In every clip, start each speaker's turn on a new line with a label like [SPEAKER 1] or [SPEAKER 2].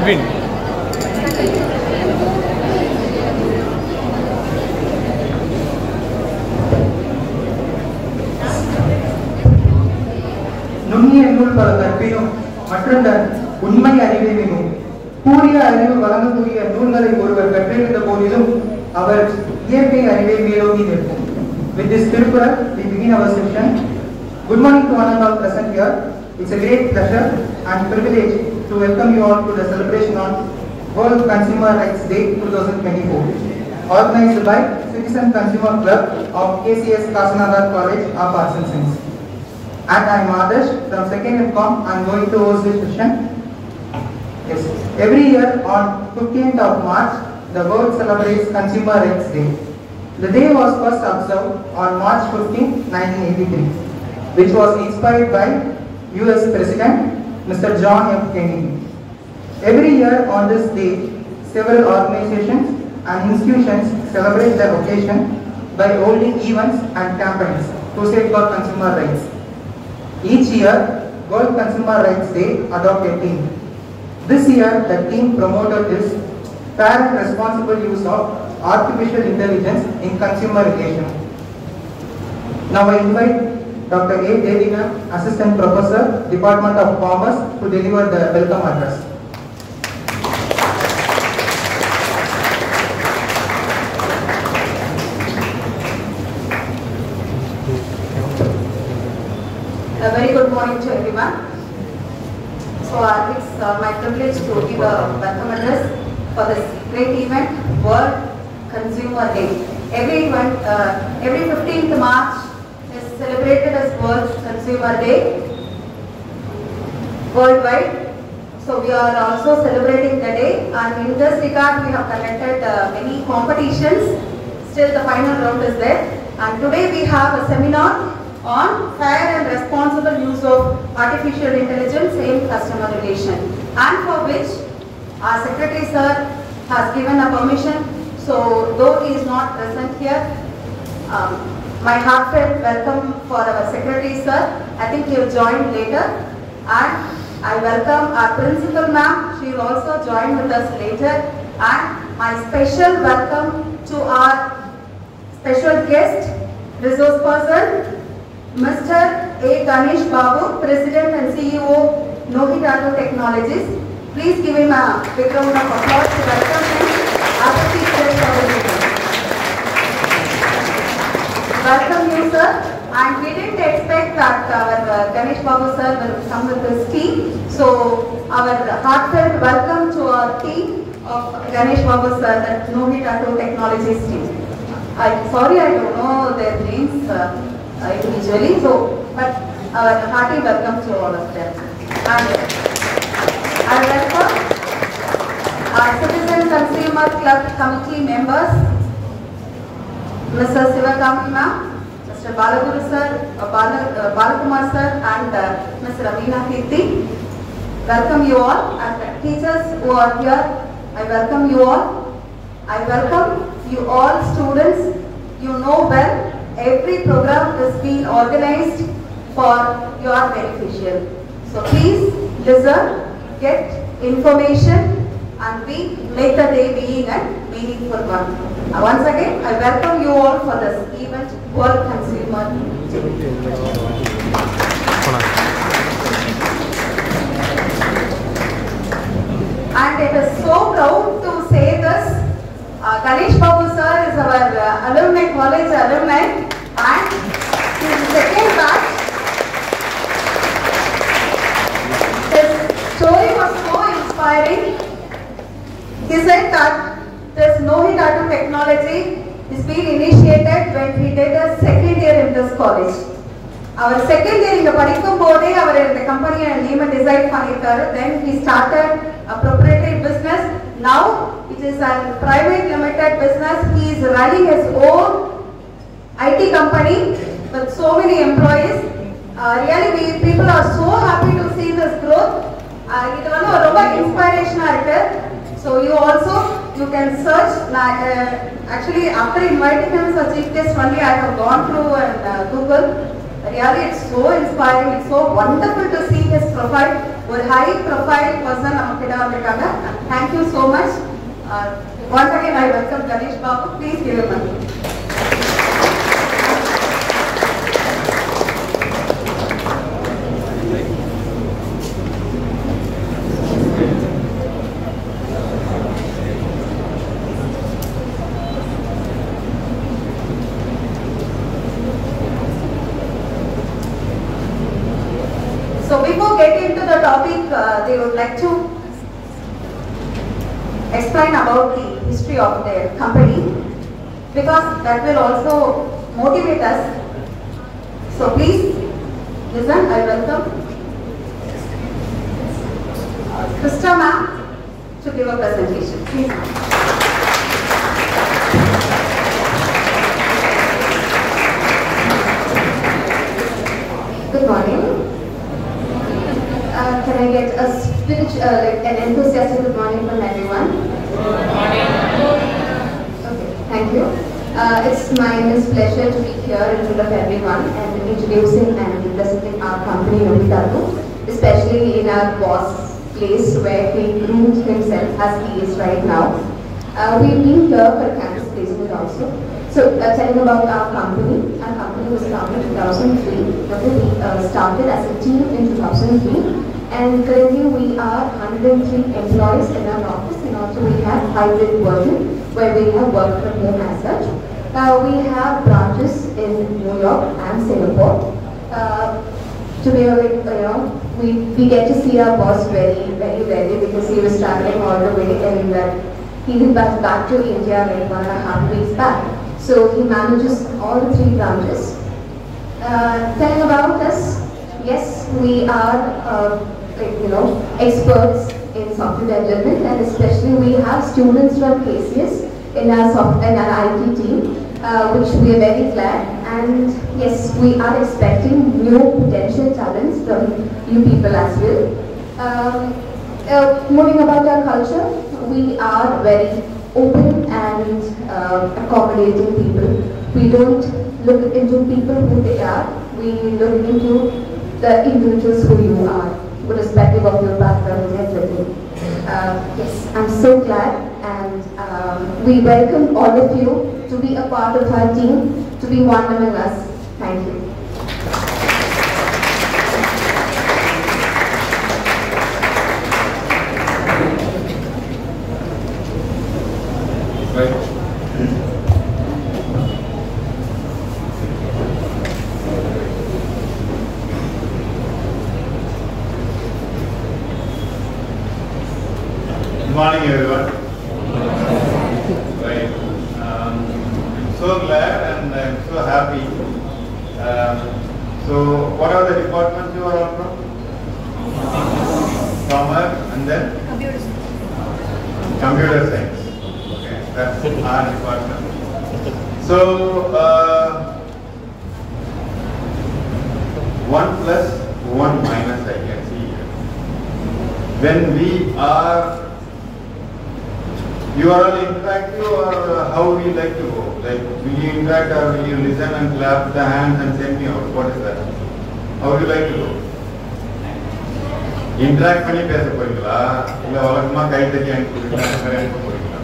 [SPEAKER 1] Edwin.
[SPEAKER 2] நுண்ணிய நூல் பல கற்பினும் மற்றொன்றன் உண்மை அறிவை மிகும் கூறிய அறிவு வழங்கக்கூடிய நூல்களை ஒருவர் கற்றிருந்த போதிலும் அவர் இயற்கை அறிவை மேலோங்கி நிற்கும். With this Tirupura, we begin our session. Good morning to one and all present here. It's a great pleasure and privilege to welcome you all to the celebration on World Consumer Rights Day 2024, organized by Citizen Consumer Club of KCS Kasanada College of Arts and Science. And I am Adarsh from 2nd MCom. I am going to host this session. Yes. Every year on 15th of March, the world celebrates Consumer Rights Day. The day was first observed on March 15, 1983, which was inspired by US President Mr. John F. Kennedy. Every year on this day, several organizations and institutions celebrate the occasion by holding events and campaigns to safeguard consumer rights. Each year, World Consumer Rights Day adopts a theme. This year, the theme promoted is fair and responsible use of artificial intelligence in consumer relations. Now I invite Dr. A. Devina, Assistant Professor, Department of Commerce, to deliver the welcome address.
[SPEAKER 3] A very good morning to everyone. So it's my privilege to give a welcome address for this great event, World Consumer Day. Every 15th March is celebrated as World Consumer Day worldwide. So we are also celebrating the day, and in this regard we have conducted many competitions. Still the final round is there, and today we have a seminar on fair and responsible use of artificial intelligence in customer relation, and for which our Secretary Sir has given a permission. So though he is not present here, my heartfelt welcome for our Secretary Sir. I think he will join later, and I welcome our Principal Ma'am. She will also join with us later, and my special welcome to our special guest, resource person, Mr. A. Ganesh Babu, President and CEO, Nohitato Technologies. Please give him a big round of applause to welcome him as a chief guest of the meeting. Welcome you, sir. And we didn't expect that our Ganesh Babu sir will come with his team. So our heartfelt welcome to our team of Ganesh Babu sir at Nohitato Technologies team. I'm sorry I don't know their names individually, but our hearty welcome to all of them. And I welcome our Citizen Consumer Club committee members, Mr. Sivakami ma'am, Mr. Balaguru sir, Balakumar sir, and Ms. Ravina Kirti. Welcome you all, and teachers who are here, I welcome you all. I welcome you all students. You know well, every program is being organized for your beneficial. So please listen, get information, and we make the day being a meaningful one. Once again, I welcome you all for this event, World Consumer Day. And it is so proud to say this. Ganesh Babu sir is our alumni college alumni, and he is the second batch. His story was so inspiring. He said that this Nohitato technology is being initiated when he did a second year in this college. Our second year in the படிக்கும் போதே அவர் இந்த கம்பெனியை name decide பண்ணிட்டாரு. Then he started a proprietary business. Now it is a private limited business. He is running his own IT company with so many employees. Really, people are so happy to see this growth. இது வந்து ரொம்ப இன்ஸ்பிரேஷனா இருக்கு. So you can search. Actually, after inviting him as a chief guest only, I have gone through and Google. Really, it's so inspiring. It's so wonderful to see his profile. ஒரு high profile person நமக்கிட்ட வந்திருக்காங்க. Thank you so much. Once again I welcome Ganesh Babu. Please give him a hand. So before getting into the topic, they would like to explain about the history of their company, because that will also motivate us. So please listen. I welcome Krista ma'am to give a presentation. Please.
[SPEAKER 1] Good morning. Can I get a like an enthusiastic good morning from everyone? Good morning. Okay, thank you. It's my immense pleasure to be here in front of everyone and introducing and representing our company, Nobitaru, especially in our boss place where he groomed himself as he is right now. We've been here for campus placement also. So, telling about our company was founded in 2003. We started as a team in 2003, and currently we are 103 employees in our office, and also we have hybrid version where we have work from home as such. We have branches in New York and Singapore. To be we get to see our boss very rarely because he was traveling all the way, and he is back to India like 1.5 weeks back. So he manages all the 3 branches. Telling about us, yes, we are experts in software development, and especially we have students from KCS in our IT team, which we are very glad. And yes, we are expecting new potential talents from you people as well. Moving about our culture, we are very open and accommodating people. We don't look into people who they are. We look into the individuals who you are, irrespective of your background and everything. Yes, I'm so glad, and we welcome all of you to be a part of our team, to be one among us. Thank you.
[SPEAKER 4] Good morning, everyone. Right. I'm so glad and I'm so happy. So, what are the departments you are all from? Commerce and then? Computer science. Okay, that's our department. So, 1 plus 1 minus I can see here. When we are, you are all interactive, or how we like to go? Like, will you interact or will you listen and clap the hands and send me out? What is that? How would you like to go? Interact பண்ணி பேச போறீங்களா இல்ல வழக்கமா கை தட்டி அனுப்பி போறீங்களா?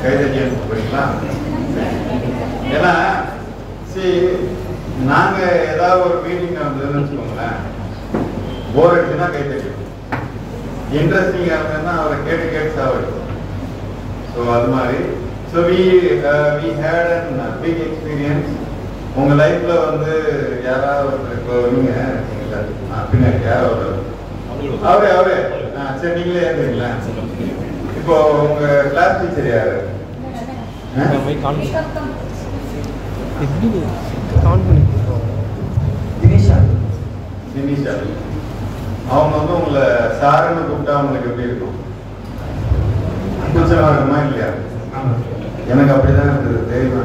[SPEAKER 4] கை தட்டி அனுப்பி போறீங்களா? ஏன்னா நாங்க ஏதாவது ஒரு மீட்டிங் வந்ததுன்னு வச்சுக்கோங்களேன், போர் அடிச்சுன்னா கை தட்டி, இன்ட்ரெஸ்டிங்கா இருந்ததுன்னா அவரை கேட்டு சாவடிக்கும். ஸோ அது மாதிரி so we had a big experience. உங்க லைஃப்ல வந்து யாராவது ஒருத்தர், இப்போ நீங்க பின்னாடி யாராவது அவரே சரி நீங்களே ஏறுறீங்களா? இப்போ உங்க கிளாஸ் டீச்சர் யாரு? தினிஷா. அவங்க வந்து உங்களை சாருன்னு கூப்பிட்டா உங்களுக்கு எப்படி இருக்கும்? கூச்சமா இருக்குமா இல்லையா? எனக்கு அப்படிதான் இருந்தது. தெரியுமா?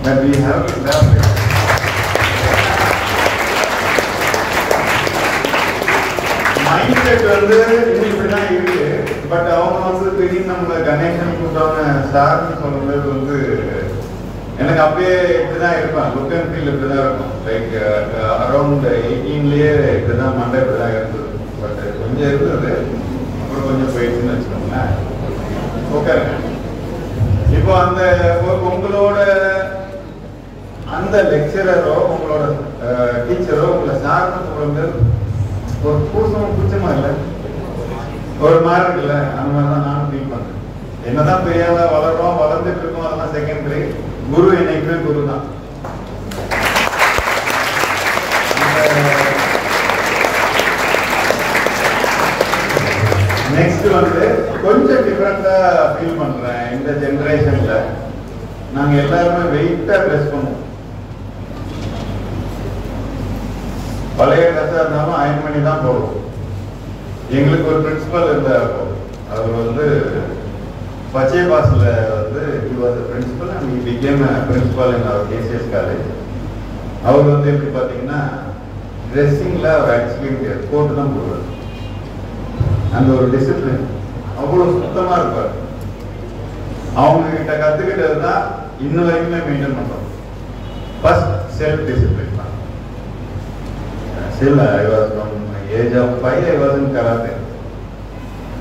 [SPEAKER 4] But we have to love it. Mindset வந்து இப்படிதான் இருக்கு. பட் அவங்க வந்து திடீர்னு நம்மள கணேசன் கூப்பிட்டவங்க சார்னு சொல்லும்போது வந்து எனக்கு அப்பயே இப்படிதான் இருப்பேன், லுக் அண்ட் ஃபீல் இப்படிதான் இருக்கும். லைக் அரௌண்ட் 18லயே இப்படிதான் மண்டை இப்படிதான் இருந்தது. பட் கொஞ்சம் இருந்தது, அப்புறம் கொஞ்சம் போயிடுச்சுன்னு வச்சுக்கோங்களேன். ஓகே, இப்போ அந்த உங்களோட அந்த லெக்சரரோ உங்களோட டீச்சரோ உங்களை சார்ந்து சொல்லுங்க ஒரு பூச்சமா இல்லை, ஒரு மாதிரி இருக்குல்ல, அந்த மாதிரி தான் நானும் ஃபீல் பண்றேன். என்னதான் பெரியாளா வளர்றோம், வளர்ந்துட்டு இருக்கோம், அதெல்லாம் செகண்டரி. குரு என்னைக்குமே குரு தான். நெக்ஸ்ட் வந்து கொஞ்சம் டிஃபரெண்டா ஃபீல் பண்றேன். இந்த ஜெனரேஷன்ல நாங்க எல்லாருமே வெயிட்டா ட்ரெஸ் பண்ணுவோம். பழைய ட்ரெஸ்ஸா இருந்தாலும் அயன் பண்ணி தான் போடுவோம். எங்களுக்கு ஒரு பிரின்சிபல் இருந்தார், அவர் வந்து பச்சை பாஸ்ல வந்து he was a principal and he became a principal in our KCS college. அவர் வந்து எப்படி பார்த்தீங்கன்னா ட்ரெஸ்ஸிங்ல அவர் ஆக்சுவலி கோட்டு தான் போடுவார். அந்த ஒரு டிசிப்ளின் அவ்வளோ சுத்தமாக இருப்பார். அவங்க கிட்ட கற்றுக்கிட்டது தான் இன்னும் வரைக்குமே மெயின்டைன் பண்ணுறோம். ஃபர்ஸ்ட் செல்ஃப் டிசிப்ளின் தான். Still, I was from age of 5, I was in karate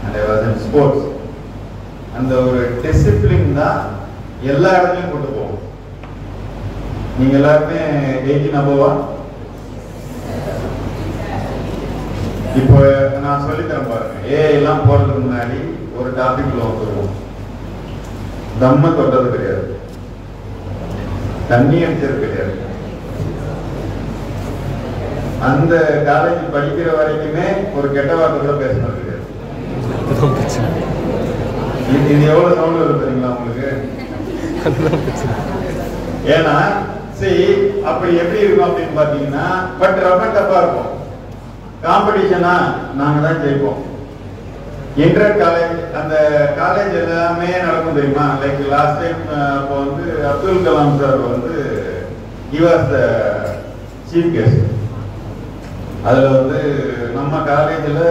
[SPEAKER 4] and I was in sports. அந்த ஒரு டிசிப்ளின் தான் எல்லா இடத்துலையும் கொண்டு போகும். நீங்க எல்லாருமே 18 அபோவா? இப்போ நான் சொல்லித்தரேன் பாருங்க. எல்லாம் போறதுக்கு முன்னாடி ஒரு டாபிக்ல வந்துருவோம். தம்ம தொட்டது கிடையாது, தண்ணி அடிச்சது கிடையாது. அந்த காலேஜ் படிக்கிற வரைக்குமே ஒரு கெட்ட வார்த்தை கூட பேசணும் கிடையாது. இது எவ்வளவு சவுண்ட் வருது தெரியுங்களா உங்களுக்கு? ஏன்னா சரி அப்படி எப்படி இருக்கும் அப்படின்னு பாத்தீங்கன்னா, பட் ரொம்ப டஃபா இருக்கும். காம்படிஷனா நாங்க தான் ஜெயிப்போம். இன்டர் காலேஜ் அந்த காலேஜ் எல்லாமே நடக்கும் தெரியுமா? லைக் லாஸ்ட் டைம் அப்போ வந்து அப்துல் கலாம் சார் வந்து he was the chief guest. அதுல வந்து நம்ம காலேஜ்ல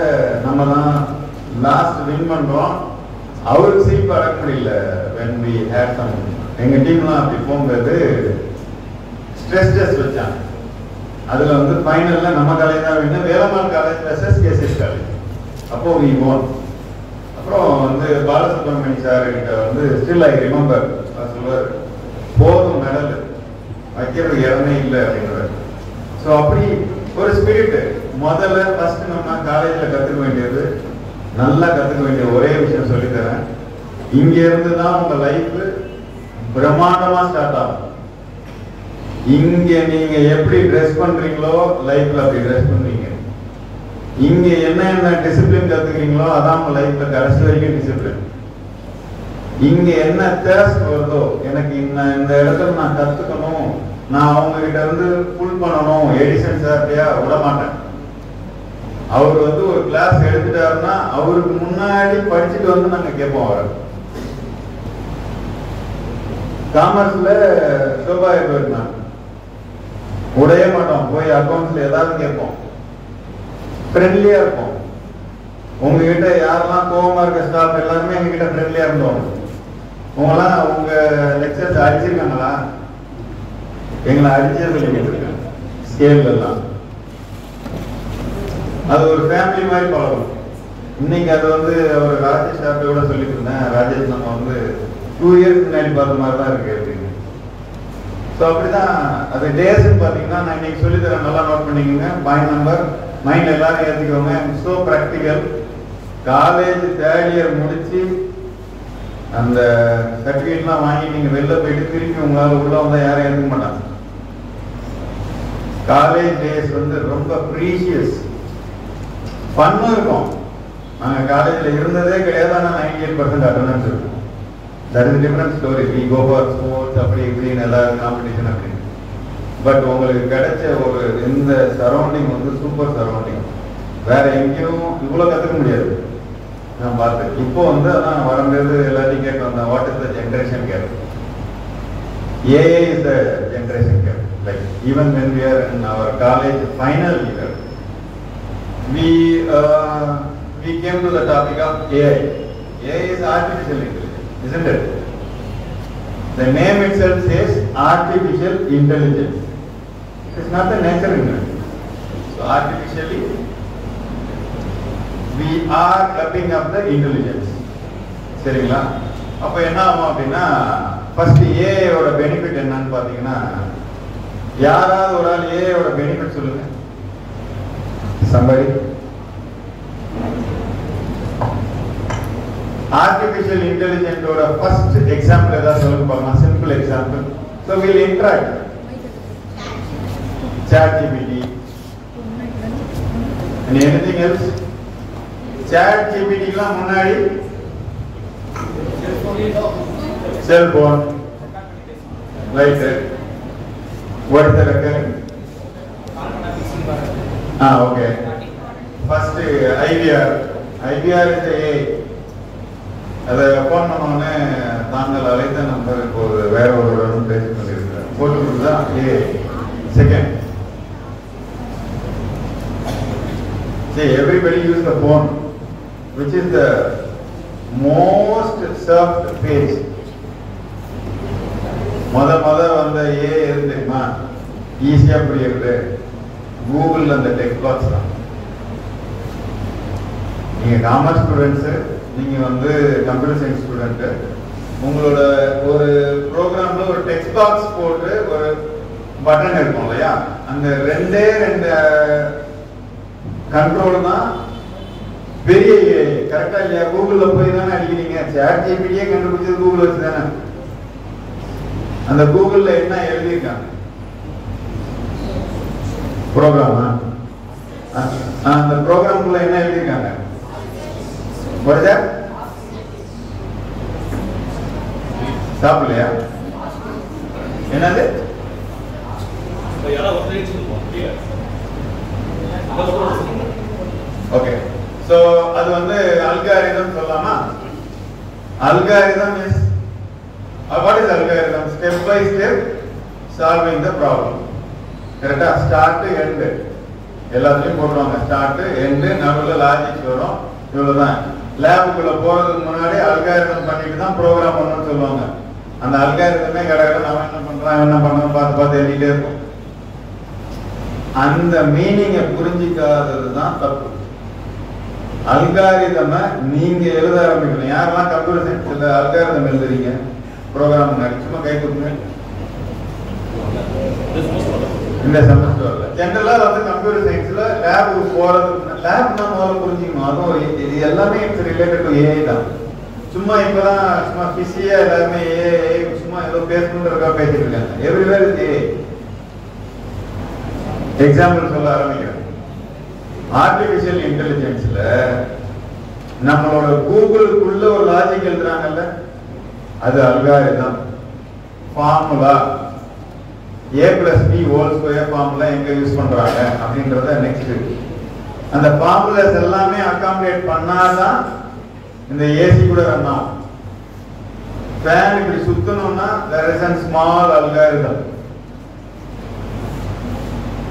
[SPEAKER 4] நம்ம தான் லாஸ்ட் வின் பண்றோம். அவருக்கு சீட் அடக்க முடியல. when we had some எங்க டீம்லாம் அப்படி போகும்போது ஸ்ட்ரெஸ் டெஸ்ட் வச்சாங்க. அதுல வந்து ஃபைனல்ல நம்ம காலேஜ் தான் win, Velammal college versus KCS college. அப்போ we won. அப்புறம் வந்து பாலசுப்ரமணிய சார் கிட்ட வந்து ஸ்டில் ஐ ரிமெம்பர் சொல்லுவார், போதும் மெடல் வைக்கிறதுக்கு இடமே இல்லை அப்படின்றார். ஸோ அப்படி ஒரு ஸ்பிரிட். முதல்ல ஃபர்ஸ்ட் நம்ம காலேஜ்ல கத்துக்க வேண்டியது, நல்லா கத்துக்க வேண்டிய ஒரே விஷயம் சொல்லித்தரேன். இங்க இருந்து தான் உங்க லைஃப் பிரம்மாண்டமா ஸ்டார்ட் ஆகும். இங்க நீங்க எப்படி ட்ரெஸ் பண்றீங்களோ லைஃப்ல அப்படி ட்ரெஸ் பண்றீங்க. இங்க என்ன டிசிப்ளின் கத்துக்கிறீங்களோ அதான் உங்க லைஃப்ல கடைசி வரைக்கும் டிசிப்ளின். இங்க என்ன தேர்ஸ்ட் வருதோ, எனக்கு இந்த இடத்துல நான் கத்துக்கணும், நான் அவங்க கிட்ட இருந்து ஃபுல் பண்ணணும், எடிசன் சார்ட்டியா விட மாட்டேன். அவர் வந்து ஒரு கிளாஸ் எடுத்துட்டாருன்னா அவருக்கு முன்னாடி படிச்சுட்டு வந்து நாங்க கேட்போம். அவர் காமர்ஸ்ல சோபா இருந்தாங்க, உடைய மாட்டோம், போய் அக்கௌண்ட்ஸ்ல ஏதாவது கேட்போம். ஃப்ரெண்ட்லியா இருப்போம். உங்ககிட்ட யாரெல்லாம் கோவமா இருக்க ஸ்டாஃப் எல்லாருமே எங்ககிட்ட ஃப்ரெண்ட்லியா இருந்தோம். உங்களாம் உங்க லெக்சர்ஸ் அடிச்சிருக்காங்களா? எங்களை அடிச்சது சொல்லிட்டு ஸ்கேல் எல்லாம் அது ஒரு ஃபேமிலி மாதிரி பழகும். இன்னைக்கு அது வந்து ஒரு ராஜேஷ் சாப்பிட்டு கூட சொல்லிட்டு இருந்தேன், ராஜேஷ் நம்ம வந்து 2 years முன்னாடி பார்த்த மாதிரி தான் இருக்கு அப்படின்னு. ஸோ அப்படிதான் அது டேஸ்ன்னு பார்த்தீங்கன்னா நான் இன்னைக்கு சொல்லித்தரேன், நல்லா நோட் பண்ணிக்கோங்க. பாயிண்ட் நம்பர் மைண்ட் எல்லாரும் ஏற்றிக்கோங்க. So practical. College 3rd year முடிச்சு அந்த சர்டிஃபிகேட்லாம் வாங்கி நீங்கள் வெளில போயிட்டு திருப்பி உங்களால் உள்ள வந்தால் யாரும் ஏற்றுக்க மாட்டாங்க. காலேஜ் டேஸ் வந்து ரொம்ப ப்ரீஷியஸ். ஃபன்னும் இருக்கும். நாங்கள் காலேஜில் இருந்ததே கிடையாது, ஆனால் 98% அட்டண்டன்ஸ் இருக்கும். That is different story. We go for sports அப்படி இப்படின்னு எல்லாரும் காம்படிஷன் அப்படின்னு. பட் உங்களுக்கு கிடைச்ச ஒரு இந்த சரௌண்டிங் வந்து சூப்பர் சரௌண்டிங். வேற எங்கேயும் இவ்வளோ கற்றுக்க முடியாது. நான் பார்த்தேன். இப்போ வந்து அதான் வரும்போது எல்லாத்தையும் கேட்க வந்தேன், what is the generation gap? AI is the generation gap. Like even when we are in our college final year, we came to the topic of AI. AI is artificial intelligence, isn't it? The name itself says artificial intelligence. It's not the natural intelligence. So artificially we are upping up the intelligence. சரிங்களா? அப்ப என்ன ஆகும் அப்படின்னா first AI ஓட benefit என்னன்னு பாத்தீங்கன்னா யாராவது ஒரு ஆள் AI ஓட பெனிஃபிட் சொல்லுங்க. Somebody. Artificial intelligence ஓட first example ஏதாவது சொல்லுங்க பார்க்கலாம். Simple example. So we'll interact. ChatGPT. And anything else? ChatGPT லாம் முன்னாடி cell phone. Right. What is the recurring? Okay. First IVR. IVR is the AI. அதை phone பண்ணோடனே தாங்கள் அழைத்த நம்பர் இப்போ வேற ஒரு பேசி கொண்டிருக்கிறார் போட்டு தான் ஏ second. See, everybody use the phone, which is the most surfed page. முத வந்த ஏ எது தெரியுமா? ஈஸியா புரியுது கூகுள் அந்த டெக்ஸ்ட் பாக்ஸ் தான். நீங்க காமர்ஸ் ஸ்டூடெண்ட்ஸ், நீங்க வந்து கம்ப்யூட்டர் சயின்ஸ் ஸ்டூடெண்ட், உங்களோட ஒரு ப்ரோக்ராம்ல ஒரு டெக்ஸ்ட் பாக்ஸ் போட்டு ஒரு பட்டன் இருக்கும் இல்லையா, அந்த ரெண்டு கண்ட்ரோல் தான் பெரிய கரெக்டா இல்லையா? கூகுள்ல போய் தானே அடிக்கிறீங்க. ChatGPT கண்டுபிடிச்சது கூகுள் வச்சு தானே. அந்த கூகுள்ல என்ன எழுதியிருக்காங்க ப்ரோக்ராமா? அந்த ப்ரோக்ராம்குள்ள என்ன எழுதியிருக்காங்க? சாப்பிடலையா? என்னது? ஓகே. சோ அது வந்து அல்காரிதம் சொல்லலாமா? Algorithm is what is algorithm? Step by step solving the problem. கரெக்டா? ஸ்டார்ட் டு எண்ட் எல்லாத்தையும் போடுவாங்க. ஸ்டார்ட் எண்ட் நடுவுல லாஜிக் வரும். இவ்வளவுதான். லேபுக்குள்ள போறதுக்கு முன்னாடி அல்காரிதம் பண்ணிட்டு தான் ப்ரோக்ராம் பண்ணணும்னு சொல்லுவாங்க. அந்த அல்காரிதமே கடவுள் அவன் என்ன பண்றான் என்ன பண்ணணும் பார்த்து எழுதிட்டே இருக்கும். அந்த மீனிங்கை புரிஞ்சிக்காதது தான் தப்பு. அல்காரிதம் நீங்க எழுத ஆரம்பிக்கணும். யாரெல்லாம் கம்ப்யூட்டர் சயின்ஸ்ல அல்காரிதம் எழுதுறீங்க ப்ரோக்ராம் சும்மா கை கொடுங்க. இந்த செமஸ்டர்ல ஜெனரலா வந்து கம்ப்யூட்டர் சயின்ஸ்ல லேபுக்கு போறது, லேப் தான் முதல்ல புரிஞ்சுக்கணும். அதுவும் இது எல்லாமே ரிலேட்டட் டு ஏஐ தான். சும்மா இப்பதான் சும்மா பிஸியா எல்லாருமே ஏஐ சும்மா ஏதோ பேசணுன்றதுக்கா பேசிட்டு இருக்காங்க. Everywhere is AI. எக்ஸாம்பிள் சொல்ல ஆரம்பிக்கிறேன். ஆர்டிபிஷியல் இன்டெலிஜென்ஸ்ல நம்மளோட கூகுளுக்குள்ள ஒரு லாஜிக் எழுதுறாங்கல்ல, அது அல்காரிதம். ஃபார்முலா a+b² ஃபார்முலா எங்க யூஸ் பண்றாங்க அப்படின்றத நெக்ஸ்ட். அந்த ஃபார்முலாஸ் எல்லாமே அகாமடேட் பண்ணாதான் இந்த ஏசி கூட ரன் ஆகும். ஃபேன் இப்படி சுத்தணும்னா there is a small algorithm.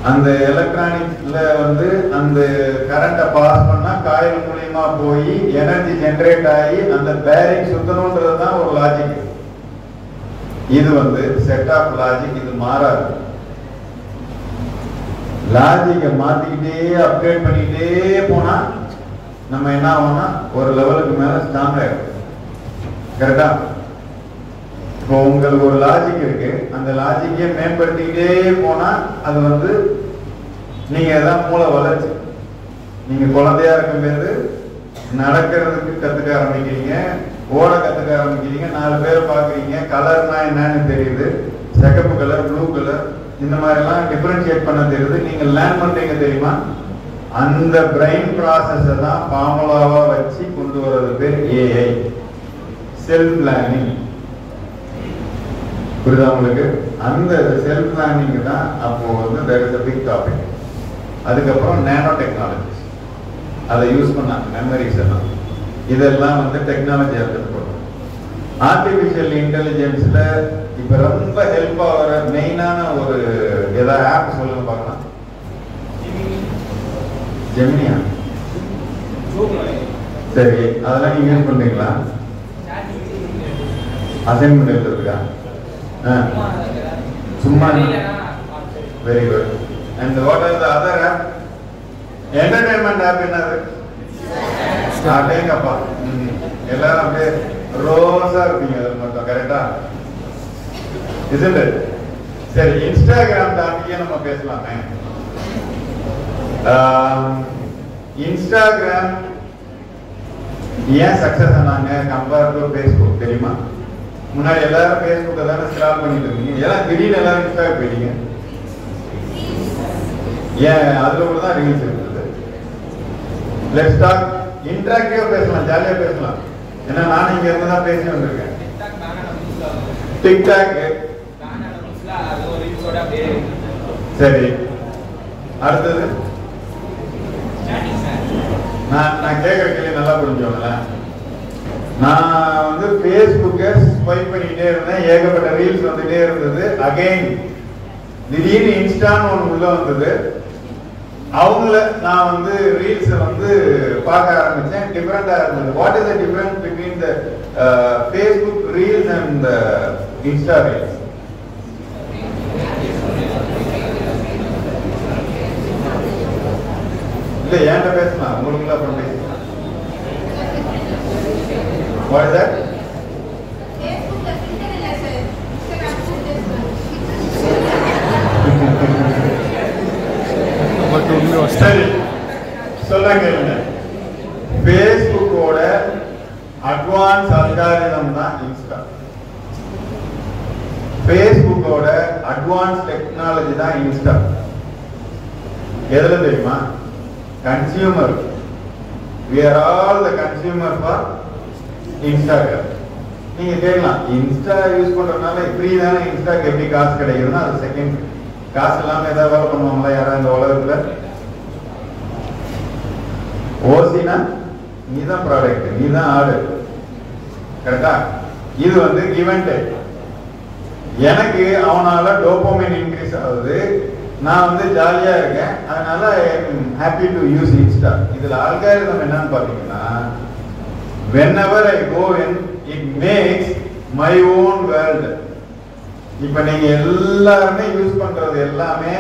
[SPEAKER 4] அந்த எலக்ட்ரானிக்ஸ்ல வந்து அந்த கரண்ட பாஸ் பண்ணா காயில் மூலமா போய் எனர்ஜி ஜெனரேட் ஆகி அந்த பேரிங் சுத்தணும்ன்றது தான் ஒரு லாஜிக். இது வந்து செட் ஆஃப் லாஜிக். இது மாறாது. லாஜிக்கை மாத்திக்கிட்டே அப்டேட் பண்ணிக்கிட்டே போனா நம்ம என்ன ஆகும்னா ஒரு லெவலுக்கு மேல ஸ்ட்ராங் ஆயிடும். கரெக்டா? இப்போ உங்களுக்கு ஒரு லாஜிக் இருக்கு, அந்த லாஜிக்கே மேம்படுத்திக்கிட்டே போனா அது வந்து நீங்க ஏதாவது மூளை வளர்ச்சி. நீங்க குழந்தையா இருக்கும்போது நடக்கிறதுக்கு கத்துக்க ஆரம்பிக்கிறீங்க, ஓட கத்துக்க ஆரம்பிக்கிறீங்க, 4 பேரை பாக்குறீங்க, கலர்னா என்னன்னு தெரியுது, சிகப்பு கலர், ப்ளூ கலர், இந்த மாதிரி எல்லாம் டிஃபரன்ஷியேட் பண்ண தெரியுது. நீங்க லேர்ன் பண்றீங்க தெரியுமா? அந்த பிரெயின் ப்ராசஸை தான் ஃபார்முலாவா வச்சு கொண்டு வர்றது பேர் ஏஐ, செல்ஃப் லேர்னிங். புரியுதா உங்களுக்கு? அந்த செல்ஃப் லேர்னிங் தான் அப்போ வந்து there is a big topic. அதுக்கப்புறம் நானோ டெக்னாலஜிஸ் அதை யூஸ் பண்ணாங்க, மெமரிஸ் எல்லாம். இதெல்லாம் வந்து டெக்னாலஜி எடுத்துட்டு ஆர்டிபிஷியல் இன்டெலிஜென்ஸ்ல இப்ப ரொம்ப ஹெல்ப் ஆகிற மெயினான ஒரு ஏதாவது ஆப் சொல்லுங்க பார்க்கலாம். ஜெமினியா? சரி, அதெல்லாம் நீங்க யூஸ் பண்றீங்களா? அசைன்மெண்ட் எழுதுறதுக்கா? சும்மா. Very good. And what is the other app? Entertainment app என்னது? அடேங்கப்பா. எல்லாரும் அப்படியே ரோஸா இருப்பீங்க அது மட்டும். கரெக்டா? Isn't it? சரி, இன்ஸ்டாகிராம் தாண்டியே நம்ம பேசலாமே. இன்ஸ்டாகிராம் ஏன் சக்சஸ் ஆனாங்க கம்பேர் டு ஃபேஸ்புக் தெரியுமா? முன்னாடி எல்லாரும் ஃபேஸ்புக்கை தானே ஸ்க்ரால் பண்ணிட்டு இருந்தீங்க. எல்லாம் திடீர்னு எல்லாரும் இன்ஸ்டாக்கு போயிட்டீங்க. ஏன் அதுல கூட தான் ரீல்ஸ் இருக்குது. லெட்ஸ் டாக் இன்டராக்டிவா பேசலாம், ஜாலியா பேசலாம். ஏன்னா நான் இங்க இருந்து தான் பேசி வந்திருக்கேன். டிக்டாக் சரி, அடுத்தது நான் கேட்கிற கேள்வி நல்லா புரிஞ்சவங்களேன். நான் வந்து ஃபேஸ்புக்கை ஸ்வைப் பண்ணிட்டே இருந்தேன், ஏகப்பட்ட ரீல்ஸ் வந்துட்டே இருந்தது. அகைன் திடீர்னு இன்ஸ்டான்னு ஒன்று உள்ள வந்தது. அவங்கள நான் வந்து ரீல்ஸை வந்து பார்க்க ஆரம்பிச்சேன். டிஃப்ரெண்டா இருந்தது. What is the difference between the Facebook reels and Insta reels? இல்ல ஏன்ட்ட பேசலாம், உங்களுக்குள்ள அப்புறம் பேசலாம். What is that? சரி, சொல்றாங்க. ஃபேஸ்புக்கோட அட்வான்ஸ் அல்காரிதம் தான் இன்ஸ்டா. ஃபேஸ்புக்கோட அட்வான்ஸ் டெக்னாலஜி தான் இன்ஸ்டா. எதுல தெரியுமா? Consumer. We are all the consumer for Instagram. நீங்க கேட்கலாம், இன்ஸ்டா யூஸ் பண்றதுனால ஃப்ரீ தானே, இன்ஸ்டாக்கு எப்படி காசு கிடைக்குதுன்னா அது செகண்ட். காசு இல்லாம ஏதாவது வேலை பண்ணுவாங்களா யாராவது இந்த உலகத்துல? ஓசினா நீதான் ப்ராடக்ட், நீதான் ஆர்டர். கரெக்டா? இது வந்து கிவ் அண்ட் டேக். எனக்கு அவனால டோபமைன் இன்க்ரீஸ் ஆகுது, நான் வந்து ஜாலியா இருக்கேன், அதனால ஹாப்பி டு யூஸ் இன்ஸ்டா. இதுல அல்காரிதம் என்னன்னு பாத்தீங்கன்னா, whenever I go in, it makes my own world. இப்ப நீங்க எல்லாருமே யூஸ் பண்றது எல்லாமே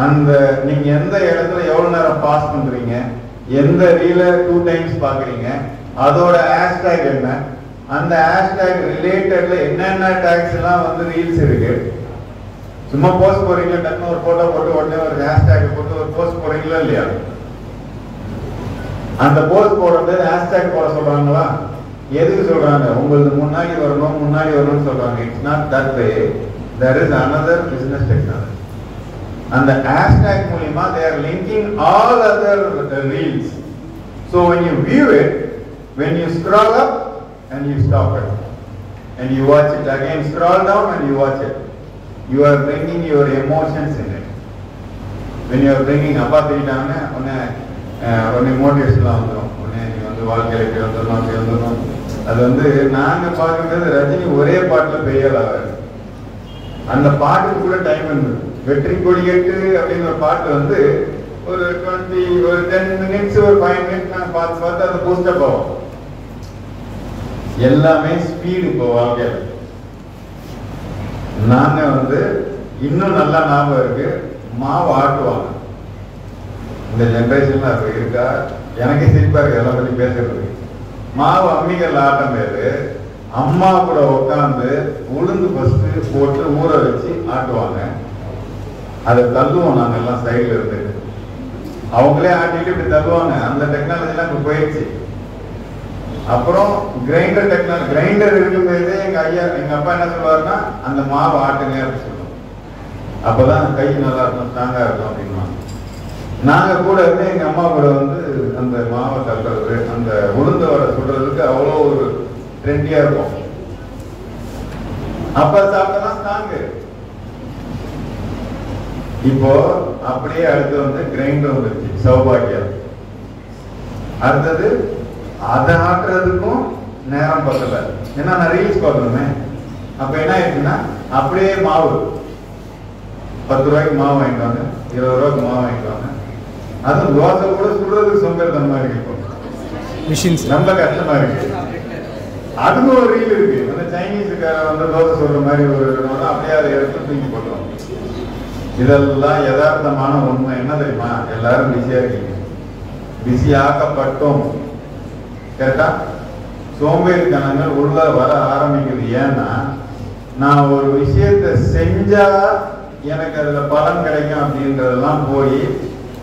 [SPEAKER 4] அந்த நீங்க எந்த இடத்துல எவ்வளவு நேரம் பாஸ் பண்றீங்க, எந்த ரீல 2 டைம்ஸ் பாக்குறீங்க, அதோட ஹேஷ்டேக் என்ன, அந்த ஹேஷ்டேக் ரிலேட்டட்ல என்னென்ன டேக்ஸ் எல்லாம் வந்து ரீல்ஸ் இருக்கு. சும்மா போஸ்ட் போறீங்க, டக்குனு ஒரு போட்டோ போட்டு உடனே ஒரு ஹேஷ்டேக் போட்டு ஒரு போஸ்ட் போறீங்களா இல்லையா? அந்த போஸ்ட் போடுறது ஹேஷ்டேக் போட சொல்றாங்களா? எதுக்கு சொல்றாங்க? உங்களுக்கு முன்னாடி வரணும்னு சொல்றாங்க. It's not that way. There is another business technology. And the hashtag மூலமா they are linking all other reels. So when you view it, when you scroll up and you stop it and you watch it again, scroll down and you watch it, you are bringing your emotions in it. When you are bringing அப்பா தெரியாம ஒன்னு மோட்டிவேஷன்லாம் வந்துடும். ஒன்னு நீ வந்து வாழ்க்கையில இப்படி வந்துடணும். அது வந்து நாங்க பார்க்கும்போது ரஜினி ஒரே பாட்டுல பெய்யலாவாரு. அந்த பாட்டுக்கு கூட டைம் இருந்தது. வெற்றி கொடியேற்று அப்படின்னு ஒரு பாட்டு வந்து ஒரு 10 மினிட்ஸ் ஒரு 5 மினிட்ஸ் நான் பார்த்து அதை பூஸ்டப் ஆகும். எல்லாமே ஸ்பீடு இப்போ வாழ்க்கையில. நாங்க வந்து இன்னும் நல்லா ஞாபகம் இருக்கு, மாவு ஆட்டுவாங்க. இந்த ஜெனரேஷன்ல அது இருக்கா? எனக்கே சிரிப்பா இருக்கு அதெல்லாம் பத்தி பேசுறது. மாவு அம்மிகள் ஆட்டம் பேரு அம்மா கூட உட்காந்து உளுந்து ஃபர்ஸ்ட் போட்டு ஊற வச்சு ஆட்டுவாங்க. அதை தள்ளுவோம் நாங்க எல்லாம் சைட்ல இருந்து. அவங்களே ஆட்டிட்டு இப்படி தள்ளுவாங்க. அந்த டெக்னாலஜி எல்லாம் இப்ப போயிடுச்சு. அப்புறம் கிரைண்டர் டெக்னாலஜி. கிரைண்டர் இருக்கும்போது எங்க அப்பா என்ன சொல்லுவாருன்னா, அந்த மாவு ஆட்டுங்க அப்படின்னு சொல்லுவோம். அப்பதான் கை நல்லா இருக்கும், ஸ்ட்ராங்கா இருக்கும் அப்படின்னா. நாங்க கூட இருந்து எங்க அம்மா கூட வந்து அந்த மாவை தள்ளுறது, அந்த உளுந்த வடை சுடுறதுக்கு அவ்வளோ ஒரு ட்ரெண்டியா இருக்கும். அப்ப சாப்பிட்டா ஸ்ட்ராங்கு. இப்போ அப்படியே அடுத்து வந்து கிரைண்டர் வந்துருச்சு, சௌபாகியம். அடுத்தது அதை ஆட்டுறதுக்கும் நேரம் பத்தல. ஏன்னா நான் ரீல்ஸ் பார்க்கணுமே. அப்ப என்ன ஆயிடுச்சுன்னா, அப்படியே மாவு 10 ரூபாய்க்கு மாவு வாங்கிட்டாங்க, 20 ரூபாய்க்கு மாவு வாங்கிட்டாங்க. அது தோசை கூட சுடுறதுக்கு சொந்தமா இருக்கு. இப்போ மிஷின்ஸ் ரொம்ப கஷ்டமா இருக்கு. அதுக்கு ஒரு ரீல் இருக்கு. அந்த இந்த சைனீஸுக்கார வந்து தோசை சொல்ற மாதிரி ஒரு அப்படியே அதை எடுத்து தூக்கி போட்டுரும். இதெல்லாம் யதார்த்தமான உண்மை. என்ன தெரியுமா? எல்லாரும் பிஸியா இருக்கீங்க, பிஸி ஆக்கப்பட்டோம். கரெக்டா? சோம்பேறித்தனங்கள் உள்ள வர ஆரம்பிக்குது. ஏன்னா நான் ஒரு விஷயத்தை செஞ்சா எனக்கு அதுல பலன் கிடைக்கும் அப்படின்றதெல்லாம் போய்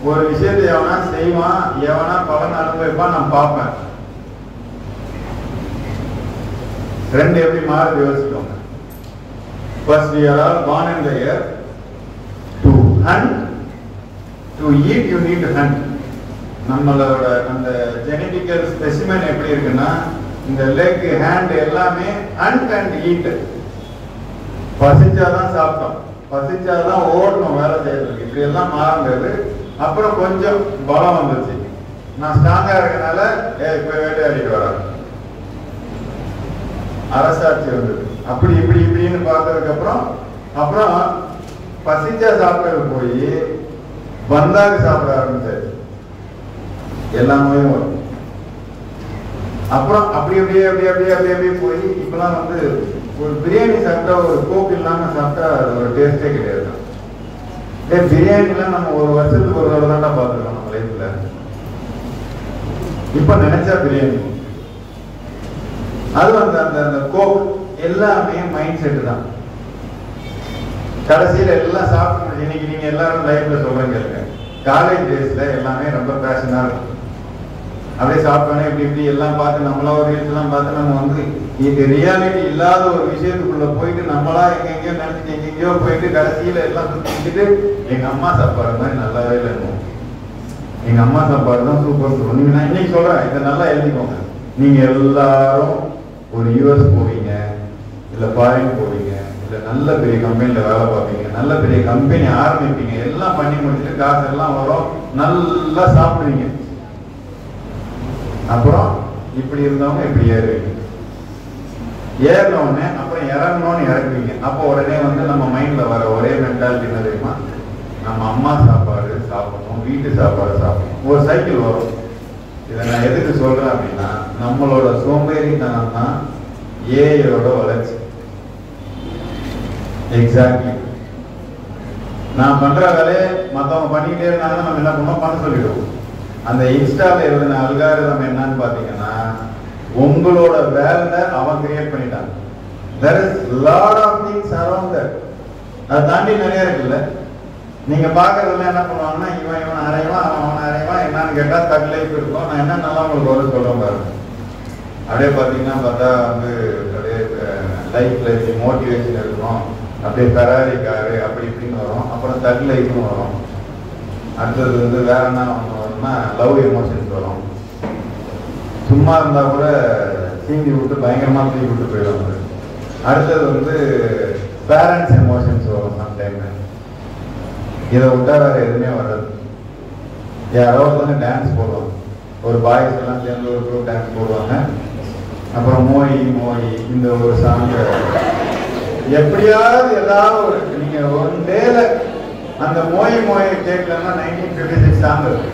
[SPEAKER 4] ஒரு விஷயத்தை எவனா செய்வான், எவனா பலன் அனுபவிப்பான் நான் பார்ப்பேன். ரெண்டு எப்படி மாறுது யோசிக்கோங்க. First we are all born in the air. To hunt, to eat you need to hunt. நம்மளோட அந்த ஜெனடிக்கல் ஸ்பெசிமென் எப்படி இருக்குன்னா இந்த லெக் ஹேண்ட் எல்லாமே ஹண்ட் அண்ட் ஈட். பசிச்சாதான் சாப்பிட்டோம், பசிச்சாதான் ஓடணும் வேலை செய்யறதுக்கு. இப்படி எல்லாம் மாறுங்கிறது. அப்புறம் கொஞ்சம் பலம் வந்துச்சு, நான் ஸ்ட்ராங்கா இருக்கனால இப்ப வேட்டையாடிட்டு வரேன், அரசாட்சி வந்தது. அப்படி இப்படி இப்படின்னு பார்த்ததுக்கு அப்புறம் பசிச்சா சாப்பிட்டது போய் வந்தாங்க சாப்பிட ஆரம்பிச்சாச்சு, எல்லா நோயும் வரும். அப்புறம் அப்படி அப்படியே அப்படியே அப்படியே அப்படியே அப்படியே போய் இப்பெல்லாம் வந்து ஒரு பிரியாணி சாப்பிட்டா ஒரு கோக் இல்லாம சாப்பிட்டா அது ஒரு டேஸ்டே கிடையாது. பிரியாணிலாம் நம்ம ஒரு வருஷத்துக்கு ஒரு தடவை தான் பார்த்துருக்கோம் நம்ம லைஃப்ல. இப்ப நினைச்சா பிரியாணி, அது வந்து அந்த கோக் எல்லாமே மைண்ட் செட் தான். கடைசியில எல்லாம் சாப்பிட்டு இன்னைக்கு நீங்க எல்லாரும் லைஃப்ல சொல்றீங்க, காலேஜ் டேஸ்ல எல்லாமே ரொம்ப பேஷனா இருக்கும். அப்படியே சாப்பிட்டோன்னே இப்படி இப்படி எல்லாம் பார்த்து நம்மளா ஒரு ரீல்ஸ் எல்லாம் பார்த்து நம்ம வந்து இது ரியாலிட்டி இல்லாத ஒரு விஷயத்துக்குள்ள போயிட்டு நம்மளா எங்கெங்கயோ நினைச்சிட்டு எங்கெங்கயோ போயிட்டு கடைசியில எல்லாம் சுத்திட்டு எங்க அம்மா சாப்பாடு மாதிரி நல்லாவே இல்லைன்னு, எங்க அம்மா சாப்பாடு தான் சூப்பர் சூப்பர். நீங்க நான் இன்னைக்கு சொல்றேன், இதை நல்லா எழுதிக்கோங்க. நீங்க எல்லாரும் ஒரு யூஎஸ் போவீங்க, இல்ல ஃபாரின் போவீங்க, இல்ல நல்ல பெரிய கம்பெனில வேலை பார்ப்பீங்க, நல்ல பெரிய கம்பெனி ஆரம்பிப்பீங்க, எல்லாம் பண்ணி முடிச்சுட்டு காசு எல்லாம் வரும், நல்லா சாப்பிடுவீங்க. அப்புறம் இப்படி இருந்தவங்க இப்படி ஏறுவீங்க, ஏறின உடனே அப்புறம் இறங்கணும்னு இறங்குவீங்க. அப்போ உடனே வந்து நம்ம மைண்ட்ல வர ஒரே மென்டாலிட்டி என்ன தெரியுமா? நம்ம அம்மா சாப்பாடு சாப்பிடணும், வீட்டு சாப்பாடு சாப்பிடணும். ஒரு சைக்கிள் வரும். இதை நான் எதுக்கு சொல்றேன் அப்படின்னா நம்மளோட சோம்பேறித்தனம் தான் ஏயோட வளர்ச்சி. எக்ஸாக்ட்லி. நான் பண்ற வேலையை மற்றவங்க பண்ணிக்கிட்டே இருந்தாங்கன்னா நம்ம என்ன பண்ணோம், பண்ண சொல்லிடுவோம். அந்த இன்ஸ்டால எழுதின அல்காரிதம் என்னன்னு பாத்தீங்கன்னா உங்களோட வேலை அவன் கிரியேட் பண்ணிட்டான். There is lot of things around that. அதை தாண்டி நிறைய இருக்குல்ல. நீங்க பாக்குறதுல என்ன பண்ணுவாங்கன்னா இவன் அரைவான், அவன் அரைவான், என்னன்னு கேட்டா தக் லைஃப் இருக்கும். நான் என்ன நல்லா உங்களுக்கு ஒரு சொல்றேன் பாருங்க. அப்படியே பாத்தீங்கன்னா பார்த்தா வந்து அப்படியே லைஃப்ல மோட்டிவேஷன் இருக்கும், அப்படியே ஃபெராரி காரு அப்படி இப்படின்னு வரும். அப்புறம் தக் லைஃப்னு வரும். அடுத்தது வந்து வேற என்ன வரும்னா லவ் எமோஷன்ஸ் வரும். சும்மா இருந்தா கூட சீண்டி விட்டு பயங்கரமா தூக்கி விட்டு போயிடுவாங்க. அடுத்தது வந்து பேரண்ட்ஸ் எமோஷன்ஸ் வரும் சம்டைம். இதை விட்டா வேற எதுவுமே வராது. யாரோ ஒருத்தவங்க டான்ஸ் போடுவாங்க, ஒரு பாய்ஸ் எல்லாம் சேர்ந்து ஒரு குரூப் டான்ஸ் போடுவாங்க. அப்புறம் மோய் மோய் இந்த ஒரு சாங் எப்படியாவது ஏதாவது ஒரு நீங்க ஒன் டேல அந்த மோய் மோயை கேட்கலன்னா 1956 சாங் இருக்கு.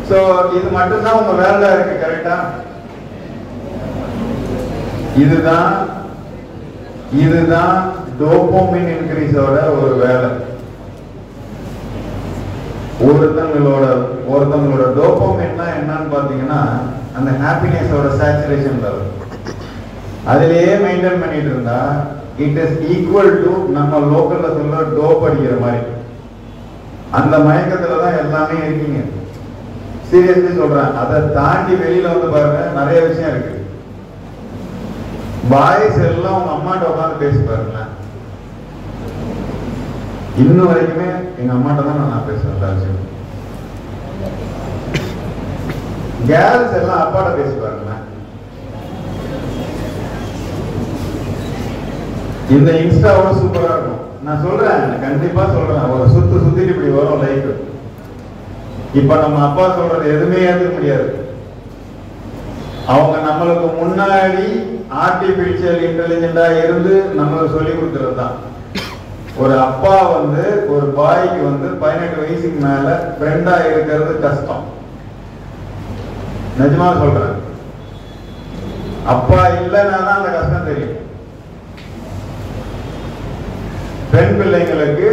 [SPEAKER 4] ஸோ இது மட்டும்தான் உங்க வேலை இருக்கு. கரெக்டா? இதுதான் டோபோமின் இன்க்ரீஸோட ஒரு வேலை. ஒருத்தங்களோட டோபோமின்னா என்னன்னு பாத்தீங்கன்னா அந்த ஹாப்பினஸோட சேச்சுரேஷன் லெவல். அதிலேயே மெயின்டைன் பண்ணிட்டு இருந்தா இட் இஸ் ஈக்குவல் டு நம்ம லோக்கல்ல சொல்ல டோப் அடிக்கிற மாதிரி. அந்த மயக்கத்துல தான் எல்லாமே இருக்கீங்க. சீரியஸ்லி சொல்றேன். அதை தாண்டி வெளியில வந்து பாருங்க, நிறைய விஷயம் இருக்கு. பாய்ஸ் எல்லாம் உங்க அம்மாட்ட உட்காந்து பேசி பாருங்களேன். இன்னும் வரைக்குமே எங்க அம்மாட்ட தான் நான் பேசுவேன். கேர்ள்ஸ் எல்லாம் அப்பாட்ட பேசி பாருங்களேன். இந்த இன்ஸ்டாவோட சூப்பரா இருக்கும். நான் சொல்றேன், கண்டிப்பா சொல்றேன். ஒரு சுத்திட்டு இப்படி வரும் லைஃப். இப்ப நம்ம அப்பா சொல்றது எதுவுமே ஏற்க முடியாது. அவங்க நம்மளுக்கு முன்னாடி ஆர்டிபிஷியல் இன்டெலிஜென்டா இருந்து நம்மளுக்கு சொல்லி கொடுத்துறது தான். ஒரு அப்பா வந்து ஒரு பாய்க்கு வந்து 18 வயசுக்கு மேல ஃப்ரெண்டா இருக்கிறது கஷ்டம். நிஜமா சொல்றேன். அப்பா இல்லைன்னா தான் அந்த கஷ்டம் தெரியும். பெண் பிள்ளைங்களுக்கு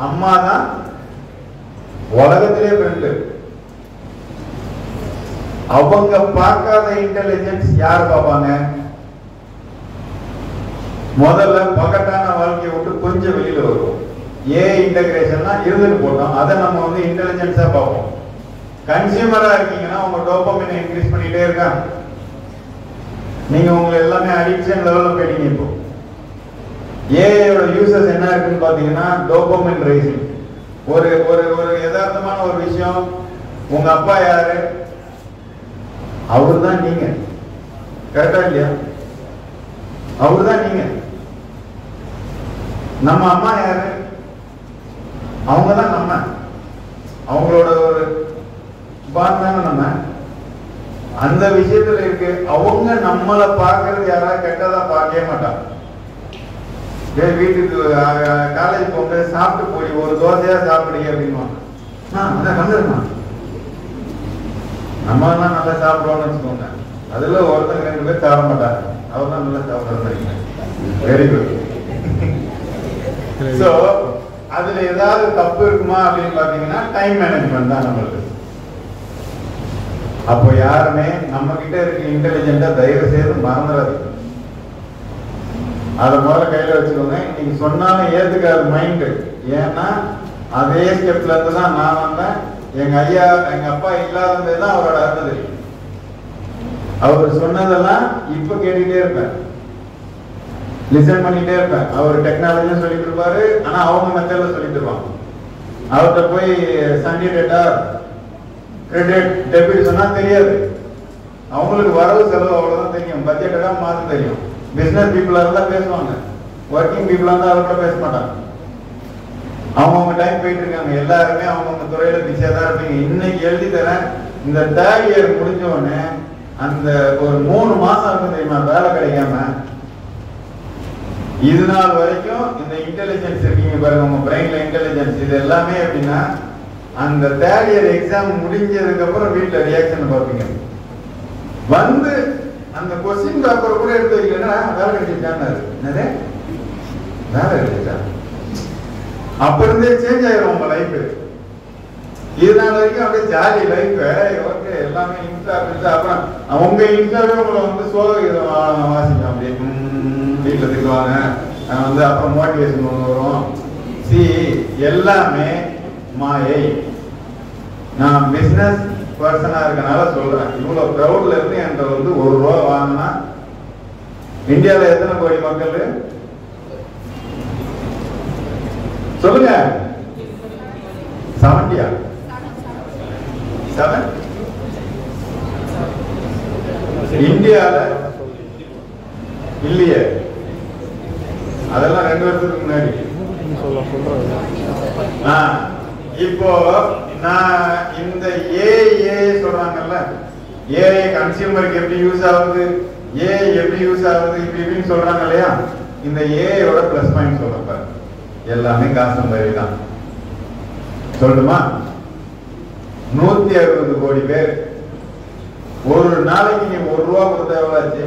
[SPEAKER 4] அம்மா தான் உலகத்திலே ஃப்ரெண்டு. அவங்க பார்க்காத இன்டெலிஜென்ஸ் யார் பார்ப்பாங்க? முதல்ல பகட்டான வாழ்க்கையை விட்டு கொஞ்சம் வெளியில வருவோம். இன்டகிரேஷன்னா இருந்துட்டு போட்டோம், அதை நம்ம வந்து இன்டெலிஜென்ஸா பார்ப்போம். கன்சியூமரா இருக்கீங்கன்னா உங்க டோபமைனை இன்க்ரீஸ் பண்ணிட்டே இருக்காங்க. நீங்க உங்களை எல்லாமே அடிக்ஷன் லெவல்ல போயிட்டீங்க. இப்போ ஏஐயோட யூசஸ் என்ன இருக்குன்னு பாத்தீங்கன்னா டோபமைன் ரைசிங். ஒரு ஒரு ஒரு யதார்த்தமான ஒரு விஷயம், உங்க அப்பா யாரு? அவரு தான் நீங்க. கரெக்டா இல்லையா? அவரு தான் நீங்க. நம்ம அம்மா யாரு? அவங்க தான் நம்ம. அவங்களோட ஒரு பாண்ட் தானே நம்ம. அந்த விஷயத்துல இருக்கு. அவங்க நம்மளை பார்க்கறது யாராவது கெட்டதா பார்க்கவே மாட்டாங்க. வீட்டுக்கு காலேஜ் போங்க, சாப்பிட்டு போய் ஒரு தோசையா சாப்பிடுங்க அப்படின்வாங்க. வந்துருமா நம்ம தான் நல்லா சாப்பிடுவோம்னு வச்சுக்கோங்க. அதுல ஒருத்தங்க 2 பேர் சாப்பிட மாட்டாங்க. அவர் தான் நல்லா சாப்பிடுறது. Very good. சோ அதுல ஏதாவது தப்பு இருக்குமா அப்படின்னு பாத்தீங்கன்னா டைம் மேனேஜ்மெண்ட் தான் நம்மளுக்கு. அப்போ யாருமே நம்ம கிட்ட இருக்க இன்டெலிஜென்ட்டா தயவு செய்து மறந்துடாது. அதை முதல்ல கையில வச்சுக்கோங்க. நீங்க சொன்னாலும் ஏத்துக்காது மைண்டு. ஏன்னா அதே ஸ்டெப்ல இருந்து தான் நான் வந்தேன். எங்க ஐயா எங்க அப்பா இல்லாதது தான் அவரோட அருமை தெரியும். அவர் சொன்னதெல்லாம் இப்ப கேட்டுட்டே இருப்பேன், லிசன் பண்ணிட்டே இருப்பேன். அவர் டெக்னாலஜியும் சொல்லிட்டு இருப்பாரு, ஆனா அவங்க மெத்தட்ல சொல்லிட்டு இருப்பாங்க. அவர்கிட்ட போய் சண்டே டேட்டா கிரெடிட் டெபிட் சொன்னா தெரியாது. அவங்களுக்கு வரவு செலவு அவ்வளவுதான் தெரியும். பட்ஜெட் எல்லாம் மாத்த தெரியும். பிசினஸ் பீப்புளா இருந்தா பேசுவாங்க, ஒர்க்கிங் பீப்புளா இருந்தா அவர் கூட பேச மாட்டாங்க. அவங்கவுங்க டைம் போயிட்டு இருக்காங்க. எல்லாருமே அவங்கவுங்க துறையில பிஸியா தான் இருப்பீங்க. இன்னைக்கு எழுதி தரேன். இந்த 3rd இயர் முடிஞ்ச உடனே அந்த ஒரு 3 மாசம் இருக்கும் தெரியுமா வேலை கிடைக்காம. இது நாள் வரைக்கும் இந்த இன்டெலிஜென்ஸ் இருக்கீங்க பாருங்க, உங்க பிரெயின்ல இன்டெலிஜென்ஸ். இது எல்லாமே எப்படின்னா அந்த 3rd இயர் எக்ஸாம் முடிஞ்சதுக்கு அப்புறம் வீட்டுல ரியாக்ஷன் பார்ப்பீங்க. வந்து அந்த கொஸ்டின் பேப்பர் கூட எடுத்து வைக்கலன்னா வேலை கிடைச்சிட்டான்னு. என்னது வேலை கிடைச்சிட்டா? அப்ப இருந்தே சேஞ்ச் ஆயிரும் உங்க லைஃப். இது நாள் வரைக்கும் அப்படியே ஜாலி லைஃப். ஓகே எல்லாமே இன்ஸ்டா பின்ஸ்டா. அப்புறம் உங்க இன்ஸ்டாவே உங்களை வந்து சோக வாசிக்கும். அப்படியே வீட்டுல திக்குவாங்க. வந்து அப்புறம் மோட்டிவேஷன் ஒன்று வரும். எல்லாமே மாயை. நான் பிசினஸ் பர்சனா இருக்கனால சொல்றேன். இவ்வளவு ப்ரௌட்ல இருந்து என்கிட்ட வந்து 1 ரூபா வாங்கினா இந்தியாவில் எத்தனை கோடி மக்கள் சொல்லுங்க? 70 7 இந்தியால இல்லையே. அதெல்லாம் 2 வருஷத்துக்கு முன்னாடி. இப்போ நான் இந்த ஏஐ சொல்றாங்கல்ல, ஏஐ கன்சியூமருக்கு எப்படி யூஸ் ஆகுது, ஏஐ எப்படி யூஸ் ஆகுது, இப்படின்னு சொல்றாங்க இல்லையா. இந்த ஏஐயோட பிளஸ் பாயிண்ட் சொல்றப்ப எல்லாமே காசு மாதிரி தான். சொல்லணுமா? 160 கோடி பேர். ஒரு நாளைக்கு நீ 1 ரூபா கொடுத்தா எவ்வளவு ஆச்சு?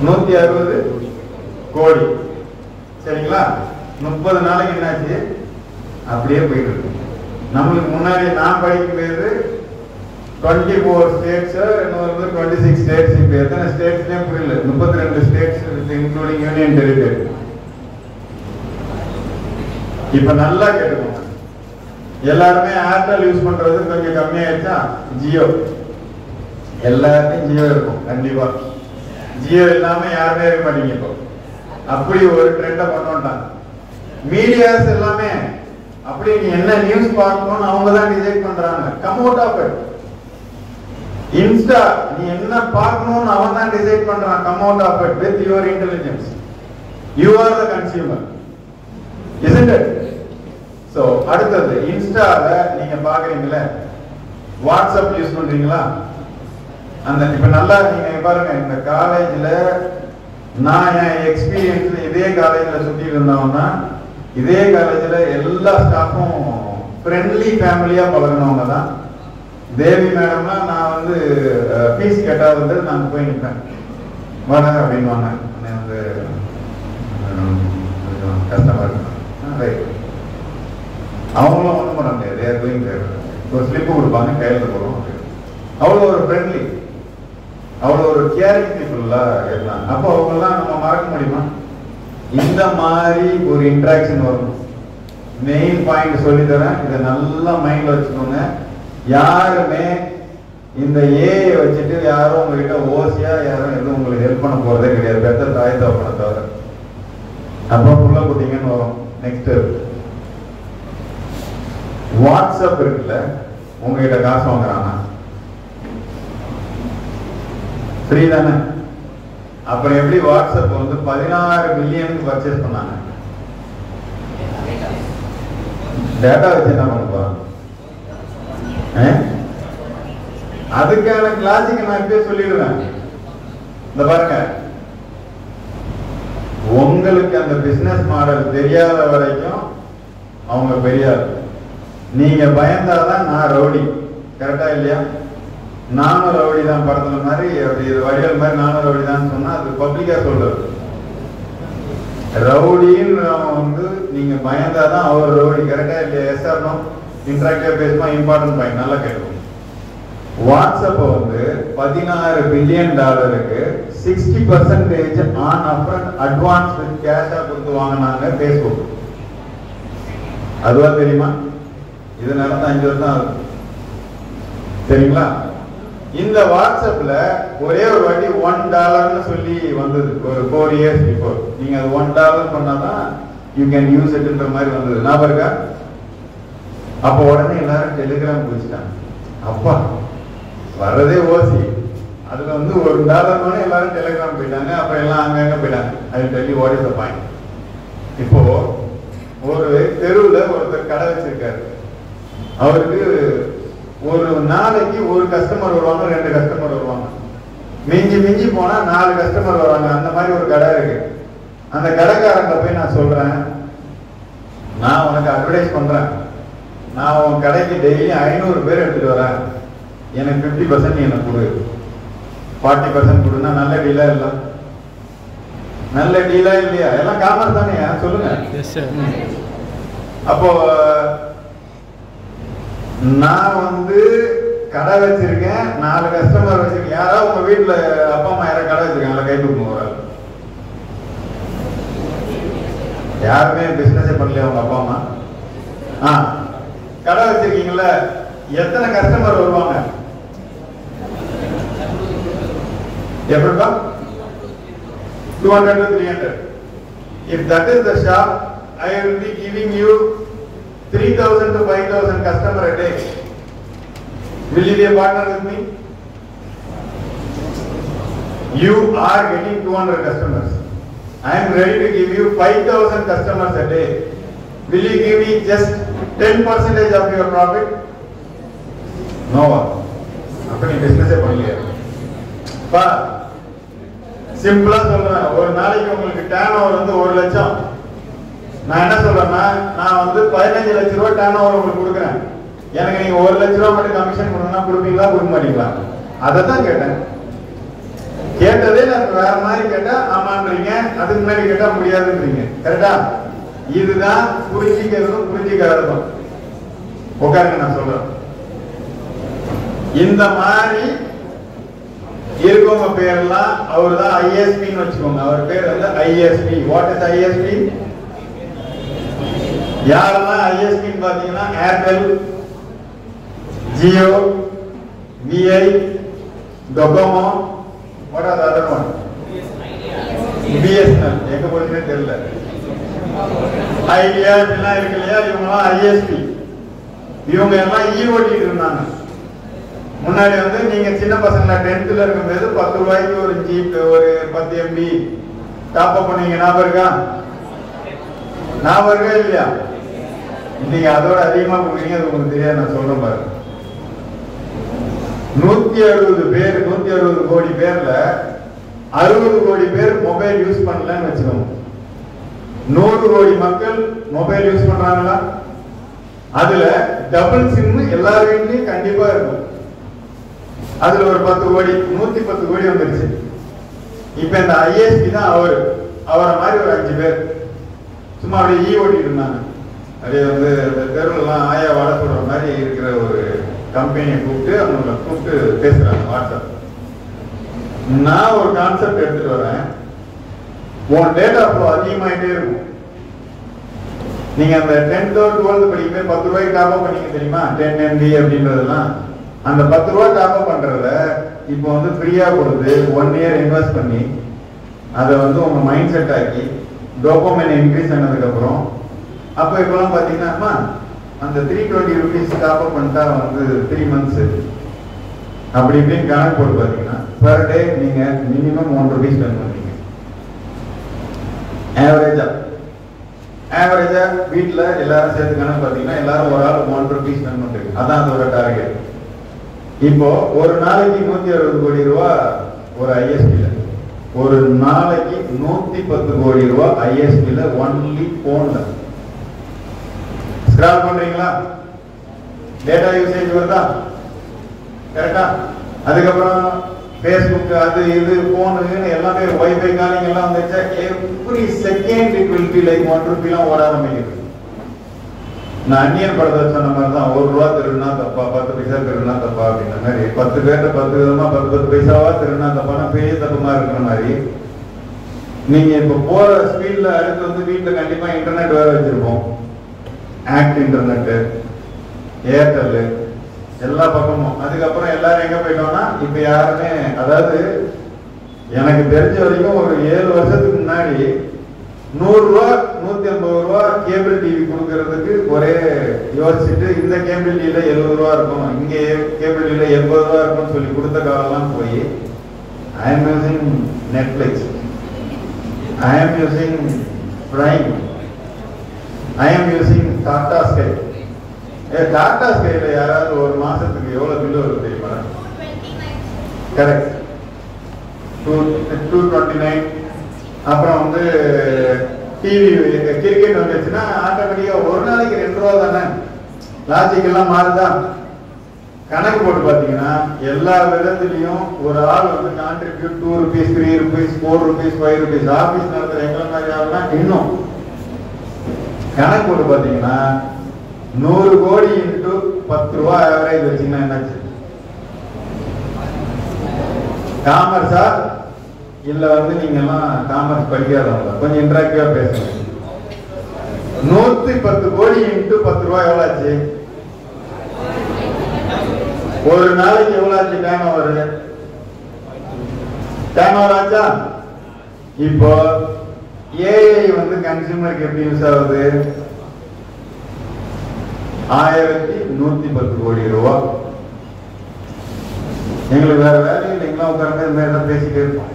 [SPEAKER 4] 160 கோடி. சரிங்களா? 30 நாளைக்கு என்னாச்சு? அப்படியே போயிட்டு இருக்கு. நம்மளுக்கு முன்னாடி நான் படிக்கும் போது 24 ஸ்டேட்ஸ், இன்னொரு 26 ஸ்டேட்ஸ். இப்போ எத்தனை ஸ்டேட்ஸ்னே புரியல. 32 ஸ்டேட்ஸ் இன்க்ளூடிங் யூனியன் டெரிட்டரி. இப்ப நல்லா கேட்டுக்கோங்க. எல்லாருமே ஏர்டெல் யூஸ் பண்றது கொஞ்சம் கம்மியாயிடுச்சா? ஜியோ எல்லாத்தையும் ஜியோ இருக்கும் கண்டிப்பா. ஜியோ இல்லாம யாருமே இருக்க மாட்டீங்க. இப்போ அப்படி ஒரு ட்ரெண்டை கொண்டு வந்துட்டாங்க. மீடியாஸ் எல்லாமே அப்படி நீ என்ன நியூஸ் பார்க்கணும்னு அவங்க தான் டிசைட் பண்றாங்க. Come out of it. Insta நீ என்ன பார்க்கணும்னு அவன் தான் டிசைட் பண்றான். Come out of it with your intelligence. You are the consumer, isn't it? So அடுத்தது இன்ஸ்டால நீங்க பாக்குறீங்களா, வாட்ஸ்அப் யூஸ் பண்றீங்களா? அந்த இப்ப நல்லா நீங்க பாருங்க, இந்த காலேஜ்ல நான் என் எக்ஸ்பீரியன்ஸ்ல இதே காலேஜ்ல சுத்தி இருந்தவன்னா, இதே காலேஜ்ல எல்லா ஸ்டாஃபும் ஃப்ரெண்ட்லி ஃபேமிலியா பழகினவங்க தான். தேவி மேடம்னா நான் வந்து ஃபீஸ் கேட்டால் வந்து நான் போய் நிற்பேன் வாங்க அப்படின்வாங்க. வந்து கஷ்டமா இருக்கு ரைட். அவங்களும் ஒன்றும் பண்ண முடியாது. தேர் டூயிங் தேர் ஒரு ஸ்லிப்பு கொடுப்பாங்க, கையில் போடுவோம். அவ்வளோ ஒரு ஃப்ரெண்ட்லி, அவ்வளோ ஒரு கேரிங் பீப்புளாக இருந்தாங்க. அப்போ அவங்கெல்லாம் நம்ம மறக்க முடியுமா? இந்த மாதிரி ஒரு இன்ட்ராக்ஷன் வரும். மெயின் பாயிண்ட் சொல்லித்தரேன், இதை நல்லா மைண்டில் வச்சுக்கோங்க. யாருமே இந்த ஏஐ வச்சுட்டு யாரும் உங்ககிட்ட ஓசியா யாரும் எதுவும் உங்களுக்கு ஹெல்ப் பண்ண போறதே கிடையாது. பெத்த தாய் தகப்பனை தவிர. அப்புறம் புள்ள குட்டிங்கன்னு வரும். நெக்ஸ்ட் வாட்ஸ்அப் இருக்குல்ல, உங்ககிட்ட காசு வாங்குறாங்க, ஃப்ரீ தானே? அப்புறம் எப்படி வாட்ஸ்அப் வந்து 16 பில்லியனுக்கு பர்ச்சேஸ் பண்ணாங்க? டேட்டா வச்சு என்ன பண்ண போறாங்க? அதுக்கான கிளாசிக் நான் இப்பயே சொல்லிடுவேன். இந்த பாருங்க, உங்களுக்கு அந்த பிசினஸ் மாடல் தெரியாத வரைக்கும் அவங்க பெரியார். நீங்க பயந்தாதான் நான் ரவுடி. கரெக்டா இல்லையா? நானும் ரவுடி தான் படத்துல மாதிரி, அப்படி வடிகள் மாதிரி நானும் ரவுடி தான் சொன்னா அது பப்ளிக்கா சொல்றது. ரவுடின்னு வந்து நீங்க பயந்தாதான் அவர் ரவுடி. கரெக்டா இல்லையா? S R no? இன்டராக்டிவா பேசுமா? இம்பார்ட்டன்ட் பாயிண்ட் நல்லா கேட்கும். வாட்ஸ்அப் வந்து $16 பில்லியன் 60% ஆன் அப்ரண்ட் அட்வான்ஸ் கேஷா கொடுத்து வாங்கினாங்க பேஸ்புக். அதுவா தெரியுமா? இது நடந்த 5 வருஷம் தான் ஆகுது. சரிங்களா? இந்த வாட்ஸ்அப்ல ஒரே ஒரு வாட்டி $1 சொல்லி வந்தது ஒரு 4 years பிஃபோர். நீங்க அது $1 பண்ணாதான் யூ கேன் யூஸ் இட்ன்ற மாதிரி வந்தது. ஞாபகம் இருக்கா? அப்போ உடனே எல்லாரும் டெலிகிராம் குடிச்சிட்டாங்க. அப்பா வர்றதே ஓசி, அதுல வந்து $1 எல்லாரும் டெலிகிராம் போயிட்டாங்க. அப்புறம் எல்லாம் அங்கங்க போயிட்டாங்க. I will tell you what is the point. இப்போ ஒரு தெருவில் ஒருத்தர் கடை வச்சிருக்காரு. அவருக்கு ஒரு நாளைக்கு ஒரு கஸ்டமர் வருவாங்க, 2 கஸ்டமர் வருவாங்க. மிஞ்சி மிஞ்சி போனா 4 கஸ்டமர் வருவாங்க. அந்த மாதிரி ஒரு கடை இருக்கு. அந்த கடைக்காரங்க போய் நான் சொல்றேன், நான் உனக்கு அட்வர்டைஸ் பண்றேன், நான் உன் கடைக்கு டெய்லி 500 பேர் எடுத்துட்டு வரேன், எனக்கு 50% நீ எனக்கு கொடு, 40% கொடுன்னா நல்ல டீலா இல்ல? நல்ல டீலா இல்லையா? எல்லாம் காமர்ஸ் தானே, சொல்லுங்க. அப்போ நான் வந்து கடை வச்சிருக்கேன், 4 கஸ்டமர் வச்சிருக்கேன். யாராவது உங்க வீட்டுல அப்பா அம்மா யாராவது கடை வச்சிருக்காங்களா? கை தூக்குங்க ஒரு ஆள். யாருமே பிசினஸே பண்ணலையா உங்க அப்பா அம்மா? கடை வச்சிருக்கீங்கல்ல, எத்தனை கஸ்டமர் வருவாங்க? எப்படிப்பா? 200 to 300. If that is the shop, I will be giving you 3,000 to 5,000 customer a day. Will you be a partner with me? You are getting 200 customers. I am ready to give you 5,000 customers a day. Will you give me just 10% of your profit? No one. அப்படி பிசினஸே பண்ணலையா? பா சிம்பிளா சொல்றேன், ஒரு நாளைக்கு உங்களுக்கு turn over வந்து 1 லட்சம். நான் என்ன சொல்றேன்னா, நான் வந்து 15 லட்ச ரூபாய் டர்ன் ஓவர் உங்களுக்கு கொடுக்குறேன். எனக்கு நீங்க 1 லட்ச ரூபாய் மட்டும் கமிஷன் கொடுக்கணும்னா கொடுப்பீங்களா, கொடுக்க மாட்டீங்களா? அதை தான் கேட்டேன். கேட்டதே நான் வேற மாதிரி கேட்டா ஆமான்றீங்க, அதுக்கு முன்னாடி கேட்டா முடியாதுன்றீங்க. கரெக்டா? இதுதான் புரிஞ்சிக்கிறதும் புரிஞ்சிக்காததும். உட்காருங்க, நான் சொல்றேன். இந்த மாதிரி இருக்கவங்க பேர்லாம் அவர் தான் ஐஎஸ்பின்னு வச்சுக்கோங்க. அவர் பேர் வந்து ஐஎஸ்பி. What is ISP? யாரெல்லாம் ஐஎஸ்பின்னு பாத்தீங்கன்னா Airtel, Jio, VI, Docomo, what are the other one? BSNL. எங்க போச்சுன்னே தெரியல. ஐடியா இதெல்லாம் இருக்கு இல்லையா, இவங்கலாம் ஐஎஸ்பி. இவங்க எல்லாம் ஈஓடிட்டு இருந்தாங்க. முன்னாடி வந்து நீங்க சின்ன பசங்கள 10th இருக்கும்போது 10 ரூபாய்க்கு ஒரு ஜீப், ஒரு 10 MB டாப் அப் பண்ணீங்க. ஞாபகம் இருக்கா? ஞாபகம் இருக்கா இல்லையா? இன்னைக்கு அதோட அதிகமா கொடுக்குறீங்க. அது உங்களுக்கு தெரியாது, நான் சொல்றேன் பாருங்க. 160 கோடி பேர்ல 60 கோடி பேர் மொபைல் யூஸ் பண்ணலன்னு வச்சுக்கோங்க. 100 கோடி மக்கள் மொபைல் யூஸ் பண்றாங்களா? அதுல டபுள் சிம் எல்லார் வீட்லயும் கண்டிப்பா இருக்கும். அதுல ஒரு 10 கோடி 110 கோடி வந்துருச்சு. இப்ப இந்த ஐஎஸ்பி தான் அவரை மாதிரி ஒரு 5 பேர் சும்மா அப்படியே ஓட்டிட்டு இருந்தாங்க. அப்படியே வந்து தெருவுலாம் ஆயா வாட சொல்ற மாதிரி இருக்கிற ஒரு கம்பெனியை கூப்பிட்டு அவங்களை கூப்பிட்டு பேசுறாங்க வாட்ஸ்அப். நான் ஒரு கான்செப்ட் எடுத்துட்டு வரேன், உன் டேட்டா ஃப்ளோ அதிகமாயிட்டே இருக்கும். நீங்க அந்த 10th or 12th படிக்கும்போது 10 ரூபாய்க்கு டாப் அப் பண்ணீங்க தெரியுமா, 10 MB அப்படின்றதெல்லாம். அந்த 10 ரூபாய் டாப் அப் பண்றத இப்போ வந்து ஃப்ரீயா கொடுத்து 1 year இன்வெஸ்ட் பண்ணி அதை வந்து உங்க மைண்ட் செட் ஆக்கி டோபமைன் இன்க்ரீஸ் ஆனதுக்கு அப்புறம் அப்போ இப்பெல்லாம் பாத்தீங்கன்னா அந்த 320 rupees டாப் அப் பண்ணிட்டா வந்து 3 months அப்படி இப்படின்னு கணக்கு போட்டு பாத்தீங்கன்னா பெர் டே நீங்க மினிமம் 1 rupees ஸ்பெண்ட் பண்ணீங்க. ஆவரேஜா வீட்டுல எல்லாரும் சேர்த்து கணக்கு பாத்தீங்கன்னா எல்லாரும் ஒரு ஆள் 1 rupees ஸ்பெண்ட் பண்றீங்க. அதான் அதோட டார்கெட். இப்போ ஒரு நாளைக்கு 160 கோடி ரூபாய் ஒரு ஐஎஸ்பில, ஒரு நாளைக்கு 110 கோடி ரூபாய் ஐஎஸ்பில ஒன்லி போன்ல. ஸ்கிரால் பண்றீங்களா? டேட்டா யூசேஜ் வருதா? கரெக்டா? அதுக்கப்புறம் Facebook அது இது போனு எல்லாமே வைஃபை காலிங் எல்லாம் வந்துச்சா every second it will be like 1 rupee ஓட ஆரம்பிக்குது. நான் அந்நியன் படத்தை சொன்ன மாதிரி தான், 1 ரூபா திருடுனா தப்பா 10 பைசா திருடுனா தப்பா அப்படின்ற மாதிரி 10 பேர்ட்ட 10 விதமா 10 பைசாவா திருடுனா தப்பானா பெரிய தப்புமா இருக்கிற மாதிரி. நீங்க இப்ப போற ஸ்பீட்ல அடுத்து வந்து வீட்டுல கண்டிப்பா இன்டர்நெட் வேற வச்சிருப்போம். ஆக்ட் இன்டர்நெட், ஏர்டெல் எல்லா பக்கமும். அதுக்கப்புறம் எல்லாரும் எங்க போயிட்டோம்னா இப்ப யாருமே, அதாவது எனக்கு தெரிஞ்ச வரைக்கும் ஒரு 7 வருஷத்துக்கு முன்னாடி 100 ரூபா 150 ரூபா கேபிள் டிவி கொடுக்கறதுக்கு ஒரே யோசிச்சுட்டு இந்த கேபிள் டிவில 70 ரூபா இருக்கும், இங்க கேபிள் டிவில 80 ரூபா இருக்கும்னு சொல்லி கொடுத்த காலம்லாம் போய் I am using Netflix, I am using Prime, I am using Tata Sky. Tata ஸ்கைல யாராவது ஒரு மாசத்துக்கு எவ்வளவு பில்லு வருது தெரியுமா? கரெக்ட், 229. அப்புறம் வந்து டிவி கிரிக்கெட் வந்துச்சுன்னா ஆட்டோமேட்டிக்கா ஒரு நாளைக்கு 2 ரூபா தானே, லாஜிக் எல்லாம் மாறுதா? கணக்கு போட்டு பாத்தீங்கன்னா எல்லா விதத்திலையும் ஒரு ஆள் வந்து contribute 2 rupees 3 rupees 4 rupees 5 rupees. Office நடத்துற எங்களை மாதிரி ஆகுனா இன்னும் கணக்கு போட்டு பாத்தீங்கன்னா 100 கோடி இன்டு 10 ரூபா ஆவரேஜ் வச்சீங்கன்னா என்னாச்சு? காமர்ஸா இல்ல வந்து நீங்க எல்லாம் காமர்ஸ் படிக்காதவங்க கொஞ்சம் இன்டராக்டிவா பேசுங்க. 110 கோடி இன்டு 10 ரூபாய் எவ்வளவு ஆச்சு? ஒரு நாளைக்கு எவ்வளவு ஆச்சு டேர்ன் ஓவர்? டேர்ன் ஓவர் ஆச்சா? இப்போ ஏஐ வந்து கன்சியூமருக்கு எப்படி யூஸ் ஆகுது? 1110 கோடி ரூபாய். எங்களுக்கு வேற வேலை இல்லைங்களா, உட்கார்ந்து இந்த மாதிரி பேசிட்டே இருப்போம்.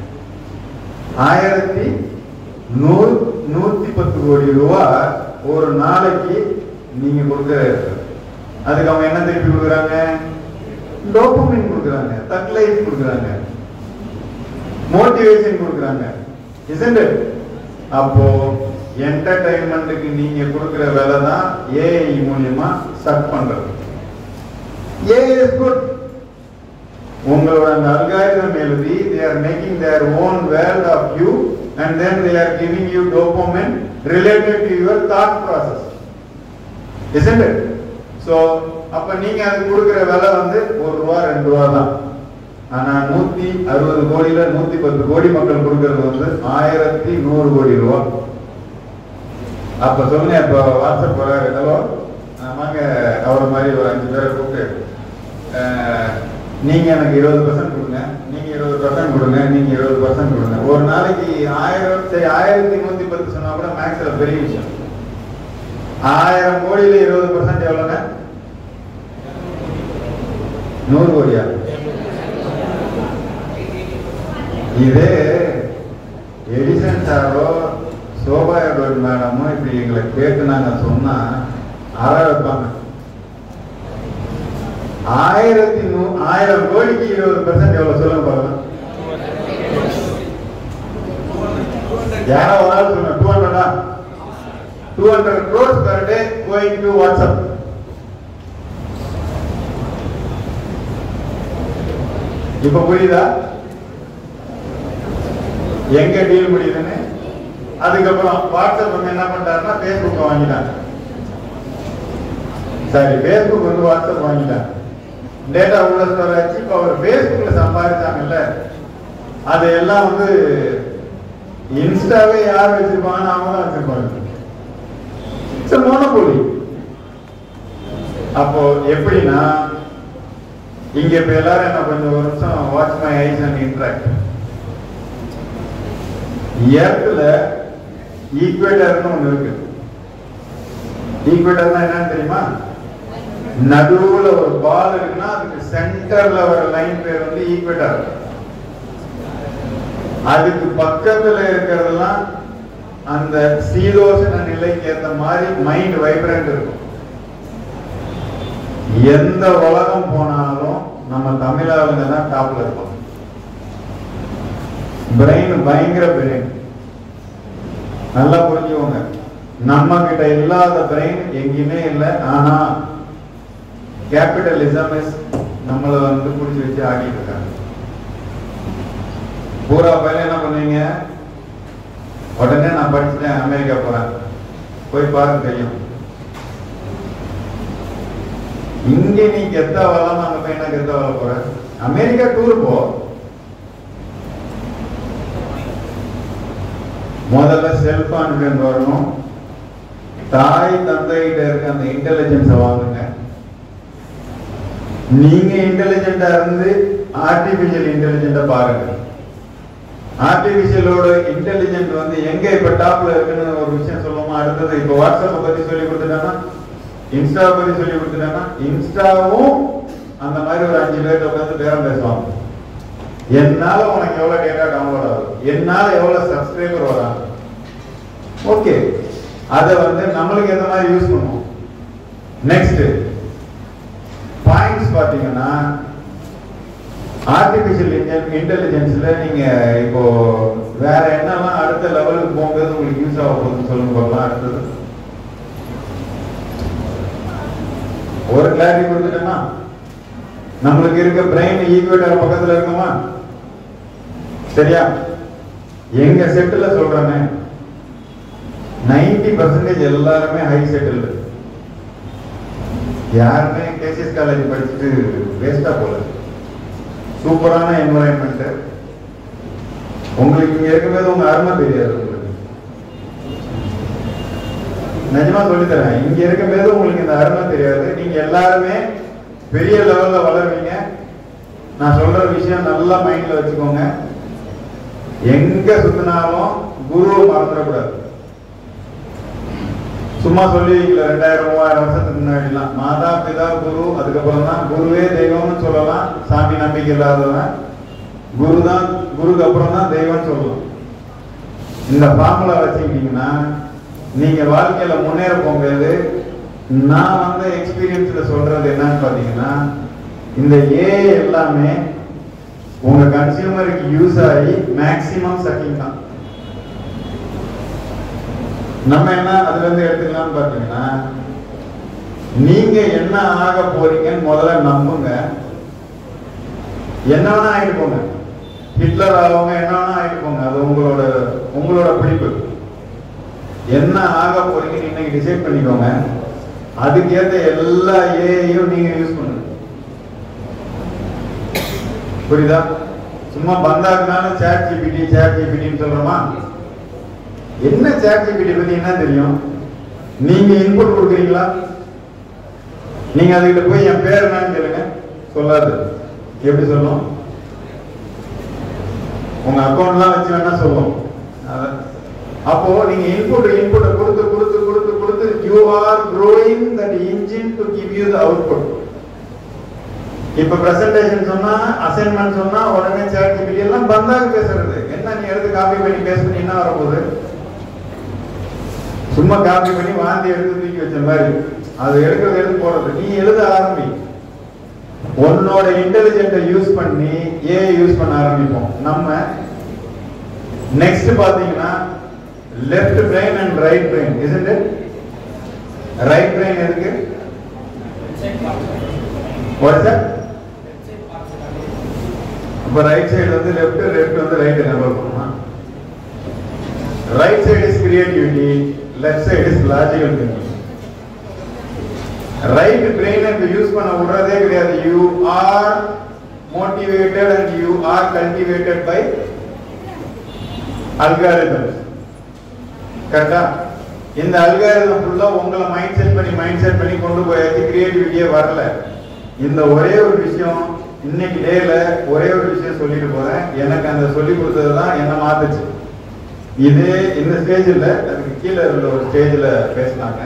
[SPEAKER 4] 1110 கோடி ரூபாய் ஒரு நாளைக்கு நீங்க கொடுக்கிற, அதுக்கு அவங்க என்ன திருப்பி கொடுக்குறாங்க? டோபமைன் கொடுக்குறாங்க, தக்லைஃப் கொடுக்குறாங்க, மோட்டிவேஷன் கொடுக்குறாங்க. isn't it? அப்போ என்டர்டைன்மெண்ட்டுக்கு நீங்க கொடுக்கிற வேலை தான் ஏஐ மூலியமா சட் பண்றது. AI is good. உங்களோட அந்த அல்காரிதம் எழுதி they are making their own world of you and then they are giving you dopamine related to your thought process, isn't it? So அப்ப நீங்க அது கொடுக்கிற விலை வந்து 1 ரூபா 2 ரூபா தான். ஆனா 160 கோடியில 110 கோடி மக்கள் கொடுக்கிறது வந்து 1100 கோடி ரூபாய். அப்ப சொல்லுங்க, இப்ப வாட்ஸ்அப் வராரு, ஹலோ வாங்க அவரை மாதிரி ஒரு 5 பேரை கூப்பிட்டு நீங்க எனக்கு 20% கொடுங்க, நீங்க 20% கொடுங்க, நீங்க 20% கொடுங்க. ஒரு நாளைக்கு 1110 சொன்னா கூட மேக்ஸ்ல பெரிய விஷயம். 1000 கோடியில 20% எவ்வளவுங்க? 100 கோடியா? இதே எடிசன் சாரோ சோபா மேடமும் இப்படி எங்களை கேட்டு நாங்க சொன்னா அற வைப்பாங்க. 1000 கோடிக்கு 20% எவ்வளவு சொல்லுங்க பாருங்க. யாரோ ஒரு ஆள் சொல்லுங்க 200 200 crores per day going to WhatsApp. இப்ப புரியுதா எங்க டீல் முடியுதுன்னு? அதுக்கப்புறம் வாட்ஸ்அப் வந்து என்ன பண்றாருன்னா பேஸ்புக் வாங்கிட்டாங்க. சரி, பேஸ்புக் வந்து வாட்ஸ்அப் வாங்கிட்டாங்க, டேட்டா உள்ள ஸ்டோர் ஆச்சு. இப்ப அவர் பேஸ்புக்ல சம்பாதிச்சாங்கல்ல, அதையெல்லாம் வந்து இன்ஸ்டாவே யார் வச்சிருப்பாங்கன்னு அவங்க தான் வச்சிருப்பாங்க. மோனோபோலி. அப்போ எப்படின்னா, இங்க இப்ப எல்லாரும் என்ன கொஞ்சம் ஒரு நிமிஷம் watch my eyes and interact. எர்த்ல ஈக்குவேட்டர்னு ஒண்ணு இருக்கு. ஈக்குவேட்டர்னா என்னன்னு தெரியுமா? நடுவுல ஒரு பால் இருக்குன்னா அதுக்கு சென்டர்ல வர லைன் பேர் வந்து ஈக்குவேட்டர். அதுக்கு பக்கத்துல இருக்கிறதெல்லாம் அந்த சீதோஷண நிலைக்கு ஏற்ற மாதிரி மைண்ட் வைப்ரண்ட் இருக்கும். எந்த உலகம் போனாலும் நம்ம தமிழாளுங்க தான் டாப்ல இருப்போம். பிரெயின் பயங்கர பிரெயின். நல்லா புரிஞ்சுக்கோங்க, நம்ம கிட்ட இல்லாத பிரெயின் எங்கேயுமே இல்லை. ஆனா கேபிட்டலிசம் நம்மளை வந்து புடிச்சு வச்சு ஆடிட்டு இருக்காங்க. பூரா பையன் என்ன பண்ணீங்க, உடனே நான் படிச்சுட்டேன், அமெரிக்கா போறேன், போய் பாருங்க தெரியும். இங்க நீ கெத்தா வரலாம், அங்க போய் என்ன கெத்தா வர போற? அமெரிக்கா டூர் போ. முதல்ல செல்ஃப் கான்பிடன்ஸ் வரணும். தாய் தந்தைகிட்ட இருக்க அந்த இன்டெலிஜென்ஸை வாங்குங்க. நீங்க இன்டெலிஜென்டா இருந்து ஆர்டிபிஷியல் இன்டெலிஜென்ட பாருங்க. ஆர்டிபிஷியலோட இன்டெலிஜென்ட் வந்து எங்க இப்ப டாப்ல இருக்குன்னு ஒரு விஷயம் சொல்லுவோமா? அடுத்தது இப்ப வாட்ஸ்அப் பத்தி சொல்லி கொடுத்துட்டானா, இன்ஸ்டா பத்தி சொல்லி கொடுத்துட்டானா, இன்ஸ்டாவும் அந்த மாதிரி ஒரு 5 பேர் உட்காந்து பேரம் பேசுவாங்க. என்னால உனக்கு எவ்வளவு டேட்டா டவுன்லோட் ஆகுது, என்னால எவ்வளவு சப்ஸ்கிரைபர் வராங்க. ஓகே, அதை வந்து நம்மளுக்கு எந்த மாதிரி யூஸ் பண்ணுவோம். நெக்ஸ்ட் பாயிண்ட்ஸ் பாத்தீங்கன்னா, ஆர்டிபிஷியல் இன்டெலிஜென்ஸ்ல நீங்க இப்போ வேற என்னெல்லாம் அடுத்த லெவலுக்கு போகும்போது உங்களுக்கு யூஸ் ஆக போகுதுன்னு சொல்லுங்க பார்க்கலாம். அடுத்தது ஒரு கிளாரிட்டி கொடுத்துட்டோமா, நம்மளுக்கு இருக்க பிரெயின் ஈக்குவேட்டர் பக்கத்துல இருக்குமா? சரியா? எங்க செட்டுல சொல்றேன்னு 90% எல்லாருமே ஹை செட்டில். யாருமே கேசிஎஸ் காலேஜ் படிச்சுட்டு வேஸ்டா போல. சூப்பரான என்வரன்மெண்ட். உங்களுக்கு இங்க இருக்கும்போது உங்க அருமை தெரியாது. உங்களுக்கு நிஜமா சொல்லித்தரேன், இங்க இருக்கும்போது உங்களுக்கு இந்த அருமை தெரியாது. நீங்க எல்லாருமே பெரிய லெவல்ல வளருவீங்க. நான் சொல்ற விஷயம் நல்லா மைண்ட்ல வச்சுக்கோங்க. எங்க சுத்தினாலும் குருவை மறந்துடக்கூடாது. சும்மா சொல்லி 2000-3000 வருஷத்துக்கு முன்னாடிலாம் மாதா பிதா குரு, அதுக்கப்புறம் தான் குருவே தெய்வம்னு சொல்லலாம். சாமி நம்பிக்கை இல்லாதவன் குரு தான், குருக்கு அப்புறம் தான் தெய்வம்னு சொல்லலாம். இந்த ஃபார்முலா வச்சுக்கிட்டீங்கன்னா நீங்க வாழ்க்கையில முன்னேற போகும்போது, நான் வந்து எக்ஸ்பீரியன்ஸ்ல சொல்றது என்னன்னு பாத்தீங்கன்னா, இந்த ஏ எல்லாமே உங்க கன்சியூமருக்கு யூஸ் ஆகி மேக்சிமம் சக்கிங் தான். நம்ம என்ன அதுல இருந்து எடுத்துக்கலாம்னு பாத்தீங்கன்னா, நீங்க என்ன ஆக போறீங்கன்னு முதல்ல நம்புங்க. என்ன வேணா ஆயிட்டு போங்க, ஹிட்லர் ஆகவங்க என்ன வேணா ஆயிட்டு போங்க, அது உங்களோட பிடிப்பு. என்ன ஆக போறீங்கன்னு இன்னைக்கு டிசைட் பண்ணிக்கோங்க. அதுக்கேற்ற எல்லா ஏஐயும் நீங்க யூஸ் பண்ணுங்க. புரியுதா? சும்மா பந்தாக்குனாலும் சாட் ஜிபிடின்னு சொல்றோமா? என்ன சாட் ஜிபிடி பத்தி என்ன தெரியும்? நீங்க இன்புட் கொடுக்குறீங்களா? நீங்க அதுகிட்ட போய் என் பேர் என்னன்னு கேளுங்க, சொல்லாது. எப்படி சொல்லும்? உங்க அக்கௌண்ட்லாம் வச்சு வேணா சொல்லும். அப்போ நீங்க இன்புட்டை கொடுத்து you are growing that engine to give you the output. இப்ப பிரசன்டேஷன் சொன்னா, அசைன்மென்ட் சொன்னா உடனே சாட் ஜிபிடி எல்லாம் பந்தாக்கு பேசுறது. என்ன நீ எடுத்து காப்பி பண்ணி பேஸ்ட் பண்ணி என்ன வரப்போகுது? சும்மா காப்பி பண்ணி வாந்தி எடுத்து தூக்கி வச்ச மாதிரி அது எடுத்து போறது. நீ எழுத ஆரம்பி. உன்னோட இன்டெலிஜென்ட்டை யூஸ் பண்ணி ஏஐ யூஸ் பண்ண ஆரம்பிப்போம் நம்ம. நெக்ஸ்ட் பாத்தீங்கன்னா left brain and right brain, isn't it? Right brain எதுக்கு? what is that? அப்ப ரைட் சைடு வந்து லெஃப்ட், லெஃப்ட் வந்து ரைட் நம்பர் பண்ணுமா? Right side is creativity, left side is logical thinking. Right பிரெயினை இப்ப யூஸ் பண்ண விடுறதே கிடையாது. You are motivated and you are cultivated by algorithms. கரெக்டா? இந்த அல்காரிதம் ஃபுல்லா உங்களை மைண்ட் செட் பண்ணி கொண்டு போயாச்சு. கிரியேட்டிவிட்டியே வரல. இந்த ஒரே ஒரு விஷயம் இன்னைக்கு டேல ஒரே ஒரு விஷயம் சொல்லிட்டு போறேன். எனக்கு அந்த சொல்லி கொடுத்ததுதான் என்ன மாத்துச்சு. இது இந்த ஸ்டேஜ்ல அதுக்கு கீழே இருந்த ஒரு ஸ்டேஜ்ல பேசினாங்க.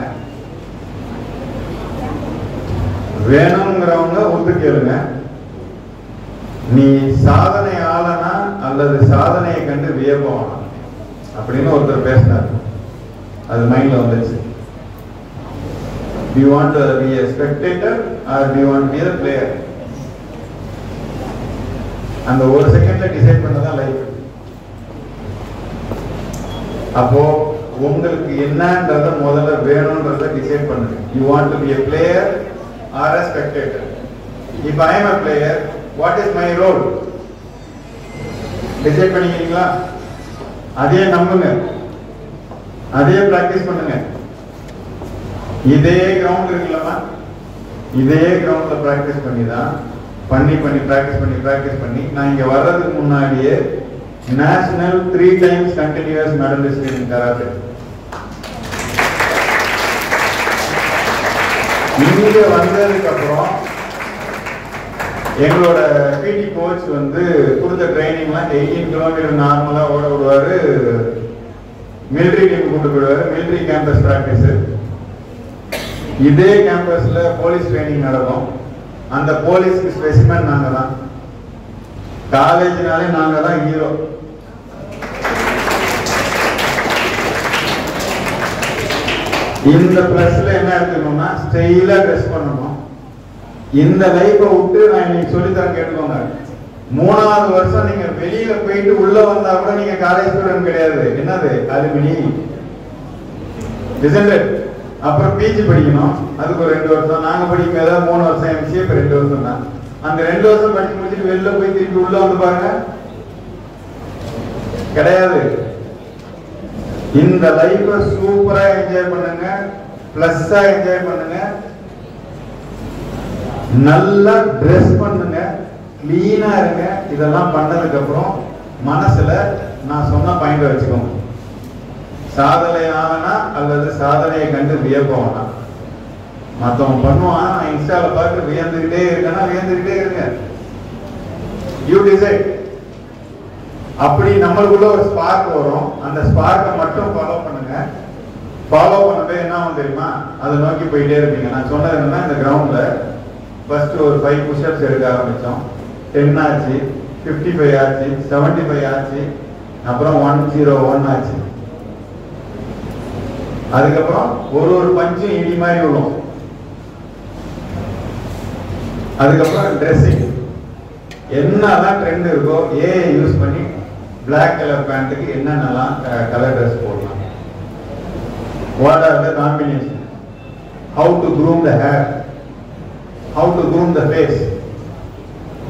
[SPEAKER 4] வேணுங்கிறவங்க ஒத்து கேளுங்க. நீ சாதனையாளனா அல்லது சாதனையை கண்டு வியப்பவானா அப்படின்னு ஒருத்தர் பேசினார். அது மைண்ட்ல வந்துச்சு. Do you want to be a spectator or do you want to be a player? அந்த ஒரு செகண்ட்ல டிசைட் பண்ணதான் லைஃப். அப்போ உங்களுக்கு என்னன்றத முதல்ல வேணும்ன்றத டிசைட் பண்ணுங்க. You want to be a player or a spectator? If I am a player, what is my role? Decide பண்ணிக்கிறீங்களா? அதே நம்புங்க, அதே பிராக்டிஸ் பண்ணுங்க. இதே கிரவுண்ட் இருக்குல்லமா, இதே கிரவுண்ட்ல பிராக்டிஸ் பண்ணி தான் பிராக்டிஸ் பண்ணி நான் இங்க வர்றதுக்கு முன்னாடியே நேஷனல் 3 times கண்டினியூஸ் மெடலிஸ்ட் இன் கராத்தே. இங்க வந்ததுக்கு அப்புறம் எங்களோட பிடி கோச் வந்து கொடுத்த ட்ரைனிங்லாம் 18 கிலோமீட்டர் நார்மலா ஓட விடுவாரு. மிலிட்டரி டீம் கூட்டு போயிடுவாரு. Military campus practice. இதே கேம்பஸ்ல போலீஸ் ட்ரைனிங் நடக்கும். அந்த போலீஸ்க்கு ஸ்பெசிமன் நாங்க தான். காலேஜ்னாலே நாங்க தான் ஹீரோ. இந்த பிளஸ்ல என்ன எடுத்துக்கணும்னா ஸ்டைலா ட்ரெஸ் பண்ணணும். இந்த லைஃபை விட்டு நான் இன்னைக்கு சொல்லித்தரேன் கேட்டுக்கோங்க. 3வது வருஷம் நீங்க வெளியில போயிட்டு உள்ள வந்தா கூட நீங்க காலேஜ் ஸ்டூடெண்ட் கிடையாது. என்னது அலுமினி. அப்புறம் பிஜி படிக்கணும். அதுக்கு ஒரு 2 வருஷம். நாங்க படிக்கும் ஏதாவது 3 வருஷம் எம்சிஏ, இப்ப 2 வருஷம் தான். அந்த 2 வருஷம் படிச்சு முடிச்சுட்டு வெளில போய் திருப்பி உள்ள வந்து பாருங்க, கிடையாது. இந்த லைஃபை சூப்பரா என்ஜாய் பண்ணுங்க, பிளஸ்ஸா என்ஜாய் பண்ணுங்க. நல்லா ட்ரெஸ் பண்ணுங்க, கிளீனா இருங்க. இதெல்லாம் பண்ணதுக்கு அப்புறம் மனசுல நான் சொன்ன பாயிண்ட் வச்சுக்கோங்க. சாதனையானா அல்லது சாதனையை கண்டு வியப்பவனா? மத்தவன் பண்ணுவான், நான் இன்ஸ்டால பார்த்து வியந்துகிட்டே இருக்கேன்னா வியந்துகிட்டே இருங்க. You decide. அப்படி நம்மளுக்குள்ள ஒரு ஸ்பார்க் வரும். அந்த ஸ்பார்க்கை மட்டும் ஃபாலோ பண்ணுங்க. ஃபாலோ பண்ணவே என்ன ஆகும் தெரியுமா? அதை நோக்கி போயிட்டே இருப்பீங்க. நான் சொன்னது என்னன்னா, இந்த கிரவுண்ட்ல ஃபர்ஸ்ட் ஒரு 5 புஷ்அப்ஸ் எடுக்க ஆரம்பிச்சோம். 10 ஆச்சு, 55 ஆச்சு, 75 ஆச்சு, அப்புறம் 101 ஆச்சு. அதுக்கப்புறம் ஒரு பஞ்சும் இடி மாதிரி விழும். அதுக்கப்புறம் ட்ரெஸ்ஸிங் என்னெல்லாம் ட்ரெண்ட் இருக்கோ ஏஐ யூஸ் பண்ணி பிளாக் கலர் பேண்ட்டுக்கு என்னென்னலாம் கலர் ட்ரெஸ் போடலாம். What are the combination? How to groom the hair, how to groom the face.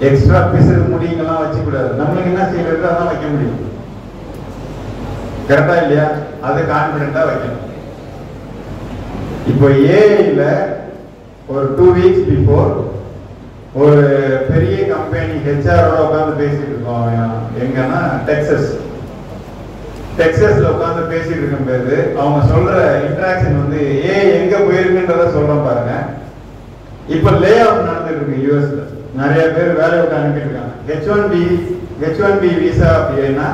[SPEAKER 4] Extra பிசு முடிங்கெல்லாம் வச்சு கூடாது. நம்மளுக்கு என்ன செய்யறது அதான் வைக்க முடியும். கரெக்டா இல்லையா? அது கான்பிடென்டா வைக்கணும். இப்போ ஏஐல ஒரு 2 weeks பிஃபோர் ஒரு பெரிய கம்பெனி ஹெச்ஆரோட உட்காந்து பேசிட்டு இருக்கோம். எங்கன்னா டெக்ஸஸ்ல உட்காந்து பேசிட்டு இருக்கும் போது அவங்க சொல்ற இன்டராக்ஷன் வந்து எங்க போயிருக்குன்றத சொல்றோம் பாருங்க. இப்ப லே ஆஃப் நடந்துட்டு இருக்கு யூஎஸ்ல. நிறைய பேர் வேலையை விட்டு அனுப்பிட்டு இருக்காங்க. H1B விசா அப்படின்னா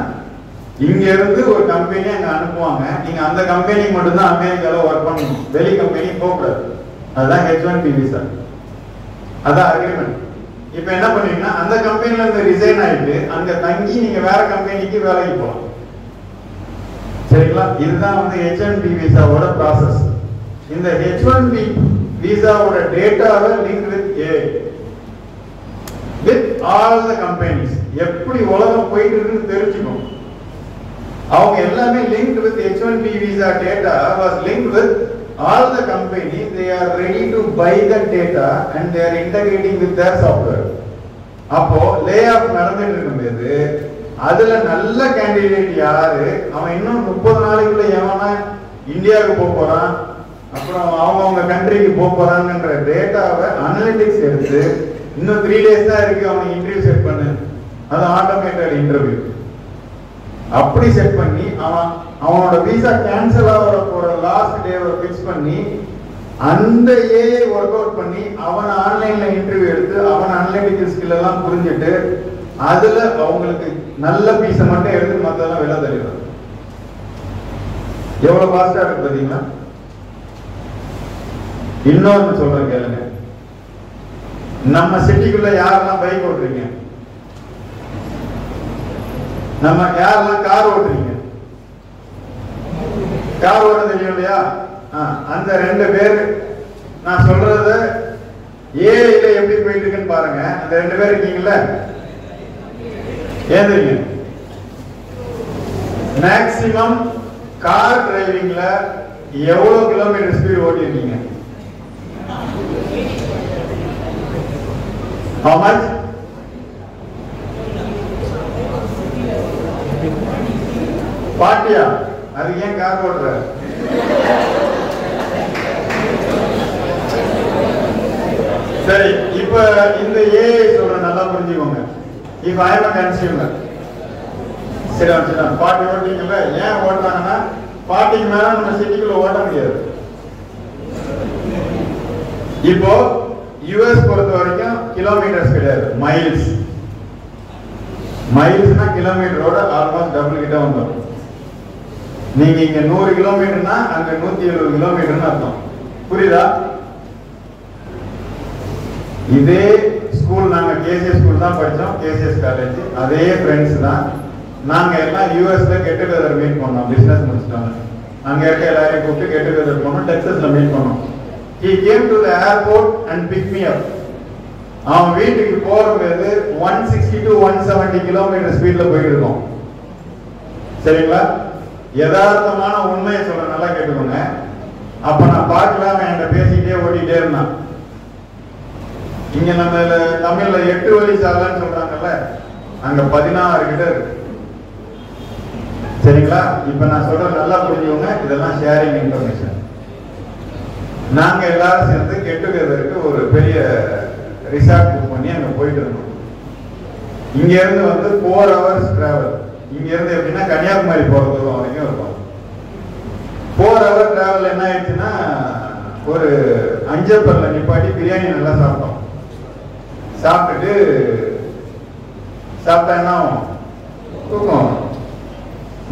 [SPEAKER 4] இங்க இருந்து ஒரு கம்பெனி அங்க அனுப்புவாங்க. நீங்க அந்த கம்பெனிக்கு மட்டும்தான் அமெரிக்கால ஒர்க் பண்ணணும், வெளி கம்பெனி போகக்கூடாது. அதுதான் H1B விசா. அதான் அக்ரிமெண்ட். இப்ப என்ன பண்ணீங்கன்னா அந்த கம்பெனில இருந்து ரிசைன் ஆயிட்டு அங்க தங்கி நீங்க வேற கம்பெனிக்கு வேலைக்கு போகலாம். சரிங்களா? இதுதான் வந்து H1B விசாவோட ப்ராசஸ். இந்த H1B விசாவோட டேட்டாவை link with AI with all the companies. எப்படி உலகம் போயிட்டு இருக்குன்னு தெரிஞ்சுக்கணும். அவங்க எல்லாமே linked with H1B visa data was linked with all the companies. They are ready to buy the data and they are integrating with their software. அப்போ lay off நடந்துட்டு இருக்கும்போது அதுல நல்ல கேண்டிடேட் யாரு, அவன் இன்னும் 30 நாளைக்குள்ள எவனா இந்தியாவுக்கு போக போறான், அப்புறம் அவங்க கண்ட்ரிக்கு போக போறாங்கன்ற டேட்டாவை அனலிட்டிக்ஸ் எடுத்து இன்னும் 3 days தான் இருக்கு அவனுக்கு இன்டர்வியூ செட் பண்ணு, அது ஆட்டோமேட்டட் இன்டர்வியூ. அப்படி செட் பண்ணி அவனோட விசா கேன்சல் ஆகிற போற லாஸ்ட் டேவை ஃபிக்ஸ் பண்ணி அந்த ஏஐ ஒர்க் அவுட் பண்ணி அவனை ஆன்லைன்ல இன்டர்வியூ எடுத்து அவன் அனலிட்டிக்கல் ஸ்கில் எல்லாம் புரிஞ்சுட்டு அதுல அவங்களுக்கு நல்ல பீஸை மட்டும் எடுத்து மத்ததெல்லாம் வெளில தள்ளிடுறாங்க. எவ்வளவு ஃபாஸ்டா இருக்கு பாத்தீங்களா? இன்னொன்னு சொல்றேன் கேளுங்க. நம்ம சிட்டிக்குள்ள யாரெல்லாம் பைக் ஓட்டுறீங்க, நம்ம யாரெல்லாம் கார் ஓட்டுறீங்க, கார் ஓட்ட தெரியும் இல்லையா? அந்த 2 பேர் நான் சொல்றத ஏஐல எப்படி போயிட்டு இருக்குன்னு பாருங்க. அந்த 2 பேர் இருக்கீங்கல்ல, ஏந்திரீங்க. மேக்ஸிமம் கார் டிரைவிங்ல எவ்வளவு கிலோமீட்டர் ஸ்பீட் ஓட்டி இருக்கீங்க? How much? பாட்டியா? அது ஏன் கார் ஓட்டுற? சரி, இப்ப இந்த ஏஐ சொல்ற நல்லா புரிஞ்சுக்கோங்க. இப்ப I am a consumer. சரி, பாட்டி ஓட்டுறீங்கல்ல, ஏன் ஓட்டுறாங்கன்னா பாட்டிக்கு மேல நம்ம சிட்டிக்குள்ள ஓட்ட முடியாது. இப்போ யுஎஸ் பொறுத்த வரைக்கும் கிலோமீட்டர்ஸ் கிடையாது, மைல்ஸ். மைல்ஸ்னா கிலோமீட்டரோட ஆல்மோஸ்ட் டபுள் கிட்ட வந்துடும். நீங்க இங்க 100 கிலோமீட்டர்னா அங்க 170 கிலோமீட்டர்னு அர்த்தம். புரியுதா? இதே ஸ்கூல், நாங்க கேசிஎஸ் ஸ்கூல் தான் படிச்சோம், கேசிஎஸ் காலேஜ். அதே ஃப்ரெண்ட்ஸ் தான். நாங்க எல்லாம் யூஎஸ்ல கெட் டுகெதர் மீட் பண்ணோம், பிசினஸ் முடிச்சிட்டாங்க. அங்க இருக்க எல்லாரையும் கூப்பிட்டு கெட் டுகெதர் பண்ணோம், டெக்சாஸ்ல மீட் பண்ணோம். He came to the airport and picked me up. அவன் வீட்டுக்கு போகும்போது 160 to 170 கிலோமீட்டர் ஸ்பீட்ல போயிட்டு இருக்கோம். சரிங்களா? யதார்த்தமான உண்மையை சொல்ற, நல்லா கேட்டுக்கோங்க. அப்ப நான் பார்க்கல, அவன் என்கிட்ட பேசிக்கிட்டே ஓடிட்டே இருந்தான். இங்க நம்ம தமிழ்ல 8 வழி சாலைன்னு சொல்றாங்கல்ல, அங்க 16 கிட்ட இருக்கு. சரிங்களா? இப்ப நான் சொல்ற நல்லா புரிஞ்சுக்கோங்க, இதெல்லாம் ஷேரிங் இன்ஃபர்மேஷன். நாங்க எல்லாரும் சேர்ந்து கெட் டுகெதருக்கு ஒரு பெரிய ரிசார்ட் புக் பண்ணி அங்க போயிட்டு இருந்தோம். இங்க இருந்து வந்து 4 hours டிராவல். இங்க இருந்து எப்படின்னா கன்னியாகுமரி போற தூரம் வரைக்கும் இருக்கும். 4 hour டிராவல் என்ன ஆயிடுச்சுன்னா, ஒரு அஞ்சப்பர்ல நிப்பாட்டி பிரியாணி நல்லா சாப்பிட்டோம். சாப்பிட்டா என்ன ஆகும்? தூக்கம்.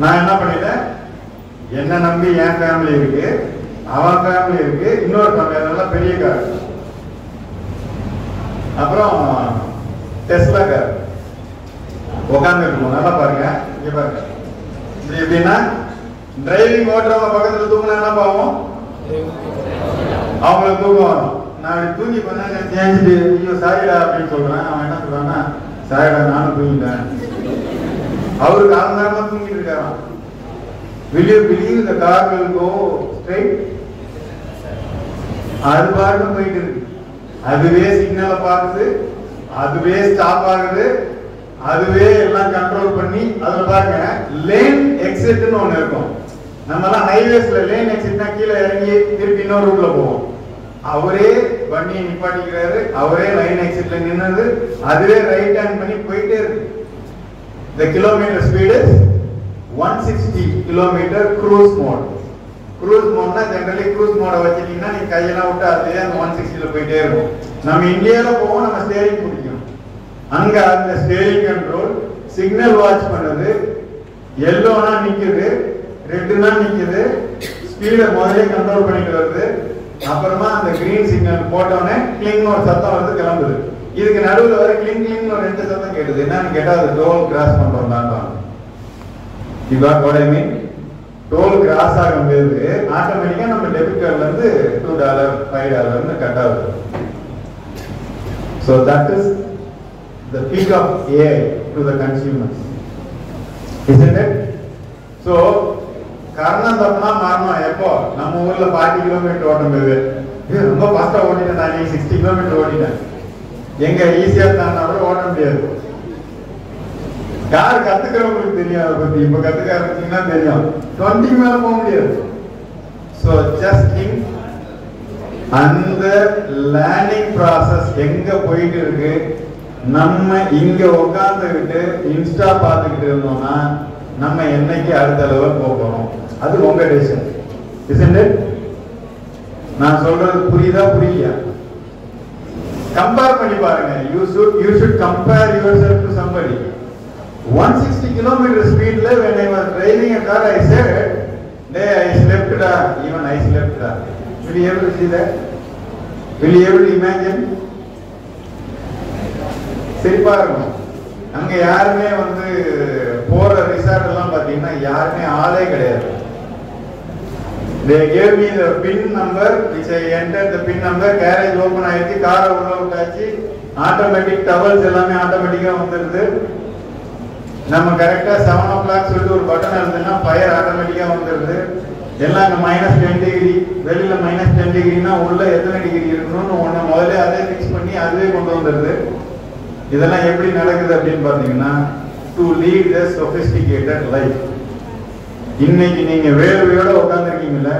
[SPEAKER 4] நான் என்ன பண்ணிட்டேன், என்ன நம்பி என் ஃபேமிலி இருக்கு, அவன் ஃபேமிலி இருக்கு, இன்னொரு ஃபேமிலி, அதெல்லாம் பெரிய கார். அப்புறம் டெஸ்லா கார் உட்கார்ந்து இருக்கணும். நல்லா பாருங்க, இங்க பாருங்க. எப்படின்னா டிரைவிங் ஓட்டுறவங்க பக்கத்துல தூங்கினா என்ன பாவம், அவங்களுக்கு தூக்கம் வரும். நான் இப்படி தூங்கி பண்ண தேஞ்சிட்டு ஐயோ சாரிடா அப்படின்னு சொல்றேன். அவன் என்ன சொல்றான்னா, சாரிடா நானும் தூங்கிட்டேன். அவருக்கு 1/2 நேரமா தூங்கிட்டு இருக்காராம். Will you believe the car will go straight? அது பாட்டு போயிட்டு இருக்கு. அதுவே சிக்னலை பார்க்குது, அதுவே ஸ்டாப் ஆகுது, அதுவே எல்லாம் கண்ட்ரோல் பண்ணி. அதுல பாருங்க, லேன் எக்ஸிட்னு ஒண்ணு இருக்கும். நம்ம எல்லாம் ஹைவேஸ்ல லேன் எக்ஸிட்னா கீழே இறங்கி திருப்பி இன்னொரு ரூட்ல போவோம். அவரே வண்டியை நிப்பாட்டிக்கிறாரு, அவரே லைன் எக்ஸிட்ல நின்னது, அதுவே ரைட் ஹேண்ட் பண்ணி போயிட்டே இருக்கு. The kilometer speed is 160 km cruise mode. Cruise mode na generally cruise mode வச்சிட்டீங்கன்னா நீ கையெல்லாம் விட்டு அதே அந்த 160ல போயிட்டே இருக்கும். நம்ம இந்தியால போவோம், நம்ம ஸ்டீரிங் பிடிக்கும். அங்க அந்த ஸ்டீரிங் கண்ட்ரோல் சிக்னல் வாட்ச் பண்ணுது. எல்லோனா நிக்குது, ரெட்னா நிக்குது, ஸ்பீடை முதல்ல கண்ட்ரோல் பண்ணிட்டு வருது. அப்புறமா அந்த கிரீன் சிக்னல் போட்டோன்னே கிளிங் ஒரு சத்தம் வந்து கிளம்புது. இதுக்கு நடுவில் வர கிளிங் கிளிங் ஒரு 2 சத்தம் கேட்டுது. என்னன்னு கேட்டா அது டோல் கிராஸ் பண்றோம் தான். You got what I mean? Toll cross ஆகும்போது ஆட்டோமேட்டிக்கா நம்ம டெபிட் கார்டுல இருந்து $2, $5 கட் ஆகுது. So that is the peak of AI to the consumers, isn't it? So காரணம் தப்புனா மாறணும். எப்போ நம்ம ஊர்ல 40 கிலோமீட்டர் ஓட்டும் போது ரொம்ப ஃபாஸ்டா ஓட்டிட்டேன், நான் 60 கிலோமீட்டர் ஓட்டிட்டேன். எங்க ஈஸியா தாண்டா கூட ஓட முடியாது. கார் கத்துக்கிறவங்களுக்கு தெரியும் அதை பத்தி. இப்ப கத்துக்க ஆரம்பிச்சீங்கன்னா தெரியும் 20 மேல போக முடியாது. ஸோ ஜஸ்ட் திங்க், அந்த லேர்னிங் ப்ராசஸ் எங்க போயிட்டு இருக்கு. நம்ம இங்க உட்கார்ந்துக்கிட்டு இன்ஸ்டா பார்த்துக்கிட்டு இருந்தோம்னா நம்ம என்னைக்கு அடுத்த லெவல் போறோம். அது உங்க டெசிஷன். isn't it? நான் சொல்றது புரியுதா புரியலையா? கம்பேர் பண்ணி பாருங்க. you should compare yourself to somebody. 160 km speedல when I was driving a car, I said, "Hey, I slept da, even I slept da." Will you able to see that? Will you able to imagine? சரி பாருங்க, அங்க யாருமே வந்து போற resort எல்லாம் பாத்தீங்கன்னா யாருமே ஆளே கிடையாது. They gave me the pin number, which I entered the pin number. Carriage open ஆயிடுச்சு, காரை உள்ள விட்டாச்சு, ஆட்டோமேட்டிக் டவல்ஸ் எல்லாமே ஆட்டோமேட்டிக்கா வந்துருது. நம்ம கரெக்டா 7 o'clock சொல்லிட்டு ஒரு பட்டன் அழுத்தினா ஃபயர் ஆட்டோமேட்டிக்கா வந்துருது. எல்லாம் அங்க -10 டிகிரி, வெளியில -10 டிகிரினா உள்ள எத்தனை டிகிரி இருக்கணும்னு ஒண்ணு முதல்ல அதே ஃபிக்ஸ் பண்ணி அதுவே கொண்டு வந்துருது. இதெல்லாம் எப்படி நடக்குது அப்படின்னு பாத்தீங்கன்னா, to lead the sophisticated life. இன்னைக்கு நீங்க வேர்வையோட உட்கார்ந்துருக்கீங்கல்ல,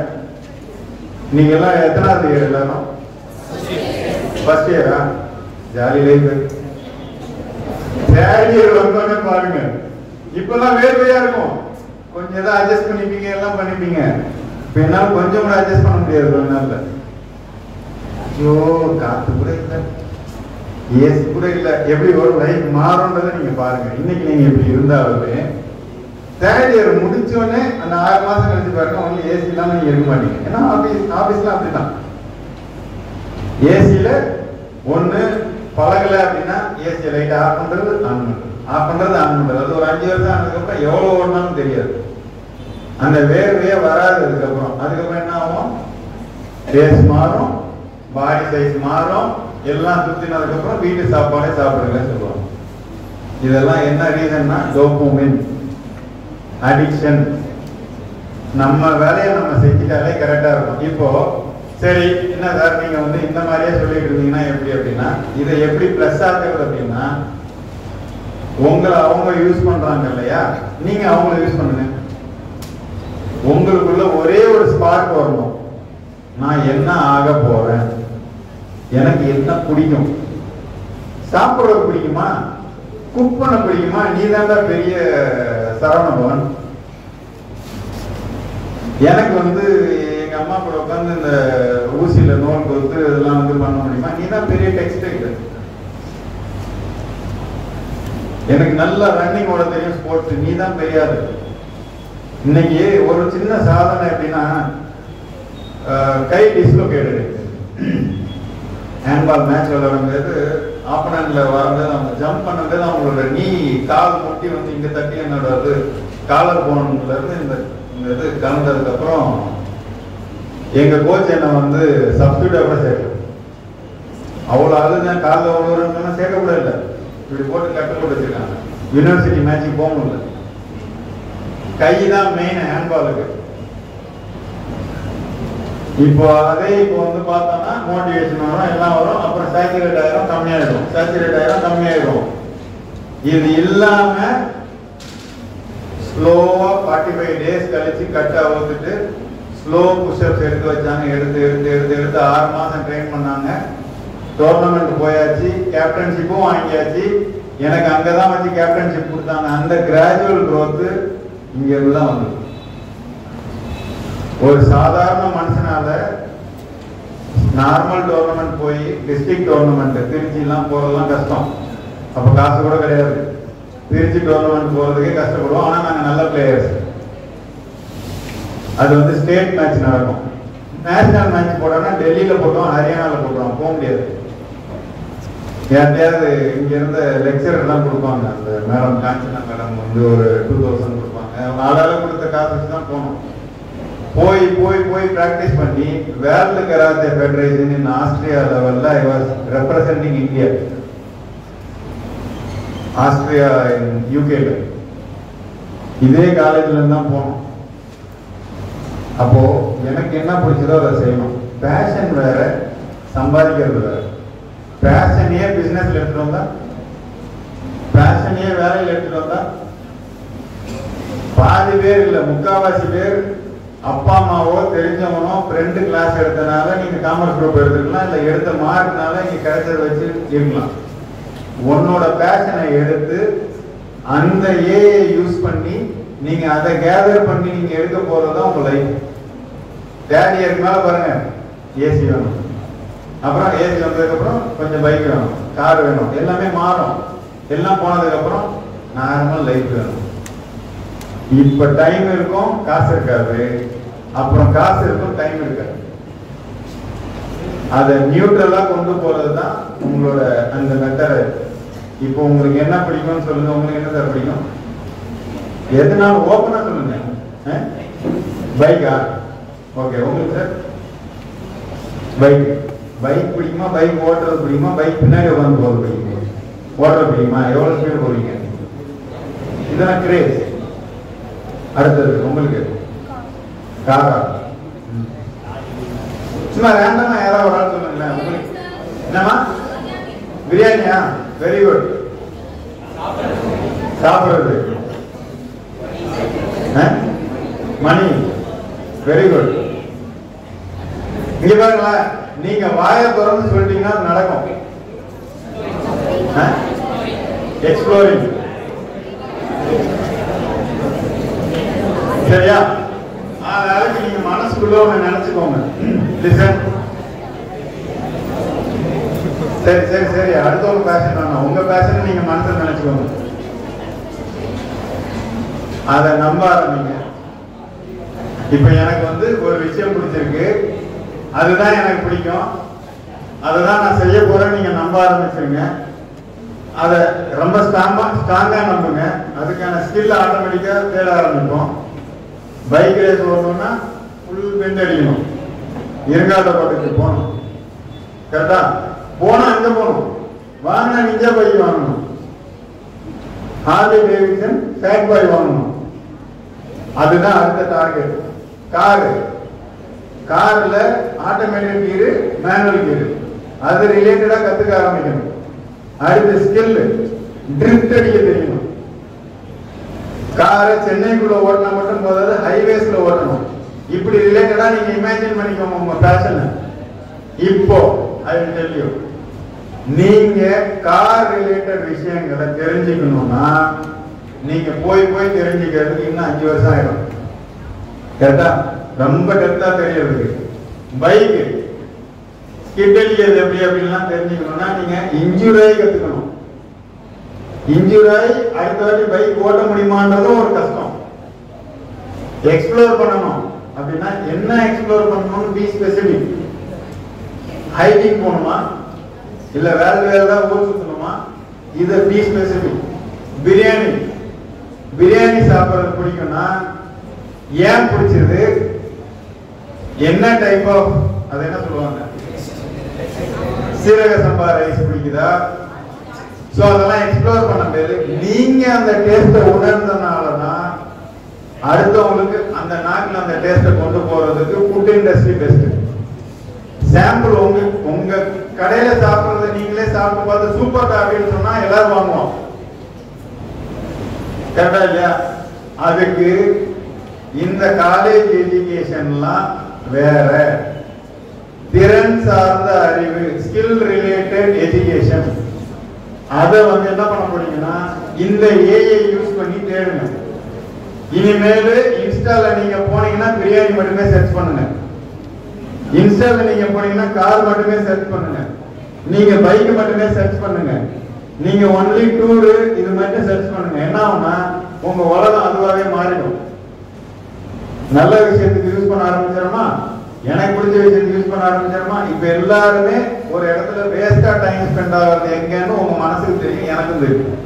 [SPEAKER 4] நீங்க எல்லாம் எத்தனாவது இயர்? எல்லாரும் ஃபர்ஸ்ட் இயரா? Jolly life. தேர்ட் இயர் வந்தோடனே பாருங்க, இப்பெல்லாம் வேர்வையா இருக்கும். கொஞ்சம் ஏதாவது அட்ஜஸ்ட் பண்ணிப்பீங்க, எல்லாம் பண்ணிப்பீங்க. இப்ப என்னால கொஞ்சம் கூட அட்ஜஸ்ட் பண்ண முடியாது. கொஞ்ச நாள்ல ஐயோ, காத்து கூட இல்லை, ஏசி கூட இல்லை. எப்படி ஒரு லைஃப் மாறும்ன்றதை நீங்க பாருங்க. இன்னைக்கு நீங்க இப்படி இருந்தாலுமே தேர்ட் இயர் முடிச்சோடனே அந்த 6 மாசம் கழிச்சு பாருங்க, ஒன்லி ஏசி இல்லாம நீங்க இருக்க மாட்டீங்க. ஏன்னா ஆபீஸ்ல அப்படிதான். ஏசியில ஒண்ணு பழகல அப்படின்னா ஏசியை லைட் ஆஃப் பண்றது, ஆன் பண்றது, ஆஃப் பண்றது, ஆன் பண்றது. அது ஒரு 5 வருஷம் ஆனதுக்கப்புறம் எவ்வளவு ஓடணும்னு தெரியாது. அந்த வேர்வையே வராது. அதுக்கப்புறம் என்ன ஆகும்? ஃபேஸ் மாறும், பாடி சைஸ் மாறும், எல்லாம் சுத்தினதுக்கு அப்புறம் வீட்டு சாப்பாடே சாப்பிடுங்கன்னு சொல்லுவாங்க. இதெல்லாம் என்ன ரீசன்னா, டோபமைன் அடிக்ஷன். நம்ம வேலையை நம்ம செஞ்சுட்டாலே கரெக்டா இருக்கும். இப்போ சரி, என்ன சார் நீங்க வந்து இந்த மாதிரியே சொல்லிட்டு இருந்தீங்கன்னா எப்படி அப்படின்னா, இதை எப்படி பிளஸ் ஆகுறது அப்படின்னா, உங்களை அவங்க யூஸ் பண்றாங்க இல்லையா, நீங்க அவங்கள யூஸ் பண்ணுங்க. உங்களுக்குள்ள ஒரே ஒரு ஸ்பார்க் வரணும். நான் என்ன ஆக போறேன், எனக்கு என்ன பிடிக்கும், சாப்பிட பிடிக்குமா, குக் பண்ண பிடிக்குமா? நீ தான் பெரிய சரவணபவன். எனக்கு வந்து எங்க அம்மா கூட உட்காந்து இந்த ஊசியில நோல் கொடுத்து இதெல்லாம் வந்து பண்ண முடியுமா? நீ தான் பெரிய டெக்ஸ்டைல். எனக்கு நல்லா ரன்னிங் ஓட தெரியும், ஸ்போர்ட்ஸ். நீ தான் பெரியாது. இன்னைக்கு ஒரு சின்ன சாதனை எப்படின்னா, கை டிஸ்லோகேட்டட். ஹேண்ட்பால் மேட்ச் விளையாடும்போது ஆப்பனன்ட்ல வரும்போது அவங்க ஜம்ப் பண்ணும்போது அவங்களோட நீ கால் முட்டி வந்து இங்க தட்டி என்னோட காலர் போன்ல இருந்து இந்த இது கலந்ததுக்கு அப்புறம் எங்க கோச் என்ன வந்து சப்ஸ்டியூட்டா கூட சேர்க்கல. அவ்வளவு அதுதான் காலில் அவ்வளோ சேர்க்க கூட இல்லை. இப்படி போட்டு கட்டு போட்டு வச்சிருக்காங்க. யூனிவர்சிட்டி மேட்சுக்கு போக முடியல. கை தான் மெயின் ஹேண்ட்பாலுக்கு. இப்போ அதே இப்போ வந்து பார்த்தோம்னா மோட்டிவேஷன் வரும், எல்லாம் வரும். அப்புறம் சேச்சுரேட் ஆயிரும், கம்மியாயிடும், சேச்சுரேட் ஆயிரும், கம்மியாயிடும். இது இல்லாம ஸ்லோவா 45 டேஸ் கழிச்சு கட்டை அவுத்துட்டு ஸ்லோ புஷ்அப்ஸ் எடுத்து வச்சாங்க. எடுத்து 6 மாசம் ட்ரெயின் பண்ணாங்க. டோர்னமெண்ட் போயாச்சு, கேப்டன்ஷிப்பும் வாங்கியாச்சு. எனக்கு அங்கதான் வச்சு கேப்டன்ஷிப் கொடுத்தாங்க. அந்த கிராஜுவல் growth இங்க இருந்துதான் வந்து. ஒரு சாதாரண மனுஷனால நார்மல் டோர்னமெண்ட் போய் டிஸ்ட்ரிக்ட் டோர்னமெண்ட் திருச்சி எல்லாம் போறதெல்லாம் கஷ்டம். அப்ப காசு கூட கிடையாது. திருச்சி டோர்னமெண்ட் போறதுக்கே கஷ்டப்படுவோம். ஆனா நாங்க நல்ல பிளேயர்ஸ். அது வந்து ஸ்டேட் மேட்ச் நடக்கும். நேஷனல் மேட்ச் போட்டோம்னா டெல்லியில போட்டோம், ஹரியானால போட்டோம், போக முடியாது. யார்ட்டையாவது இங்க இருந்த லெக்சர் எல்லாம் கொடுப்பாங்க. அந்த மேடம் காஞ்சனா மேடம் வந்து ஒரு 2000 கொடுப்பாங்க. ஆளால கொடுத்த காசு வச்சு தான் போனோம். போய் போய் போய் பிராக்டிஸ் பண்ணி வேர்ல்டு கராத்தே ஃபெடரேஷன் இன் ஆஸ்திரியா லெவல்ல I was representing India. Austria யூகேல இதே காலேஜ்ல இருந்து தான் போனோம். அப்போ எனக்கு என்ன பிடிச்சதோ அதை செய்யணும். பேஷன் வேற, சம்பாதிக்கிறது வேற. பேஷனையே பிசினஸ்ல எடுத்துட்டு வந்தா, பேஷனையே வேலையில் எடுத்துட்டு வந்தா, பாதி பேர் இல்ல முக்காவாசி பேர் அப்பா அம்மாவோ தெரிஞ்சவனோ ஃப்ரெண்டு கிளாஸ் எடுத்தனால நீங்க காமர்ஸ் குரூப் எடுத்துக்கலாம், இல்ல எடுத்த மார்க்னால இங்க கிடைச்சத வச்சு இருக்கலாம். உன்னோட பேஷனை எடுத்து அந்த ஏஐ யூஸ் பண்ணி நீங்க அதை கேதர் பண்ணி நீங்க எடுக்க போறதுதான் உங்க லைஃப். தேர்ட் இயருக்கு மேல பாருங்க ஏசி வேணும், அப்புறம் ஏசி வந்ததுக்கு அப்புறம் கொஞ்சம் பைக் வேணும், கார் வேணும், எல்லாமே மாறும். எல்லாம் போனதுக்கு அப்புறம் நார்மல் லைஃப் வேணும். இப்ப டைம் இருக்கும், காசு இருக்காது, அப்புறம் காசு இருக்கும், டைம் இருக்காது. அதை நியூட்ரலா கொண்டு போறதுதான் உங்களோட அந்த மெத்தட். இப்போ உங்களுக்கு என்ன பிடிக்கும்னு சொல்லுங்க. உங்களுக்கு என்ன பிடிக்கும்? எதனால ஓப்பனா சொல்லுங்க. பைக்கா? ஓகே. உங்களுக்கு சார் பைக் பைக் பிடிக்குமா? பைக் ஓட்டுறது பிடிக்குமா? பைக் பின்னாடி உட்காந்து போறது பிடிக்குமா? ஓட்டுறது பிடிக்குமா? எவ்வளவு ஸ்பீடு போவீங்க? இதெல்லாம் கிரேஸ். அடுத்தது உங்களுக்கு காரா? சும்மா ரேண்டமா யாராவது ஒரு ஆள் சொல்லுங்களேன். உங்களுக்கு என்னமா? பிரியாணியா? Very good. சாப்பிடுறது? மணி? Very good. இங்க பாருங்களேன், நீங்க வாயை திறந்து சொல்லிட்டீங்கன்னா நடக்கும். எக்ஸ்ப்ளோரிங். சரியா? அதனால நீங்க மனசுக்குள்ள ஒண்ணு நினைச்சுக்கோங்க. லிசன். சரி சரி சரி, அடுத்தவங்க பேஷன் வேணாம், உங்க பேஷன் நீங்க மனசுல நினைச்சுக்கோங்க. அதை நம்ப ஆரம்பிங்க. இப்ப எனக்கு வந்து ஒரு விஷயம் பிடிச்சிருக்கு, அதுதான் எனக்கு பிடிக்கும், அதுதான் நான் செய்ய போறேன், நீங்க நம்ப ஆரம்பிச்சிருங்க. அதை ரொம்ப ஸ்ட்ராங்கா நம்புங்க. அதுக்கான ஸ்கில் ஆட்டோமேட்டிக்கா தேட ஆரம்பிப்போம். பைக் ரேஸ் ஓடணும்னா ஃபுல் பெண்ட் அடிக்கணும், இருங்காட்டப்பட்டுக்கு போகணும். கரெக்டா? போனா அங்க போகணும், வாங்கினா நிஞ்சா பைக் வாங்கணும், ஹார்லி டேவிட்சன் ஃபேட் பாய் வாங்கணும். அதுதான் அடுத்த டார்கெட். கார்ல ஆட்டோமேட்டிக் கீரு, மேனுவல் கீரு, அது ரிலேட்டடா கத்துக்க ஆரம்பிக்கணும். அடுத்த ஸ்கில் ட்ரிஃப்ட் அடிக்க தெரியணும். காரை சென்னைக்குள்ள ஓட்டினா மட்டும் போதாது, ஹைவேஸ்ல ஓட்டணும். இப்படி ரிலேட்டடா நீங்க இமேஜின் பண்ணிக்கோங்க உங்க பேஷனை. இப்போ ஐ வில் டெல் யூ, நீங்க கார் ரிலேட்டட் விஷயங்களை தெரிஞ்சுக்கணும்னா நீங்க போய் தெரிஞ்சுக்கிறதுக்கு இன்னும் 5 வருஷம் ஆயிடும். கரெக்டா? ரொம்ப டெப்தா தெரியறதுக்கு. பைக் ஸ்கிட் அடிக்கிறது எப்படி அப்படின்லாம் தெரிஞ்சுக்கணும்னா நீங்க இன்ஜூராய் கத்துக்கணும். இன்ஜூராய் அடுத்த வாட்டி பைக் ஓட்ட முடியுமான்றதும் ஒரு கஷ்டம். எக்ஸ்ப்ளோர் பண்ணணும் அப்படின்னா என்ன எக்ஸ்ப்ளோர் பண்ணணும்னு பி ஸ்பெசிபிக். ஹைக்கிங் போகணுமா, இல்ல வேற ஊர் சுத்தணுமா, இது பி ஸ்பெசிபிக். பிரியாணி சாப்பிடுறது பிடிக்கும்னா ஏன் பிடிச்சது, என்ன டைப் ஆஃப், அது என்ன சொல்லுவாங்க, சீரக சம்பா ரைஸ் பிடிக்குதா? சோ அதெல்லாம் எக்ஸ்ப்ளோர் பண்ண முடியாது. நீங்க அந்த டேஸ்ட உணர்ந்தனாலதான் அடுத்தவங்களுக்கு அந்த நாட்டில் அந்த டேஸ்ட கொண்டு போறதுக்கு ஃபுட் இண்டஸ்ட்ரி பெஸ்ட். சாம்பிள் உங்க கடையில சாப்பிடுறத நீங்களே சாப்பிட்டு பார்த்து சூப்பர் காஃபின்னு சொன்னா எல்லாரும் வாங்குவோம். கரெக்டா இல்லையா? அதுக்கு இந்த காலேஜ் எஜுகேஷன்லாம் வேற, திறன் சார்ந்த அறிவு, ஸ்கில் ரிலேட்டட் எஜுகேஷன். அதை வந்து என்ன பண்ண போறீங்கன்னா இந்த ஏஐ யூஸ் பண்ணி தேடுங்க. இனிமேல் இன்ஸ்டால நீங்க போனீங்கன்னா பிரியாணி மட்டுமே சர்ச் பண்ணுங்க, இன்ஸ்டால நீங்க போனீங்கன்னா கார் மட்டுமே சர்ச் பண்ணுங்க, நீங்க பைக் மட்டுமே சர்ச் பண்ணுங்க, நீங்க ஒன்லி டூர் இது மட்டும் சர்ச் பண்ணுங்க. என்ன ஆகும்னா உங்க உலகம் அதுவாகவே மாறிடும். நல்ல விஷயத்துக்கு யூஸ் பண்ண ஆரம்பிச்சிடமா, எனக்கு பிடிச்ச விஷயத்துக்கு யூஸ் பண்ண ஆரம்பிச்சிடமா. இப்ப எல்லாருமே ஒரு இடத்துல வேஸ்டா டைம் ஸ்பெண்ட் ஆகிறது எங்கன்னு உங்க மனசுக்கு தெரியும், எனக்கும் தெரியும்.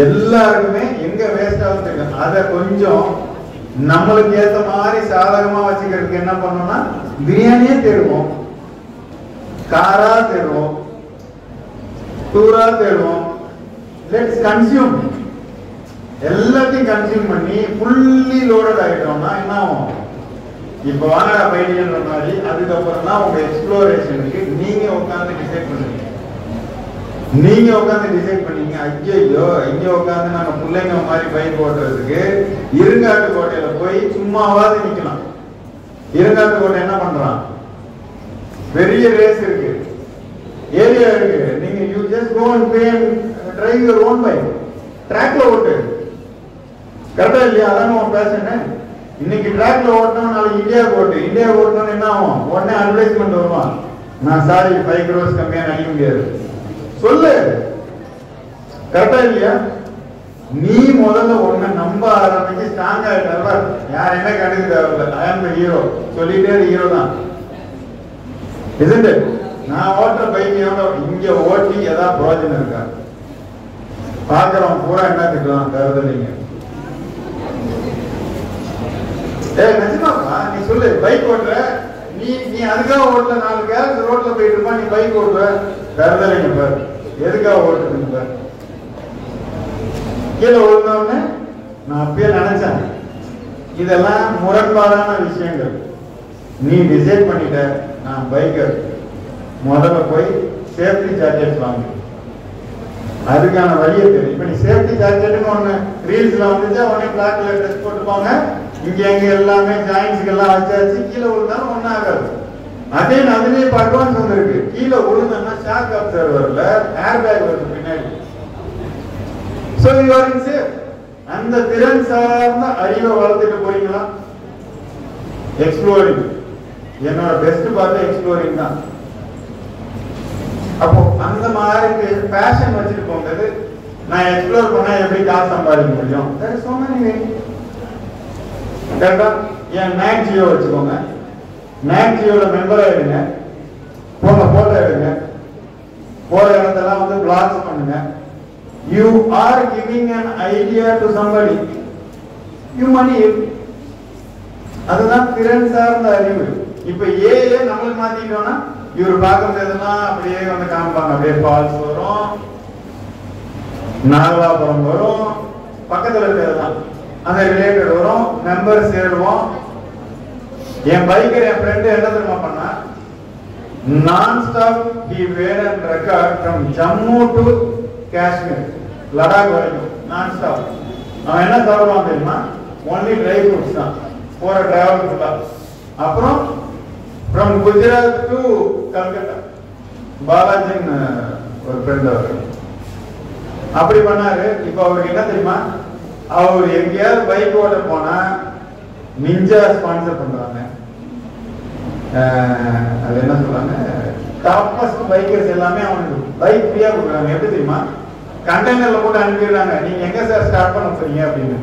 [SPEAKER 4] எல்லாருக்குமே எங்க வேஸ்ட் ஆகுது தெரியும். அதை கொஞ்சம் நம்மளுக்கு ஏற்ற மாதிரி சாதகமா வச்சுக்கிறதுக்கு என்ன பண்ணோம்னா பிரியாணியே தேடுவோம், காரா தேடுவோம், டூரா தேடுவோம். Let's consume. எல்லாத்தையும் கன்சியூம் பண்ணி ஃபுல்லி லோடட் ஆயிட்டோம்னா என்ன ஆகும்? இப்போ வாங்கடா பையன்ற மாதிரி அதுக்கப்புறம் தான் உங்க எக்ஸ்ப்ளோரேஷனுக்கு நீங்க உட்காந்து டிசைட் பண்ணுவீங்க. நீங்க உட்காந்து டிசைட் பண்ணீங்க, ஐயோ இங்க உட்காந்து நாங்க பிள்ளைங்க மாதிரி பைக் ஓட்டுறதுக்கு இருங்காட்டு கோட்டையில போய் சும்மாவாது நிக்கலாம். இருங்காட்டு கோட்டை என்ன பண்றான், பெரிய ரேஸ் இருக்கு, ஏரியா இருக்கு, நீங்க you just go and pay and drive your own bike, ட்ராக்ல ஓட்டு. கரெக்டா இல்லையா? அதான் உன் பேஷன். இன்னைக்கு ட்ராக்ல ஓட்டணும், நாளைக்கு இந்தியாவுக்கு ஓட்டு. இந்தியாவுக்கு ஓட்டணும் என்ன ஆகும், உடனே அட்வர்டைஸ்மெண்ட் வருவான், நான் சாரி 5 crores கம்மியா நினைக்க முடியாது சொல்லு. கரெக்டா இல்லையா? நீ முதல்ல ஒண்ணு நம்ப ஆரம்பிச்சு ஸ்ட்ராங்கா இருக்க. யார் என்ன கணக்கு தேவையில்லை, ஐ ஆம் தி ஹீரோ சொல்லிட்டே ஹீரோ தான். நான் ஓட்டுற பைக் இங்க ஓட்டி ஏதாவது பிரயோஜனம் இருக்கா? பாக்குறோம் பூரா என்ன திட்டுவான், கருதலைங்க. நிஜமாப்பா, நீ சொல்லு, பைக் ஓட்டுற நீ அதுக்காக ஓட்டல, 4 கேரட் ரோட்ல போயிட்டு இருப்பா, நீ பைக் ஓட்டுற, கருதலைங்க பாரு, எதுக்காக ஓட்டுறதுங்க பாரு. கீழே விழுந்தோன்னு நான் அப்பயே நினைச்சேன், இதெல்லாம் முரண்பாடான விஷயங்கள். நீ டிசைட் பண்ணிட்ட, நான் பைக்கர், முதல்ல போய் சேஃப்டி ஜாக்கெட் வாங்க, அதுக்கான வழியை தெரியும். இப்ப நீ சேஃப்டி ஜாக்கெட்னு ஒண்ணு ரீல்ஸ்ல வந்துச்சா, உடனே பிளாக்ல ட்ரெஸ் போட்டுப்பாங்க, இங்க எங்க எல்லாமே ஜாயின்ஸ்க்கு எல்லாம் வச்சாச்சு, கீழே விழுந்தாலும் ஒன்னும் ஆகாது. அதே அதுலயே அட்வான்ஸ் வந்துருக்கு, கீழே விழுந்தா ஷாக் அப்சர்வர்ல ஏர் பேக் வருது பின்னாடி. So you are in safe. அந்த திறன் சார்ந்த அறிவை வளர்த்துட்டு போறீங்களா? எக்ஸ்ப்ளோரிங், என்னோட பெஸ்ட் பார்த்து எக்ஸ்ப்ளோரிங் தான். அப்போ அந்த மாதிரி பேஷன் வச்சுட்டு போகும்போது நான் எக்ஸ்ப்ளோர் பண்ணா எப்படி காசு சம்பாதிக்க முடியும்? கரெக்டா? என் மேக் ஜியோ வச்சுக்கோங்க, மேக் ஜியோல மெம்பர் ஆயிடுங்க, போங்க போட்டோ எடுங்க, போற இடத்தெல்லாம் வந்து பிளாக்ஸ் பண்ணுங்க. You are giving an idea to somebody, you money it. அதுதான் திறன் சார்ந்த அறிவு. இப்ப ஏஏ நம்மளுக்கு மாத்திட்டோம்னா இவர் பார்க்கறதெல்லாம் அப்படியே வந்து காமிப்பாங்க, அப்படியே ஃபால்ஸ் வரும், நாகலாபுரம் வரும், பக்கத்துல இருக்கிறதுதான் அந்த ரிலேட்டட் வரும், மெம்பர் சேருவோம். என் பைக்கர் என் ஃப்ரெண்டு என்ன தெரியுமா பண்ணா, நான் stop he made and record from Jammu to Kashmir, Ladakh வரைக்கும் நான் ஸ்டாப். அவன் என்ன சாப்பிடுவான் தெரியுமா, ஒன்லி ட்ரை ஃப்ரூட்ஸ் தான் போற டிராவல் ஃபுல்லா. அப்புறம் ஃப்ரம் குஜராத் டு கல்கத்தா, பாலாஜின்னு ஒரு ஃப்ரெண்ட் அவர் அப்படி பண்ணாரு. இப்ப அவருக்கு என்ன தெரியுமா, அவர் எங்கேயாவது பைக் ஓட்ட போனா நிஞ்சா ஸ்பான்சர் பண்றாங்க, அது என்ன சொல்றாங்க, டாப்பஸ்ட் பைக்கர்ஸ் எல்லாமே அவனுக்கு பைக் ஃப்ரீயா கொடுக்குறாங்க. எப்படி தெரியுமா, கண்டெய்னர்ல போட்டு அனுப்பிடுறாங்க, நீங்க எங்க சார் ஸ்டார்ட் பண்ண போறீங்க அப்படின்னு.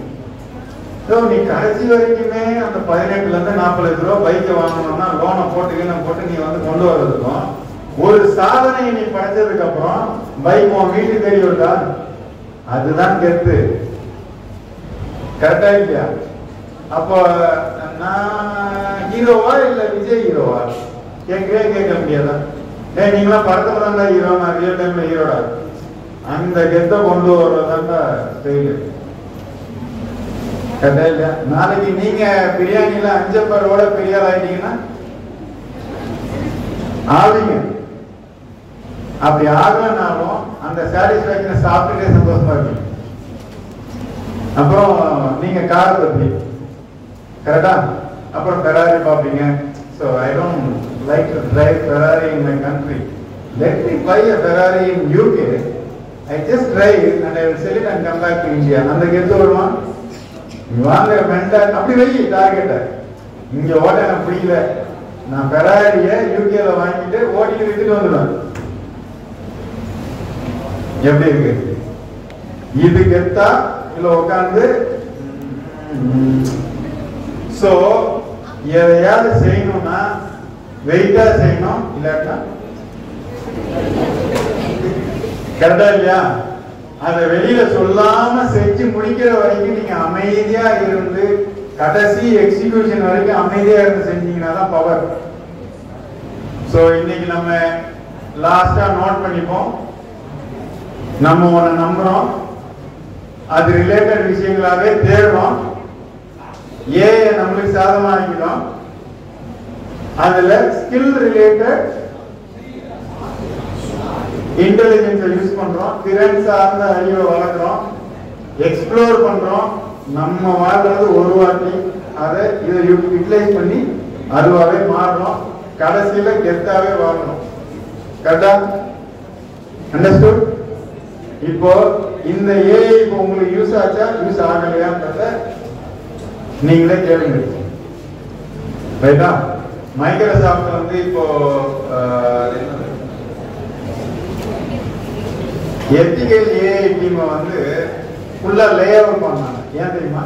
[SPEAKER 4] ஸோ நீ கடைசி வரைக்குமே அந்த 18 லட்சம் 40 லட்சம் ரூபாய் பைக்கை வாங்கணும்னா லோனை போட்டு நீ வந்து கொண்டு வர்றதுக்கும் ஒரு சாதனையை நீ படைச்சதுக்கு அப்புறம் பைக் உன் வீட்டுக்கு தேடி வருதா, அதுதான் கெத்து. கரெக்டா இல்லையா? அப்போ நான் ஹீரோவா இல்ல விஜய் ஹீரோவா கேட்க முடியாதா? நீங்களாம் படத்துல தான்டா ஹீரோ, நான் ரியல் டைம்ல ஹீரோடா. அந்த கெத்த கொண்டு வர்றதாண்டா ஸ்டைலு. கரெக்டா இல்லையா? நாளைக்கு நீங்க பிரியாணில 5 பேரோட பெரிய ஆள் ஆயிட்டீங்கன்னா ஆவீங்க. அப்படி ஆகலனாலும் அந்த சாட்டிஸ்பேக்ஷனை சாப்பிட்டுட்டே சந்தோஷமா இருக்கு. அப்புறம் நீங்க கார் பத்தி கரெக்டா, அப்புறம் ஃபெராரி பாப்பீங்க. So I don't like to drive Ferrari in my country. Let me buy a Ferrari in UK. I just drive and I will sell it and come back to India. அந்த கெத்து வருமா? வாங்க mental அப்படி வெயி டார்கெட்ட. இங்க ஓட்ட எனக்கு பிடிக்கல, நான் ஃபெராரியை யூகேல வாங்கிட்டு ஓட்டிட்டு வித்துட்டு வந்துடுவேன். எப்படி இருக்கு இது கெத்தா இல்ல உட்காந்து? சோ எதையாவது செய்யணும்னா வெயிட்டா செய்யணும், இல்லாட்டா கரெக்டா இல்லையா? அதை வெளியில சொல்லாம செஞ்சு முடிக்கிற வரைக்கும் நீங்க அமைதியா இருந்து கடைசி எக்ஸிகியூஷன் வரைக்கும் அமைதியா இருந்து செஞ்சீங்கன்னா தான் பவர். சோ இன்னைக்கு நம்ம லாஸ்டா நோட் பண்ணிப்போம், நம்ம ஒண்ணு நம்புறோம், அது ரிலேட்டட் விஷயங்களாவே தேடுறோம், நம்மளுக்கு சாதகமாக்கிறோம், அதுல ஸ்கில் ரிலேட்டட் இன்டெலிஜென்ஸை யூஸ் பண்றோம், திறன் சார்ந்த அறிவை வளர்க்குறோம், எக்ஸ்ப்ளோர் பண்றோம். நம்ம வாழ்றது ஒரு வாட்டி, அதை இதை யூட்டிலைஸ் பண்ணி அதுவாகவே மாறணும், கடைசியில கெத்தாவே வாழணும். கரெக்டா? அண்டர்ஸ்டுட்? இப்போ இந்த ஏஐ இப்போ உங்களுக்கு யூஸ் ஆச்சா யூஸ் ஆகலையான்றத நீங்களே கேளுங்க. ரைட்டா? மைக்ரோசாஃப்ட் வந்து இப்போ எத்திக்கல் ஏஐ டீமை வந்து ஃபுல்லா லே அவுட் பண்ணாங்க. ஏன் தெரியுமா?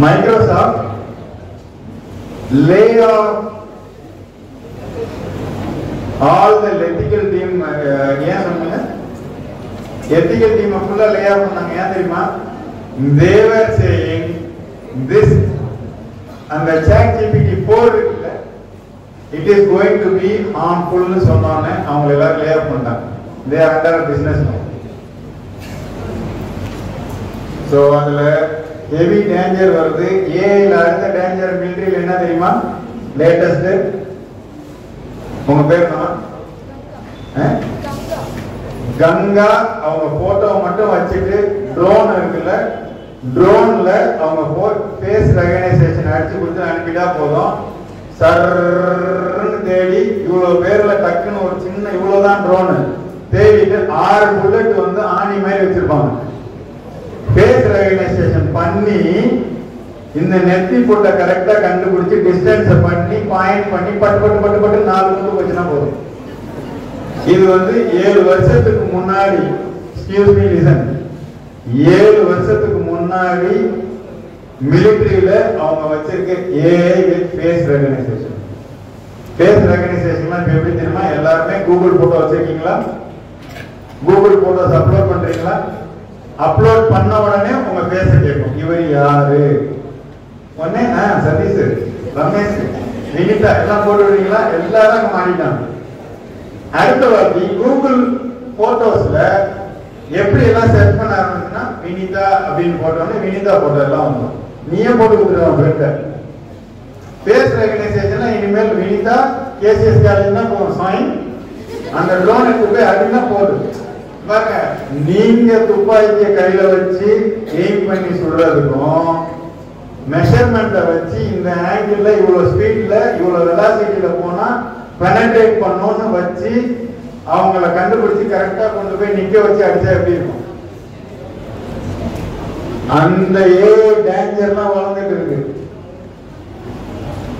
[SPEAKER 4] Microsoft lay off all the ethical team. ஏன் சொன்னீங்க? ethical team ஃபுல்லா லே ஆஃப் பண்ணாங்க. ஏன் தெரியுமா? they were saying this அந்த ChatGPT 4 இருக்குல்ல, it is going to be harmful னு சொன்னானே அவங்க எல்லாரும் லே ஆஃப் பண்ணாங்க. they are under business now. so அதுல heavy danger வருது. AI ல அடுத்த danger military ல என்ன தெரியுமா? latest உங்க பேர் என்ன? கங்கா. அவங்க போட்டோ மட்டும் வச்சுட்டு ட்ரோன் இருக்குல்ல, ட்ரோன்ல அவங்க ஃபேஸ் ரெகனைசேஷன் அடிச்சு கொடுத்து அனுப்பிட்டா போதும். சர்ன்னு தேடி இவ்வளவு பேர்ல டக்குன்னு ஒரு சின்ன இவ்வளவுதான் ட்ரோனு தேடிட்டு 6 புல்லட் வந்து ஆணி மாதிரி வச்சிருப்பாங்க. ஃபேஸ் ரெகனைசேஷன் பண்ணி இந்த நெத்தி போட்ட கரெக்டா கண்டுபிடிச்சு டிஸ்டன்ஸ் பண்ணி பாயிண்ட் பண்ணி பட்டு பட்டு பட்டு பட்டு 4 முட்டு வச்சுனா போதும். இது வந்து 7 வருஷத்துக்கு முன்னாடி, எக்ஸ்கியூஸ் மீ லிசன், 7 வருஷத்துக்கு முன்னாடி மிலிட்டரியில அவங்க வச்சிருக்க AI with face recognition. Face ரெகனைசேஷன்லாம் இப்போ எப்படி தெரியுமா? எல்லாருமே கூகுள் போட்டோ வச்சிருக்கீங்களா? கூகுள் போட்டோஸ் அப்லோட் பண்றீங்களா? அப்லோட் பண்ண உடனே உங்க ஃபேஸை கேட்கும், இவர் யாரு? உடனே சதீஷ், ரமேஷ், வினிதா எல்லாம் போட்டு விடுறீங்களா? எல்லாரும் மாறிட்டாங்க. அடுத்த வாட்டி கூகுள் போட்டோஸ்ல எப்படி எல்லாம் செர்ச் பண்ண ஆரம்பிச்சுன்னா வினிதா அப்படின்னு போட்டோன்னு வினிதா போட்டோ எல்லாம் வந்துடும். நீயே போட்டு கொடுத்துருவான் ஃப்ரெண்ட. ஃபேஸ் ரெகனைசேஷன்ல இனிமேல் வினிதா கேசிஎஸ் காலேஜ் தான் போகும். சைன் அந்த ட்ரோன் எடுத்து போய் அப்படின்னா போதும். பாருங்க, நீங்க துப்பாக்கிய கையில வச்சு எய்ம் பண்ணி சுடுறதுக்கும் மெஷர்மெண்ட்டை வச்சு இந்த ஆங்கிள் இவ்வளவு ஸ்பீட்ல இவ்வளவு வெலாசிட்டியில போனா பெனட்ரேட் பண்ணோம்னு வச்சு அவங்கள கண்டுபிடிச்சு கரெக்டா கொண்டு போய் நிக்க வச்சு அடிச்சா எப்படி இருக்கும்? அந்த ஏஐ டேஞ்சர்லாம் வளர்ந்துட்டு இருக்கு.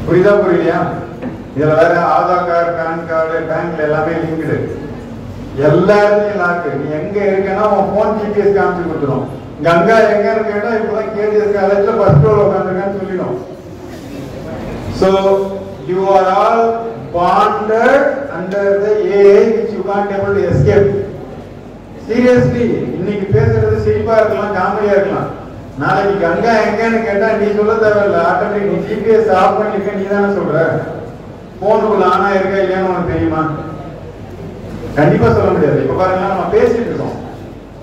[SPEAKER 4] புரியுதா புரியலையா? இதுல வேற ஆதார் கார்டு, பேன் கார்டு, பேங்க்ல எல்லாமே லிங்க்டு, எல்லாத்தையும் லாக்கு. நீ எங்க இருக்கேன்னா உன் போன் ஜிபிஎஸ் காமிச்சு கொடுத்துரும். கங்கா எங்க கேட்டா இப்பதான் கேஜிஎஸ் காலேஜ்ல ஃபர்ஸ்ட் ரோல உட்காந்துருக்கான்னு சொல்லிடும். So you are all bonded under the AI which you can't able to escape. Seriously, இன்னைக்கு பேசுறது சிரிப்பா இருக்கலாம், காமெடியா இருக்கலாம். நாளைக்கு கங்கா எங்கன்னு கேட்டா நீ சொல்ல தேவையில்ல, ஆட்டோமேட்டிக் நீ ஜிபிஎஸ் ஆஃப் பண்ணிருக்க, நீ தானே சொல்ற. போனுக்குள்ள ஆனா இருக்கா இல்லையான்னு உனக்கு தெரியுமா? கண்டிப்பா சொல்ல முடியாது. இப்ப பாருங்க, நம்ம பேசிட்டு இருக்கோம்,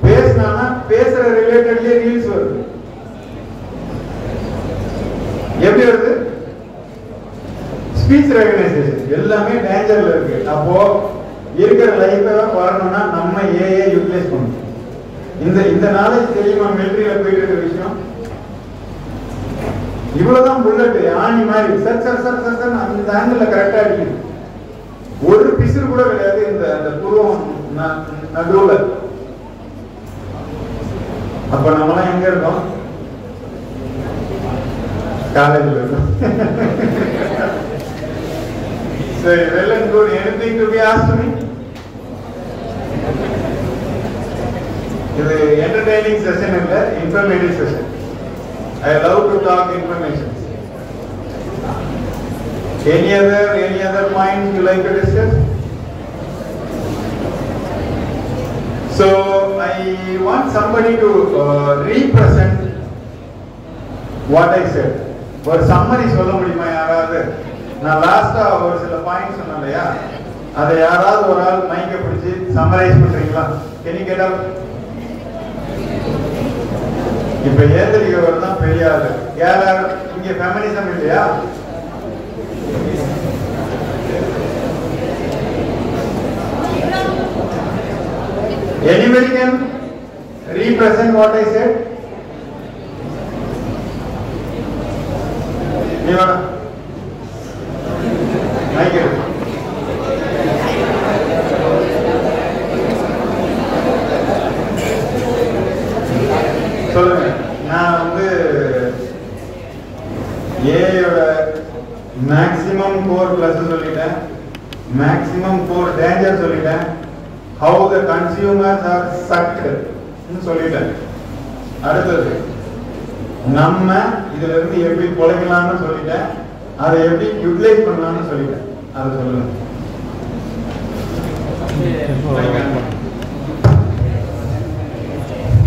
[SPEAKER 4] பேசினா பேசுற ரிலேட்டட்லயே ரீல்ஸ் வருது. எப்படி வருது? ஸ்பீச் ரெகனைசேஷன் எல்லாமே டேஞ்சர்ல இருக்கு. அப்போ இருக்கிற லைஃபை வரணும்னா நம்ம ஏஐ யூட்டிலைஸ் பண்ணணும். இந்த நாலேஜ் தெரியுமா? மிலிட்டரியில போயிட்டு இருக்க விஷயம் இவ்வளவுதான். புல்லட் ஆணி மாதிரி sir sir sir sir sir அந்த ஆங்கிள் கரெக்டா அடிக்குது. ஒரு பிசுறு கூட கிடையாது இந்த புருவம் நடுவுல. அப்ப நம்மளாம் எங்க இருக்கோம்? காலேஜ்ல இருக்கோம். சரி, well and good. Anything to be asked me? இது entertaining session இல்ல, informative session. I love to talk information. Any other points you like to discuss? So I want somebody to represent what I said. ஒரு summary சொல்ல முடியுமா யாராவது? நான் லாஸ்டா ஒரு சில பாயிண்ட் சொன்னேன் இல்லையா, அதை யாராவது ஒரு ஆள் மைக்க பிடிச்சி சம்மரைஸ் பண்றீங்களா? Can you get up? இப்ப ஏந்திரிக்கிறவர் தான் பெரிய ஆளு. யாராவது இங்க ஃபெமினிசம் இல்லையா? Anybody can represent what I said? Nivana, like it. சொல்லுங்க. நான் வந்து ஏயோட மேக்ஸிமம் கோர் பிளஸ் சொல்லிட்டேன், மேக்ஸிமம் கோர் டேஞ்சர் சொல்லிட்டேன், how the consumers are sucked சொல்லிட்டேன். அடுத்தது நம்ம இதுல இருந்து எப்படி பொழைக்கலாம்னு சொல்லிட்டேன், அதை எப்படி யூட்டிலைஸ் பண்ணலாம்னு சொல்லிட்டேன். அதை சொல்லுங்க.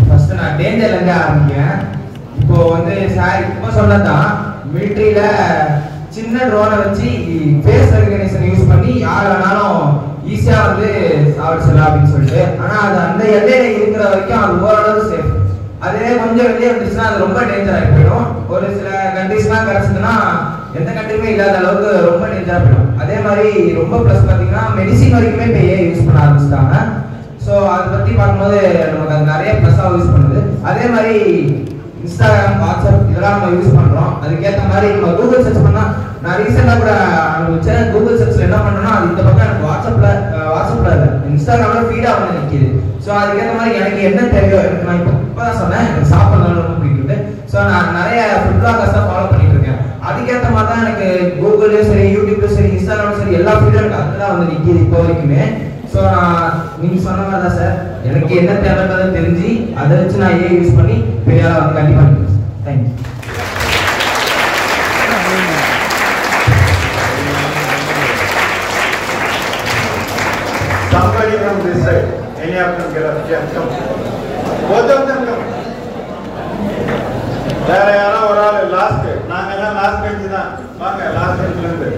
[SPEAKER 2] ஃபர்ஸ்ட் நான் டேஞ்சர்ல இருந்து ஆரம்பிக்கிறேன். இப்போ வந்து சார் இப்போ சொன்னதான் மிலிட்டரியில சின்ன ட்ரோனை வச்சு ஃபேஸ் ரெகக்னிஷன் யூஸ் பண்ணி யார் வேணாலும் ஈஸியா வந்து சாப்பிடலாம் அப்படின்னு சொல்லிட்டு, ஆனா அது அந்த எல்லையில இருக்கிற வரைக்கும் அது ஓரளவு சேஃப். அதே கொஞ்சம் வெளியே வந்துச்சுன்னா அது ரொம்ப டேஞ்சர் ஆகி போயிடும். ஒரு சில கண்ட்ரிஸ்லாம் கிடைச்சதுன்னா எந்த கண்ட்ரியுமே இல்லாத அளவுக்கு ரொம்ப டேஞ்சரா போயிடும். அதே மாதிரி ரொம்ப ப்ளஸ் பார்த்தீங்கன்னா மெடிசின் வரைக்குமே இப்போ யூஸ் பண்ண ஆரம்பிச்சிட்டாங்க. ஸோ அதை பற்றி பார்க்கும்போது நமக்கு அது நிறைய ப்ளஸ்ஸாக யூஸ் பண்ணுது. அதே மாதிரி இன்ஸ்டாகிராம், வாட்ஸ்அப் இதெல்லாம் நம்ம யூஸ் பண்ணுறோம். அதுக்கேற்ற மாதிரி நம்ம கூகுள் சர்ச் பண்ணால், நான் ரீசெண்டாக கூட அனுபவிச்சேன். கூகுள் சர்ச்சில் என்ன பண்ணேன்னா, அது இந்த பக்கம் எனக்கு வாட்ஸ்அப்பில் இல்லை, இன்ஸ்டாகிராமில் ஃபீடாக வந்து நிற்கிது. ஸோ அதுக்கேற்ற மாதிரி எனக்கு என்ன தேவையோ, எனக்கு நான் இப்போ தான் சொன்னேன் எனக்கு சாப்பிட்றது ரொம்ப பிடிக்குது. ஸோ நான் நிறைய ஃபுட் பிளாகர்ஸாக ஃபாலோ பண்ணிட்டு இருக்கேன். அதுக்கேற்ற மாதிரி தான் எனக்கு கூகுள்லேயும் சரி, யூடியூப்லையும் சரி, இன்ஸ்டாகிராமும் சரி, எல்லா ஃபீடும் எனக்கு அதுதான் வந்து நிற்கிது இப்போ வரைக்குமே. ஸோ நான் நீங்கள் சொன்ன மாதிரி தான் சார், எனக்கு என்ன தேவைன்றதை தெரிஞ்சு அதை வச்சு நான் யூஸ் பண்ணி பெரிய ஆளாக வந்து கண்டிப்பாக thank you.
[SPEAKER 4] Somebody from this side, any of them get up? Yeah, come. Both of them come. வேற யாரோ ஒரு ஆள் லாஸ்ட், நாங்க எல்லாம் லாஸ்ட் பெஞ்ச் தான். வாங்க லாஸ்ட் பெஞ்ச்ல இருந்து.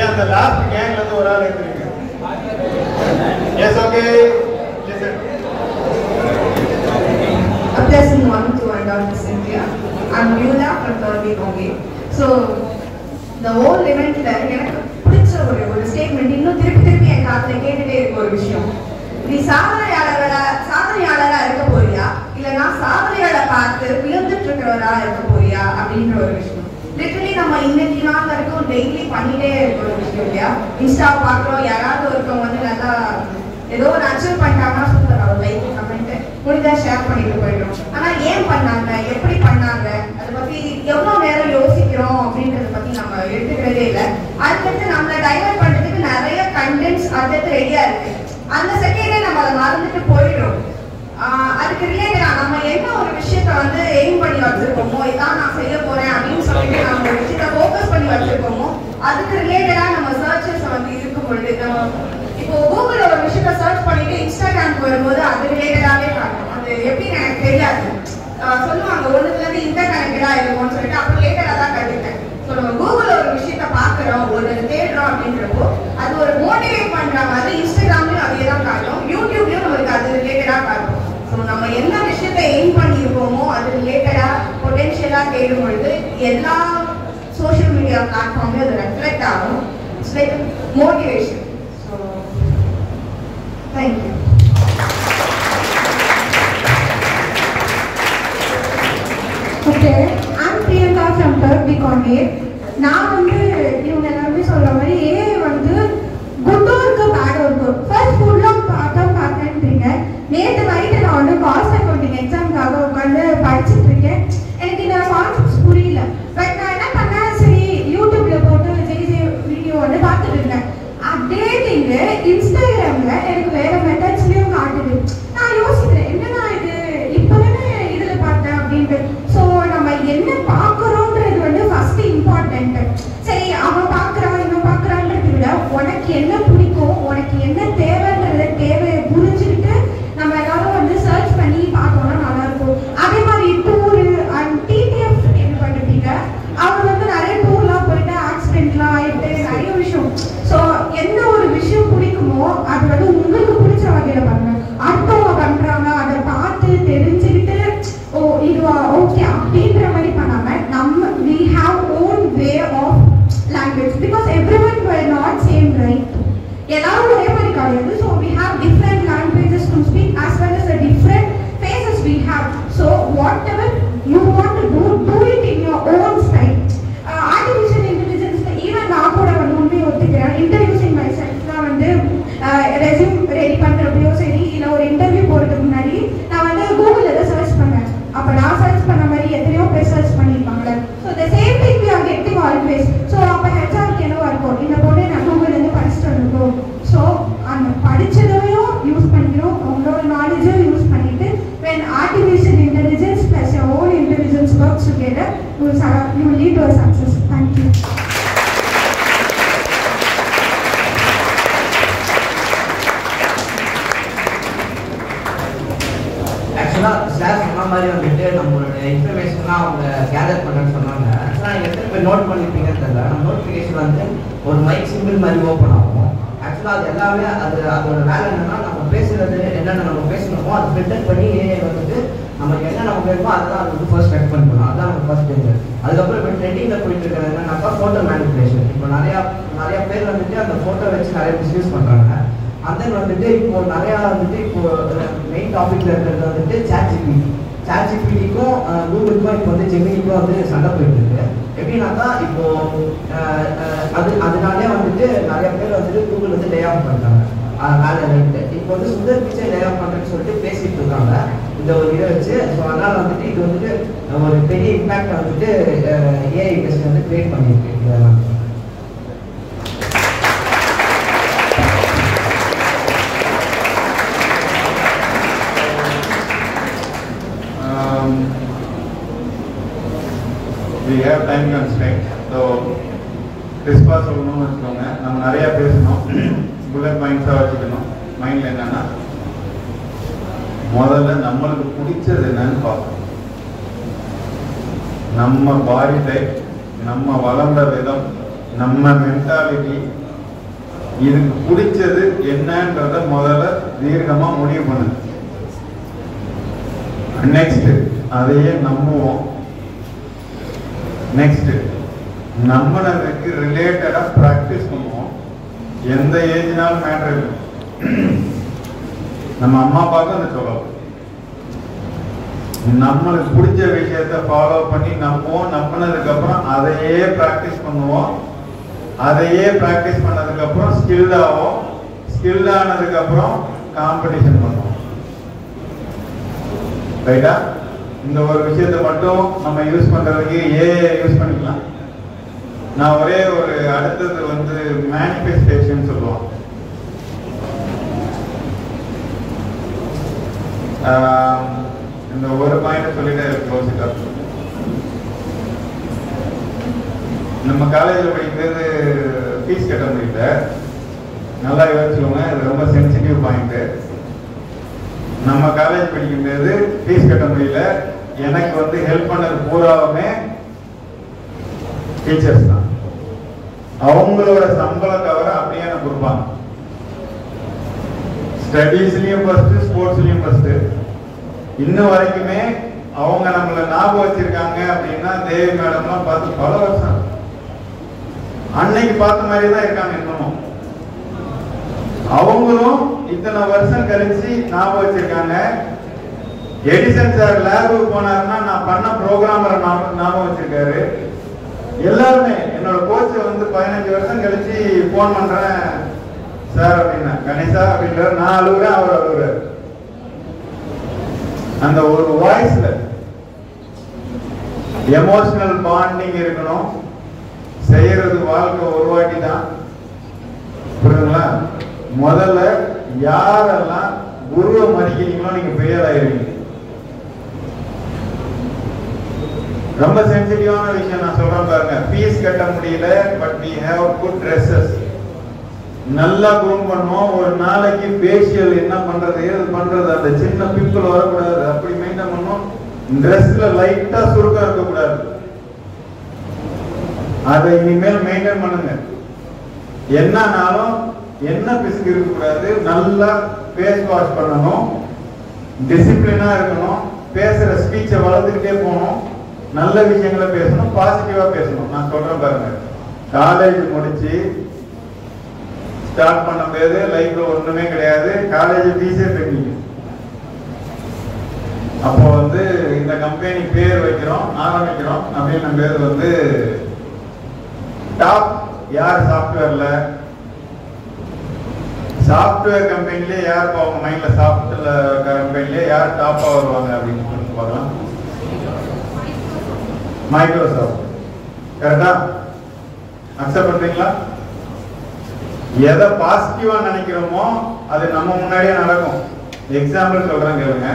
[SPEAKER 4] அந்த லாஸ்ட் கேங்ல இருந்து ஒரு ஆள் எடுத்துறீங்க. Yes, okay. Listen.
[SPEAKER 3] A pleasant morning to our daughter Cynthia. I'm Yula from third week only. So the whole event எனக்கு பிடிச்ச ஒரு ஸ்டேட்மெண்ட் இன்னும் திருப்பி என் காதுல கேட்டுட்டே இருக்க ஒரு விஷயம். நீ சாதனையாளரா இருக்க போறியா, இல்லைன்னா சாதனையாளரை பார்த்து விழுந்துட்டு இருக்கிறவரா இருக்க போறியா அப்படின்ற ஒரு விஷயம். லிட்டரலி நம்ம இன்னைக்கு நாள் வரைக்கும் டெய்லி பண்ணிட்டே இருக்கிற ஒரு விஷயம் இல்லையா? இன்ஸ்டாவை பார்க்குறோம், யாராவது ஒருத்தவங்க வந்து நல்லா ஏதோ ஒரு அச்சீவ் பண்ணிட்டாங்கன்னா சூப்பர், அவர் லைக் கமெண்ட் முடிஞ்சா ஷேர் பண்ணிட்டு போயிடும். ஆனா ஏன் பண்ணாங்க, எப்படி பண்ணாங்க, அதை பத்தி எவ்வளவு நேரம் யோசிக்கிறோம் அப்படின்றத பத்தி நம்ம எடுத்துக்கிறதே இல்லை. அதுக்கடுத்து நம்மளை டைவர்ட் பண்றதுக்கு நிறைய கண்டென்ட்ஸ் அடுத்து ரெடியா இருக்கு. அந்த செகண்டே நம்ம அதை மறந்துட்டு போயிடும். அதுக்கு ரிலேட்டடா நம்ம என்ன ஒரு விஷயத்த வந்து எய்ம் பண்ணி வச்சிருக்கோமோ, இதான் நான் செய்ய போறேன் அப்படின்னு சொல்லிட்டு நம்ம ஒரு விஷயத்த ஃபோக்கஸ் பண்ணி வச்சிருக்கோமோ, அதுக்கு ரிலேட்டடா நம்ம சர்ச்சஸ் வந்து இருக்கும் பொழுது, இப்போ கூகுள்ல ஒரு விஷயத்த சர்ச் பண்ணிட்டு இன்ஸ்டாகிராமுக்கு வரும்போது அது ரிலேட்டடாவே காட்டும். அது எப்படின்னு எனக்கு தெரியாது. சொல்லுவாங்க ஒண்ணுல இருந்து இன்டர் கனெக்டடா இருக்கும்னு சொல்லிட்டு, அப்புறம் லேட்டரா தான் கற்றுக்கிட்டேன். ஸோ நம்ம கூகுள்ல ஒரு விஷயத்த பாக்குறோம், ஒரு தேடுறோம் அப்படின்றப்போ அது ஒரு மோட்டிவேட் பண்ற மாதிரி இன்ஸ்டாகிராம்லயும் அதே தான் காட்டும், யூடியூப்லயும் நம்மளுக்கு அது ரிலேட்டடா காட்டும். ஸோ நம்ம என்ன விஷயத்த எய்ம் பண்ணியிருக்கோமோ அது ரிலேட்டடா பொட்டென்ஷியலா தேடும் பொழுது எல்லா சோஷியல் மீடியா பிளாட்ஃபார்ம்லயும் அது ரெஃப்ளெக்ட் ஆகும். It's like motivation. So thank you.
[SPEAKER 1] Okay, I'm Priyanka from third week on it. நான் வந்து இவங்க எல்லாருமே சொல்ற மாதிரி ஏஐ வந்து குட்டும் இருக்கு, பேடும் இருக்கு. ஃபர்ஸ்ட் ஃபுல்லாக பார்த்தேன்றீங்க. நேற்று நைட்டு நான் வந்து காஸ்ட் அக்கௌண்டிங் எக்ஸாமுக்காக உட்காந்து படிச்சுட்டு இருக்கேன். எனக்கு இந்த கான்செப்ட்ஸ் புரியல. பட் நான் என்ன பண்ணேன், சரி யூடியூப்ல போட்டு விஜய் வீடியோ வந்து பார்த்துட்டு இருந்தேன். அதே திங்கு இன்ஸ்டாகிராம்ல எனக்கு வேற மெத்தட்ஸ்லயும் காட்டுது. நான் யோசிக்கிறேன், என்னன்னா இது இப்பதானே இதுல பார்த்தேன் அப்படின்ட்டு. ஸோ நம்ம என்ன பார்க்குறோன்றது வந்து ஃபர்ஸ்ட் இம்பார்ட்டன்ட். சரி அவன் பார்க்குறான் இவன் பார்க்குறான்றதை விட உனக்கு என்ன பிடிக்கும், உனக்கு என்ன தேவையை புரிஞ்சுக்கிட்டு நம்ம எல்லாரும் வந்து சர்ச் பண்ணி பார்த்தோம்னா நல்லா இருக்கும். அதே மாதிரி டூரு அண்ட் டிடிஎஃப் என்ன பண்ணிருப்பீங்க, அவர் வந்து நிறைய டூர்லாம் போயிட்டு ஆக்சிடென்ட்லாம் ஆயிட்டு நிறைய விஷயம். ஸோ எந்த ஒரு விஷயம் பிடிக்குமோ அது வந்து உங்களுக்கு பிடிச்ச வகையில பண்ணுங்க. அடுத்தவங்க பண்றாங்க அதை பார்த்து தெரிஞ்சுக்கிட்டு ஓ இதுவா ஓகே அப்படின்ற மாதிரி பண்ண
[SPEAKER 5] சொன்ன மாதிரி வந்துட்டு நம்மளோட இன்ஃபர்மேஷன்லாம் அவங்க கேதர் பண்ணுறேன்னு சொன்னாங்க. ஆக்சுவலாக நீங்கள் எத்தனை பேர் நோட் பண்ணியிருப்பீங்கன்னு தெரியல. நம்ம நோட்டிஃபிகேஷன் வந்து ஒரு மைக் சிம்பிள் மாதிரி ஓப்பன் ஆகும். ஆக்சுவலாக அது எல்லாமே அதோட வேலை என்னன்னா, நம்ம பேசுறது என்னென்ன நம்ம பேசணுமோ அதை ஃபில்டர் பண்ணி வந்துட்டு நமக்கு என்ன நம்ம வேணுமோ அதுதான் அது வந்து ஃபர்ஸ்ட் ரெக் பண்ணணும். அதுதான் நம்ம ஃபர்ஸ்ட் திங். அதுக்கப்புறம் இப்போ ட்ரெண்டிங்கில் போயிட்டு இருக்கிறது என்னன்னாக்கா ஃபோட்டோ மேனிபுலேஷன். இப்போ நிறையா பேர் வந்துட்டு அந்த ஃபோட்டோ வச்சு நிறைய பிஸ்னஸ் பண்ணுறாங்க. அந்த வந்துட்டு இப்போ நிறையா வந்துட்டு இப்போ மெயின் டாபிக்ல இருக்கிறது வந்துட்டு சாட்ஜிபிடிக்கும் கூகுளுக்கும் இப்போ வந்து ஜெமினிக்கும் வந்து சண்டை போயிட்டு இருக்கு. எப்படின்னாக்கா இப்போ அதனாலே வந்துட்டு நிறைய பேர் வந்துட்டு கூகுள் வந்து லே ஆஃப் பண்ணுறாங்க வேலை ரைட்டு. இப்போ வந்து சுந்தர் பிச்சை லே ஆஃப் பண்ணுறேன்னு சொல்லிட்டு பேசிட்டு இருக்காங்க இந்த ஒரு இதை வச்சு. ஸோ அதனால் வந்துட்டு இது வந்துட்டு ஒரு பெரிய இம்பேக்ட் வந்துட்டு ஏஐ இண்டஸ்ட்ரி வந்து கிரியேட் பண்ணியிருக்கு இதெல்லாம்.
[SPEAKER 4] We have time constraint, so crisp-ஆ சொல்லணும்னு வச்சுக்கோங்க. நம்ம நிறைய பேசணும், புல்லட் பாயிண்ட்ஸாக வச்சுக்கணும். மைண்டில் என்னன்னா, முதல்ல நம்மளுக்கு பிடிச்சது என்னன்னு பார்க்கணும். நம்ம பாடி டைப், நம்ம வளர்ந்த விதம், நம்ம மென்டாலிட்டி, இதுக்கு பிடிச்சது என்னன்றத முதல்ல தீர்க்கமாக முடிவு பண்ணுங்க. நெக்ஸ்ட் அதையே நம்புவோம். நெக்ஸ்ட் நம்மளுக்கு ரிலேட்டடா பிராக்டிஸ் பண்ணுவோம். எந்த ஏஜ்னாலும் மேட்டர் இல்லை. நம்ம அம்மா அப்பாவுக்கும் அதை சொல்லலாம். நம்மளுக்கு பிடிச்ச விஷயத்த ஃபாலோ பண்ணி நம்புவோம். நம்பினதுக்கு அப்புறம் அதையே பிராக்டிஸ் பண்ணுவோம். அதையே பிராக்டிஸ் பண்ணதுக்கு அப்புறம் ஸ்கில்ட் ஆகும். ஸ்கில்ட் ஆனதுக்கு அப்புறம் காம்படிஷன் பண்ணுவோம். ரைட்டா? இந்த ஒரு விஷயத்தை மட்டும் நம்ம யூஸ் பண்றதுக்கு ஏஐ யூஸ் பண்ணிக்கலாம். நான் ஒரே ஒரு அடுத்தது வந்து மேனிஃபெஸ்டேஷன் சொல்லுவோம். இந்த ஒரு பாயிண்ட் சொல்லிட்டு க்ளோஸ். நம்ம காலேஜில் படிக்கிறது ஃபீஸ் கட்ட முடியல. நல்லா யோசிச்சுக்கோங்க, இது ரொம்ப சென்சிட்டிவ் பாயிண்ட். நம்ம காலேஜ் படிக்கும்போது ஃபீஸ் கட்ட முடியல. எனக்கு வந்து ஹெல்ப் பண்ணது பூராவுமே டீச்சர்ஸ் தான். அவங்களோட சம்பள கவரை அப்படியே எனக்கு கொடுப்பாங்க. ஸ்டடீஸ்லயும் ஃபர்ஸ்ட், ஸ்போர்ட்ஸ்லயும் ஃபர்ஸ்ட். இன்னும் வரைக்குமே அவங்க நம்மளை ஞாபகம் வச்சிருக்காங்க அப்படின்னா தேவி மேடம்லாம் பார்த்து பல வருஷம் அன்னைக்கு பார்த்த மாதிரி தான் இருக்காங்க இன்னமும். அவங்களும் இத்தனை வருஷம் கழிச்சு ஞாபகம் வச்சிருக்காங்க. எடிசன் சார் லேபுக்கு போனாருன்னா நான் பண்ண ப்ரோக்ராமரை ஞாபகம் வச்சிருக்காரு. எல்லாருமே என்னோட கோச்சை வந்து 15 வருஷம் கழிச்சு போன் பண்றேன் சார் அப்படின்னா கணேசா அப்படின்ற நான் அழுகுறேன், அவர் அழுகுறாரு. அந்த ஒரு வாய்ஸ்ல எமோஷனல் பாண்டிங் இருக்கணும். செய்யறது வாழ்க்கை ஒரு வாட்டி தான். புரியுதுங்களா? முதல்ல யாரெல்லாம் குருவை மதிக்கிறீங்களோ நீங்க பெயர் ஆயிருவீங்க. ரொம்ப சென்சிட்டிவான விஷயம் நான் சொல்றேன் பாருங்க. ஃபீஸ் கட்ட முடியல, but we have good dresses. நல்லா க்ரூம் பண்ணுவோம். ஒரு நாளைக்கு ஃபேஷியல் என்ன பண்றது, ஏது பண்றது, அந்த சின்ன பிம்பிள் வரக்கூடாது, அப்படி மெயின்டைன் பண்ணுவோம். ட்ரெஸ்ல லைட்டா சுருக்கம் இருக்கக்கூடாது. அதை இனிமேல் மெயின்டைன் பண்ணுங்க. என்னன்னாலும் என்ன பிசுக்கு இருக்கக்கூடாது. நல்லா ஃபேஸ் வாஷ் பண்ணணும். டிசிப்ளினா இருக்கணும். பேசுற ஸ்பீச்சை வளர்த்துக்கிட்டே போகணும். நல்ல விஷயங்களை பேசணும். பாசிட்டிவா பேசணும். நான் சொல்றேன் பாருங்க, காலேஜ் முடிச்சு ஸ்டார்ட் பண்ணும்போது லைஃப்ல ஒண்ணுமே கிடையாது. காலேஜ் ஃபீஸே பெண்டிங். அப்போ வந்து இந்த கம்பெனி பேர் வைக்கிறோம், ஆரம்பிக்கிறோம் அப்படின்னு பேர் வந்து டாப். யார் சாஃப்ட்வேர்ல, சாஃப்ட்வேர் கம்பெனிலே யார் அவங்க மைண்ட்ல, சாஃப்ட்வேர் கம்பெனிலே யார் டாப்பா வருவாங்க அப்படின்னு சொல்லி பார்க்கலாம். மைக்ரோசாஃப்ட். கரெக்டா? அக்செப்ட் பண்றீங்களா? எதை பாசிட்டிவா நினைக்கிறோமோ அது நம்ம முன்னாடியே நடக்கும். எக்ஸாம்பிள் சொல்றேன் கேளுங்க.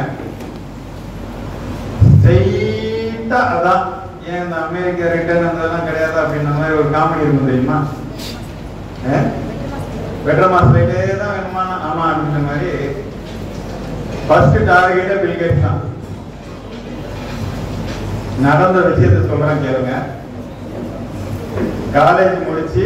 [SPEAKER 4] ஸ்ட்ரெயிட்டா அதான் ஏன் இந்த அமெரிக்கா ரிட்டர்ன் அதெல்லாம் கிடையாது அப்படின்ற மாதிரி ஒரு காமெடி இருக்கும் தெரியுமா? பெட்டர் மாஸ்டே தான் வேணுமா? ஆமா அப்படின்ற மாதிரி ஃபர்ஸ்ட் டார்கெட்டே பில் கேட்ஸ் தான். நடந்த விஷயத்தை சொல்றேன் கேளுங்க. காலேஜ் முடிச்சு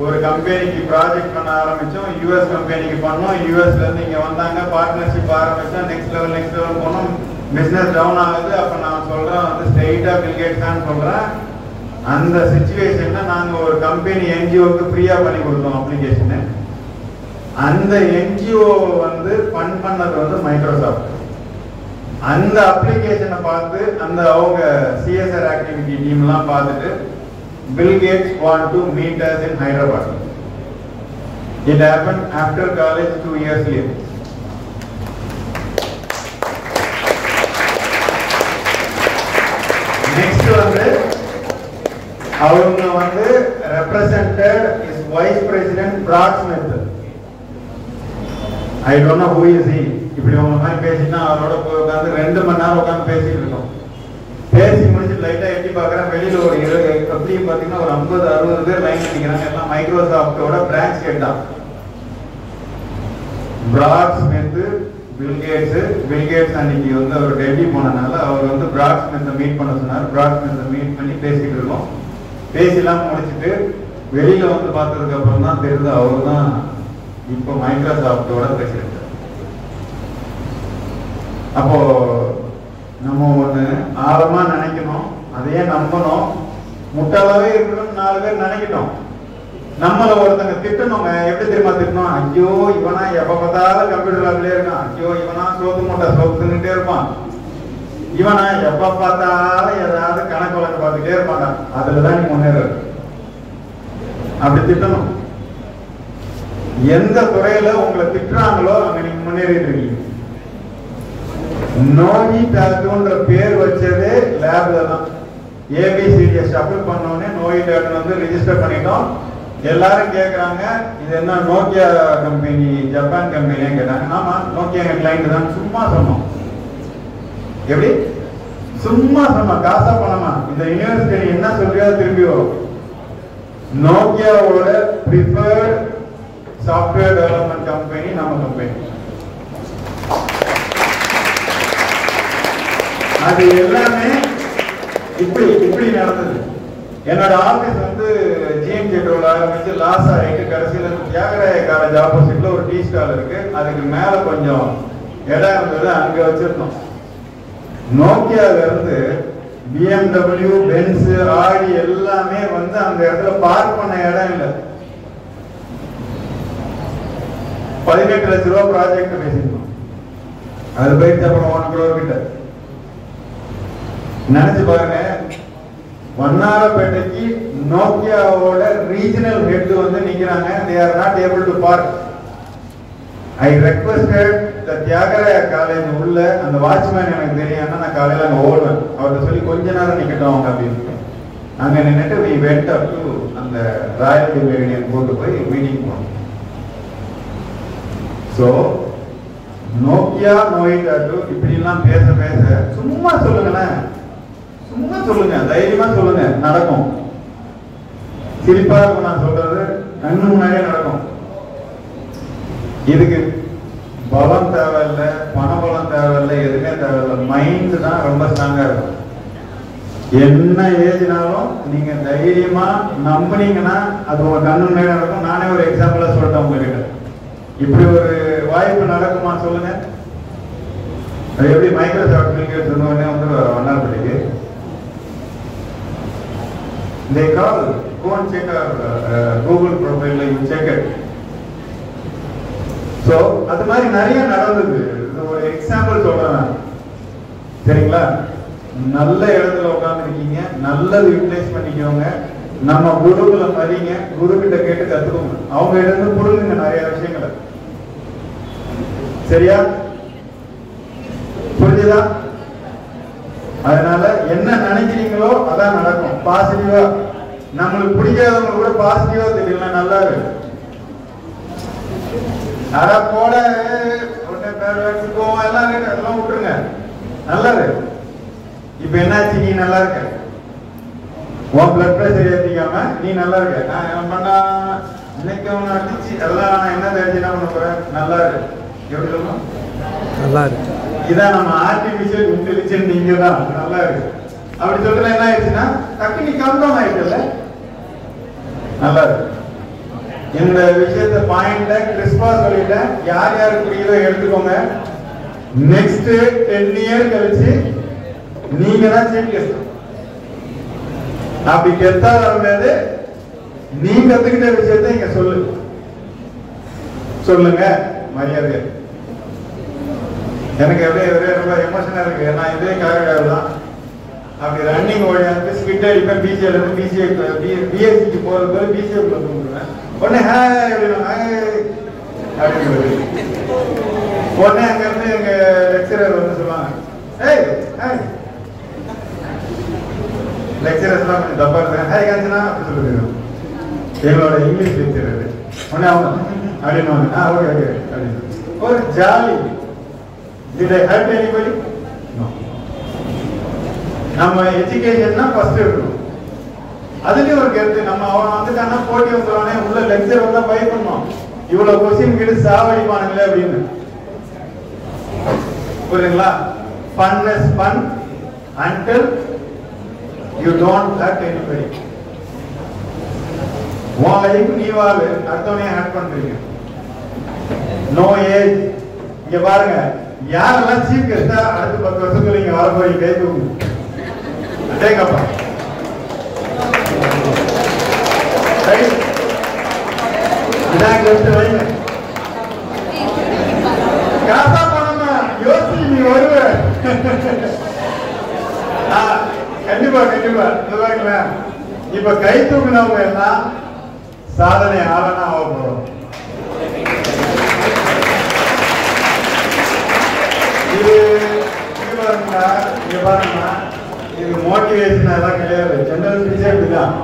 [SPEAKER 4] ஒரு கம்பெனிக்கு ப்ராஜெக்ட் பண்ண ஆரம்பிச்சோம். யூஎஸ் கம்பெனிக்கு பண்ணோம். யூஎஸ்ல இருந்து இங்க வந்தாங்க, பார்ட்னர்ஷிப் ஆரம்பிச்சோம். நெக்ஸ்ட் லெவல் போனோம். பிசினஸ் டவுன் ஆகுது. அப்ப நான் சொல்றேன் வந்து ஸ்ட்ரெயிட்டா பில் கேட்ஸ் தான் சொல்றேன். அந்த சிச்சுவேஷன்ல நாங்க ஒரு கம்பெனி என்ஜிஓக்கு ஃப்ரீயா பண்ணி கொடுத்தோம் அப்ளிகேஷன். அந்த என்ஜிஓ வந்து ஃபண்ட் பண்ணது வந்து மைக்ரோசாஃப்ட். அந்த அப்ளிகேஷனை பார்த்து அந்த அவங்க சிஎஸ்ஆர் ஆக்டிவிட்டி டீம்லாம் பார்த்துட்டு Bill Gates want to meet us in Hyderabad. It happened after college 2 years later. Next வந்து அவங்க வந்து represented is Vice President Brad Smith. I don't know who is he. இப்படி உங்க மாதிரி பேசினா அவரோட போய் உட்காந்து 2 மணி நேரம் உட்காந்து பேசிட்டு இருக்கோம். பேசி முடிச்சு லைட்டா எட்டி பார்க்குறேன். வெளியில ஒரு 20 அப்படியும் பார்த்தீங்கன்னா ஒரு 50-60 பேர் லைன் நிற்கிறாங்க. எல்லாம் மைக்ரோசாஃப்டோட பிரான்ச் ஹெட் தான். பிராட் ஸ்மித், பில் கேட்ஸ் அன்னைக்கு வந்து அவர் டெல்லி போனதுனால அவர் வந்து பிராட் ஸ்மித்தை மீட் பண்ண சொன்னார். பிராட் ஸ்மித்தை மீட் பண்ணி பேசிட்டு இருக்கோம். பேசிலாம் முடிச்சுட்டு வெளியில வந்து பார்த்ததுக்கு அப்புறம் தான் தெரியுது அவர் தான் இப்போ மைக்ரோசாஃப்டோட பிரசிடென்ட். அப்போ நம்ம ஒண்ணு ஆழமா நினைக்கணும், அதையே நம்பணும். முட்டாளாவே இருக்கணும்னு 4 பேர் நினைக்கிட்டோம். நம்மள ஒருத்தங்க திட்டணுங்க. எப்படி தெரியுமா திட்டணும்? ஐயோ இவனா எப்ப பார்த்தாலும் கம்ப்யூட்டர் லேப்லயே இருக்கான். ஐயோ இவனா சோத்து மூட்டை சோத்துக்கிட்டே இருப்பான். இவனா எப்ப பார்த்தாலும் ஏதாவது கணக்கு வழக்கு பார்த்துட்டே இருப்பாங்க. அதுலதான் நீ முன்னேற. அப்படி திட்டணும். எந்த துறையில உங்களை திட்டுறாங்களோ அங்க நீங்க முன்னேறிட்டு இருக்கீங்க. நோயி டாட்டுன்ற பேர் வச்சதே லேப்ல தான். ஏபிசிடியை ஷஃபிள் பண்ணோடனே நோயி டாட்டு வந்து ரெஜிஸ்டர் பண்ணிட்டோம். எல்லாரும் கேட்கறாங்க இது என்ன நோக்கியா கம்பெனி ஜப்பான் கம்பெனியா கேட்டாங்க. ஆமா நோக்கியா கிளைண்ட் தான். சும்மா சொன்னோம். எப்படி சும்மா சொன்னோம்? காசா பணமா? இந்த யூனிவர்சிட்டி என்ன சொல்றியோ திரும்பி வரும். நோக்கியாவோட ப்ரிஃபர்ட் சாஃப்ட்வேர் டெவலப்மெண்ட் கம்பெனி நம்ம கம்பெனி. அது எல்லாமே இப்படி நடந்தது. என்னோட ஆபீஸ் வந்து ஜிஎம் ஜெட்ரோல ஆரம்பிச்சு லாஸ் ஆகிட்டு கடைசியில தியாகராய காலேஜ் ஆப்போசிட்ல ஒரு டீ ஸ்டால் இருக்கு. அதுக்கு மேல கொஞ்சம் இடம் இருந்தது, அங்க வச்சிருந்தோம். நோக்கியால இருந்து BMW, பென்ஸ், ஆடி எல்லாமே வந்து அந்த இடத்துல பார்க் பண்ண இடம் இல்லை. 18 லட்சம் ரூபாய் ப்ராஜெக்ட் பேசிருந்தோம். அது போயிட்டு அப்புறம் 1 crore கிட்ட. நினைச்சு பாருங்க, வண்ணாரப்பேட்டைக்கு நோக்கியாவோட ரீஜனல் ஹெட் வந்து நிக்கிறாங்க. they are not able to park. I requested the Thyagaraya college உள்ள அந்த வாட்ச்மேன் எனக்கு தெரியும், நான் காலையில அங்க ஓடுவேன், அவர்கிட்ட சொல்லி கொஞ்ச நேரம் நிக்கட்டும் அவங்க அப்படின்னு. அங்க நின்னுட்டு we went up to அந்த ராயல் டிவிலியன் போட்டு போய் மீட்டிங் போனோம். ஸோ நோக்கியா நோயிட்டாட்டு இப்படி எல்லாம் பேச சும்மா சொல்லுங்களேன், சும்மா சொல்லுங்க, தைரியமா சொல்லுங்க, நடக்கும். சிரிப்பா இருக்கும் நான் சொல்றது, கண்ணு முன்னாடியே நடக்கும். இதுக்கு பலம் தேவையில்லை, பணபலம் தேவையில்லை, எதுவுமே தேவையில்லை. மைண்ட் தான் ரொம்ப ஸ்ட்ராங்கா இருக்கும். என்ன ஏஜ்னாலும் நீங்க தைரியமா நம்பினீங்கன்னா அது உங்க கண்ணு முன்னாடி நடக்கும். நானே ஒரு எக்ஸாம்பிளா சொல்லிட்டேன் உங்ககிட்ட. இப்படி ஒரு வாய்ப்பு நடக்குமா சொல்லுங்க? அது எப்படி மைக்ரோசாஃப்ட் பில் கேட்ஸ் சொன்னோடனே வந்து வண்ணாரப்பேட்டைக்கு they call go and check our Google profile, you check it. So அது மாதிரி நிறைய நடந்தது. ஒரு எக்ஸாம்பிள் சொல்றேன் சரிங்களா? நல்ல இடத்துல உட்காந்துருக்கீங்க, நல்லது யூட்டிலைஸ் பண்ணிக்கோங்க. நம்ம குருகுல மதிங்க, குரு கிட்ட கேட்டு கத்துக்கோங்க, அவங்க கிட்ட இருந்து புரிஞ்சுங்க நிறைய விஷயங்களை. சரியா? புரிஞ்சுதா? அதனால என்ன நினைக்கிறீங்களோ அதான் நடக்கும். பாசிட்டிவா, நம்மளுக்கு பிடிக்காதவங்க கூட பாசிட்டிவா தெரியல, நல்லா இருக்கு. அட போட எல்லாம் விட்டுருங்க, நல்லா இருக்கு. இப்ப என்னாச்சு, நீ நல்லா இருக்க, உன் பிளட் பிரஷர் ஏற்றிக்காம நீ நல்லா இருக்க. நான் என்ன பண்ணா இன்னைக்கு அவனை அடிச்சு எல்லாம் நான் என்ன தெரிஞ்சு என்ன பண்ண போறேன், நல்லா இருக்கு. எப்படி சொல்லணும்? நல்லா இருக்கு. இதான் நம்ம ஆர்டிபிஷியல் இன்டெலிஜென்ஸ். நீங்க தான் நல்லா இருக்கு. அப்படி சொல்றது என்ன ஆயிடுச்சுன்னா டக்கு நீ கன்ஃபார்ம் ஆயிட்டல. நல்லா இருக்கு. இந்த விஷயத்தை பாயிண்ட்ல கிறிஸ்பா சொல்லிட்டேன். யார் யாருக்கு பிடிக்குதோ எடுத்துக்கோங்க. நெக்ஸ்ட் 10 இயர் கழிச்சு நீங்க தான் சீஃப் கெஸ்ட். அப்படி கெத்தா வரும்போது நீ கத்துக்கிட்ட விஷயத்தை இங்க சொல்லுங்க மரியாதை. எனக்கு அப்படியே ரொம்ப எமோஷனா இருக்கு. நான் இதே காரணம் தான் அப்படி ரன்னிங் ஓடியாந்து ஸ்கிட் அடிப்பேன். பிசிஏல இருந்து பிஎஸ்சிக்கு போறது பிசிஏ சொல்லுவேன். உடனே அப்படின்னு உடனே அங்க இருந்து எங்க லெக்சரர் வந்து சொல்லுவாங்க, லெக்சரர்ஸ் எல்லாம் கொஞ்சம் தப்பா இருக்காங்க, ஹாய் காஞ்சனா அப்படி சொல்லுங்க. எங்களோட இங்கிலீஷ் லெக்சரர் உடனே அவங்க அப்படின்னு ஓகே ஓகே அப்படின்னு ஒரு jolly. Did I hurt anybody? No. நம்ம எஜுகேஷன்னா ஃபர்ஸ்ட் இருக்கணும். அதுலயும் ஒரு கருத்து, நம்ம அவன் வந்துட்டான்னா போட்டி வந்துடுவானே, உள்ள லெக்சர் வந்தா பயப்படணும், இவ்வளவு கொஸ்டின் கிட்ட சாவடிப்பானுங்களே அப்படின்னு. புரியுங்களா? Fun is fun until you don't hurt anybody. உன் லைஃப் நீ வாழு, அடுத்தவனையும் ஹர்ட் பண்றீங்க. No age. இங்க பாருங்க, யாரெல்லாம் சீஃப் கெஸ்டா அடுத்த 10 வருஷத்துல நீங்க வர போறீங்க, கை தூக்குங்க. டேக்கப்பா இதான் கெஸ்ட் வைங்க. காசா பணமா யோசி, நீ வருவ. கண்டிப்பா கண்டிப்பா. பாருங்களேன், இப்ப கை தூக்குனவங்க எல்லாம் சாதனை ஆளனா ஆக போறோம். இது மோட்டிவேஷன் எல்லாம் கிடையாது, ஜெனரல் ஸ்பீச்சே இப்படிதான்.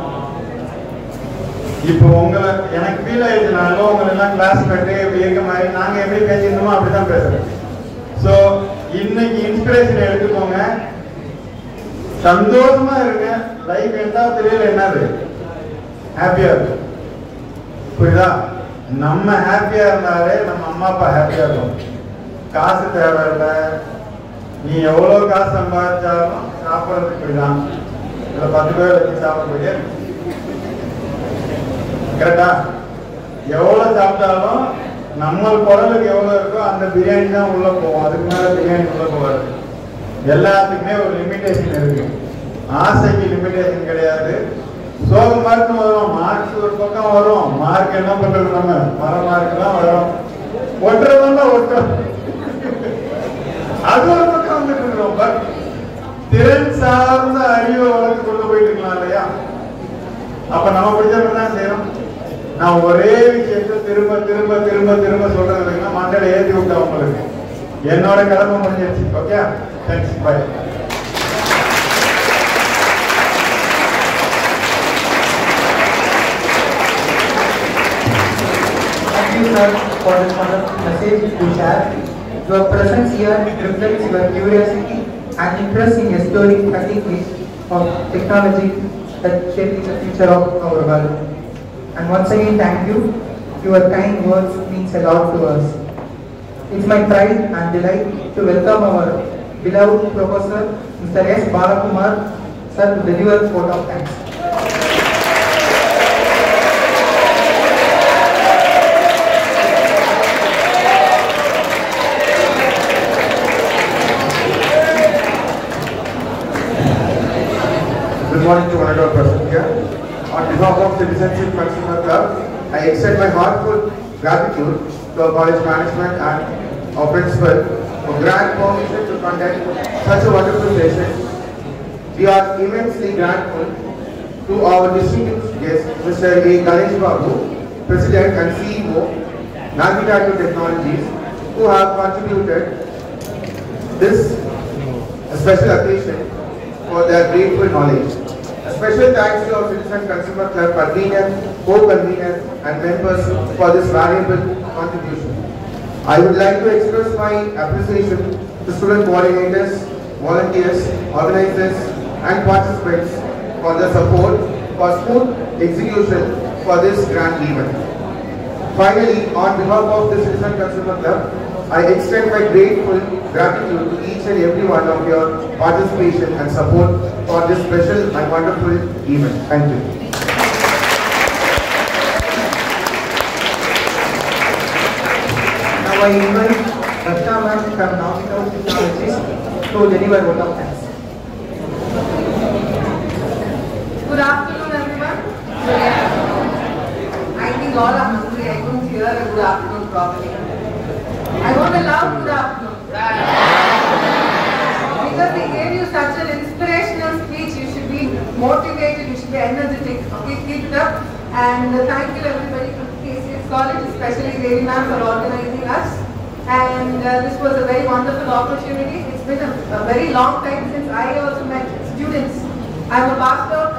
[SPEAKER 4] இப்போ உங்களை எனக்கு ஃபீல் ஆயிடுச்சுனாலும் உங்களை எல்லாம் கிளாஸ் கட்டு இப்படி இருக்க மாதிரி நாங்க எப்படி பேசியிருந்தோமோ அப்படிதான் பேசுறோம். ஸோ இன்னைக்கு இன்ஸ்பிரேஷன் எடுத்துக்கோங்க, சந்தோஷமா இருங்க. லைஃப் எந்த தெரியல என்னது ஹாப்பியா இருக்கு. புரியுதா? நம்ம ஹாப்பியா இருந்தாலே நம்ம அம்மா அப்பா ஹாப்பியா இருக்கும். காசு தேவையில்லை, நீ எவ்வளவு காசு சம்பாதிச்சாலும் சாப்பிட்றதுக்கு இப்படிதான். இதுல 10 பேர் வச்சு சாப்பிடக்கூடிய கரெக்டா? எவ்வளவு சாப்பிட்டாலும் நம்ம குரலுக்கு எவ்வளவு இருக்கோ அந்த பிரியாணி தான் உள்ள போவோம், அதுக்கு மேல பிரியாணி உள்ள போவாது. எல்லாத்துக்குமே ஒரு லிமிடேஷன் இருக்கு. ஆசைக்கு லிமிடேஷன் கிடையாது. சோகம் மார்க் வரும், மார்க்ஸ் ஒரு பக்கம் வரும். மார்க் என்ன பண்றது, நம்ம மர மார்க் தான் வரும். ஒட்டுறதும் ஒட்டும், அது ஒரு பக்கம் வந்துட்டு இருக்கோம். பட் திறன் சார்ந்த அறிவை வளர்த்து கொண்டு போயிட்டு இருக்கலாம் இல்லையா? அப்ப நம்ம பிடிச்சவங்க தான் செய்யணும். நான் ஒரே விஷயத்தை திரும்ப திரும்ப திரும்ப திரும்ப சொல்றதுன்னா மண்டல ஏற்றி விட்டு அவங்களுக்கு என்னோட கடமை முடிஞ்சிருச்சு. Okay, thanks, bye.
[SPEAKER 2] Thank you, sir, for this wonderful message to share. Your presence here reflects your curiosity and interest in exploring techniques of technology that shaping the future of our world. And once again, thank you. Your kind words means a lot to us. It's my pride and delight to welcome our beloved Professor Mr. S. Balakumar, sir, to deliver a vote of thanks.
[SPEAKER 6] Good morning to one and all present here. On behalf of Citizenship Consumer Club, I extend my heartfelt gratitude to our college management and our principal for grant permission to conduct such a wonderful session. We are immensely grateful to our distinguished guest, Mr. A. Ganesh Babu, President and CEO, Navigation Technologies, who have contributed this special occasion for their grateful knowledge. A special thanks to our Citizen Consumer Club convener, co-convener and members for this valuable contribution. I would like to express my appreciation to student coordinators, volunteers, organizers and participants for their support for smooth execution for this grand event. Finally, on behalf of the Citizen Consumer Club, I extend my grateful gratitude to each and every one of your participation and support for this special and wonderful event. Thank you.
[SPEAKER 2] Now I invite Rashna ma'am from Nautical Technologies to deliver vote of thanks.
[SPEAKER 3] Good afternoon, everyone. I think all are hungry. I couldn't hear a good afternoon properly. I want a loud good afternoon. Because they gave you such an inspirational speech, you should be motivated, you should be energetic. Okay, keep it up. And thank you everybody from KCS College, especially Devi ma'am for organizing us. And this was a very wonderful opportunity. It's been a very long time since I also met students. I passed out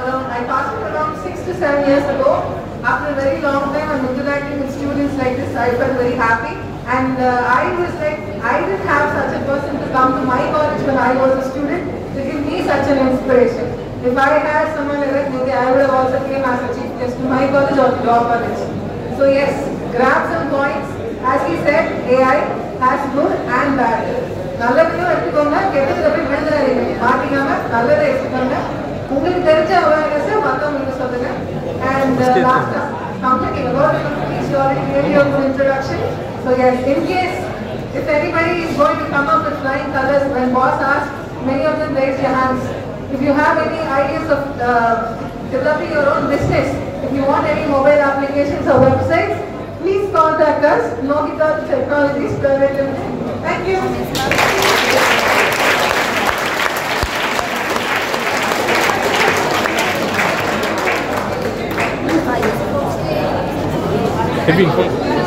[SPEAKER 3] around 6 to 7 years ago. After a very long time, I'm interacting with students like this. I felt very happy. And I was like, I didn't have such a person to come to my college when I was a student to give me such an inspiration. If I had someone like that, maybe I would have also came as a chief guest to my college or to law college. So yes, grab some points. As he said, AI has good and bad. நல்லதையும் எடுத்துக்கோங்க, கெட்டதுல போய் விழுந்துடாதீங்க. மாட்டிக்காம நல்லதை எடுத்துக்கோங்க. உங்களுக்கு தெரிஞ்ச awareness மத்தவங்களுக்கு சொல்லுங்க. And last completing a lot of speech, you already gave you a good introduction. So yes, in case if anybody is going to come up with flying colors when boss asks, many of them raise your hands. If you have any ideas of developing your own business, if you want any mobile applications or websites, please contact us, Nautical Technologies Private Limited. Thank you.
[SPEAKER 7] Kevin.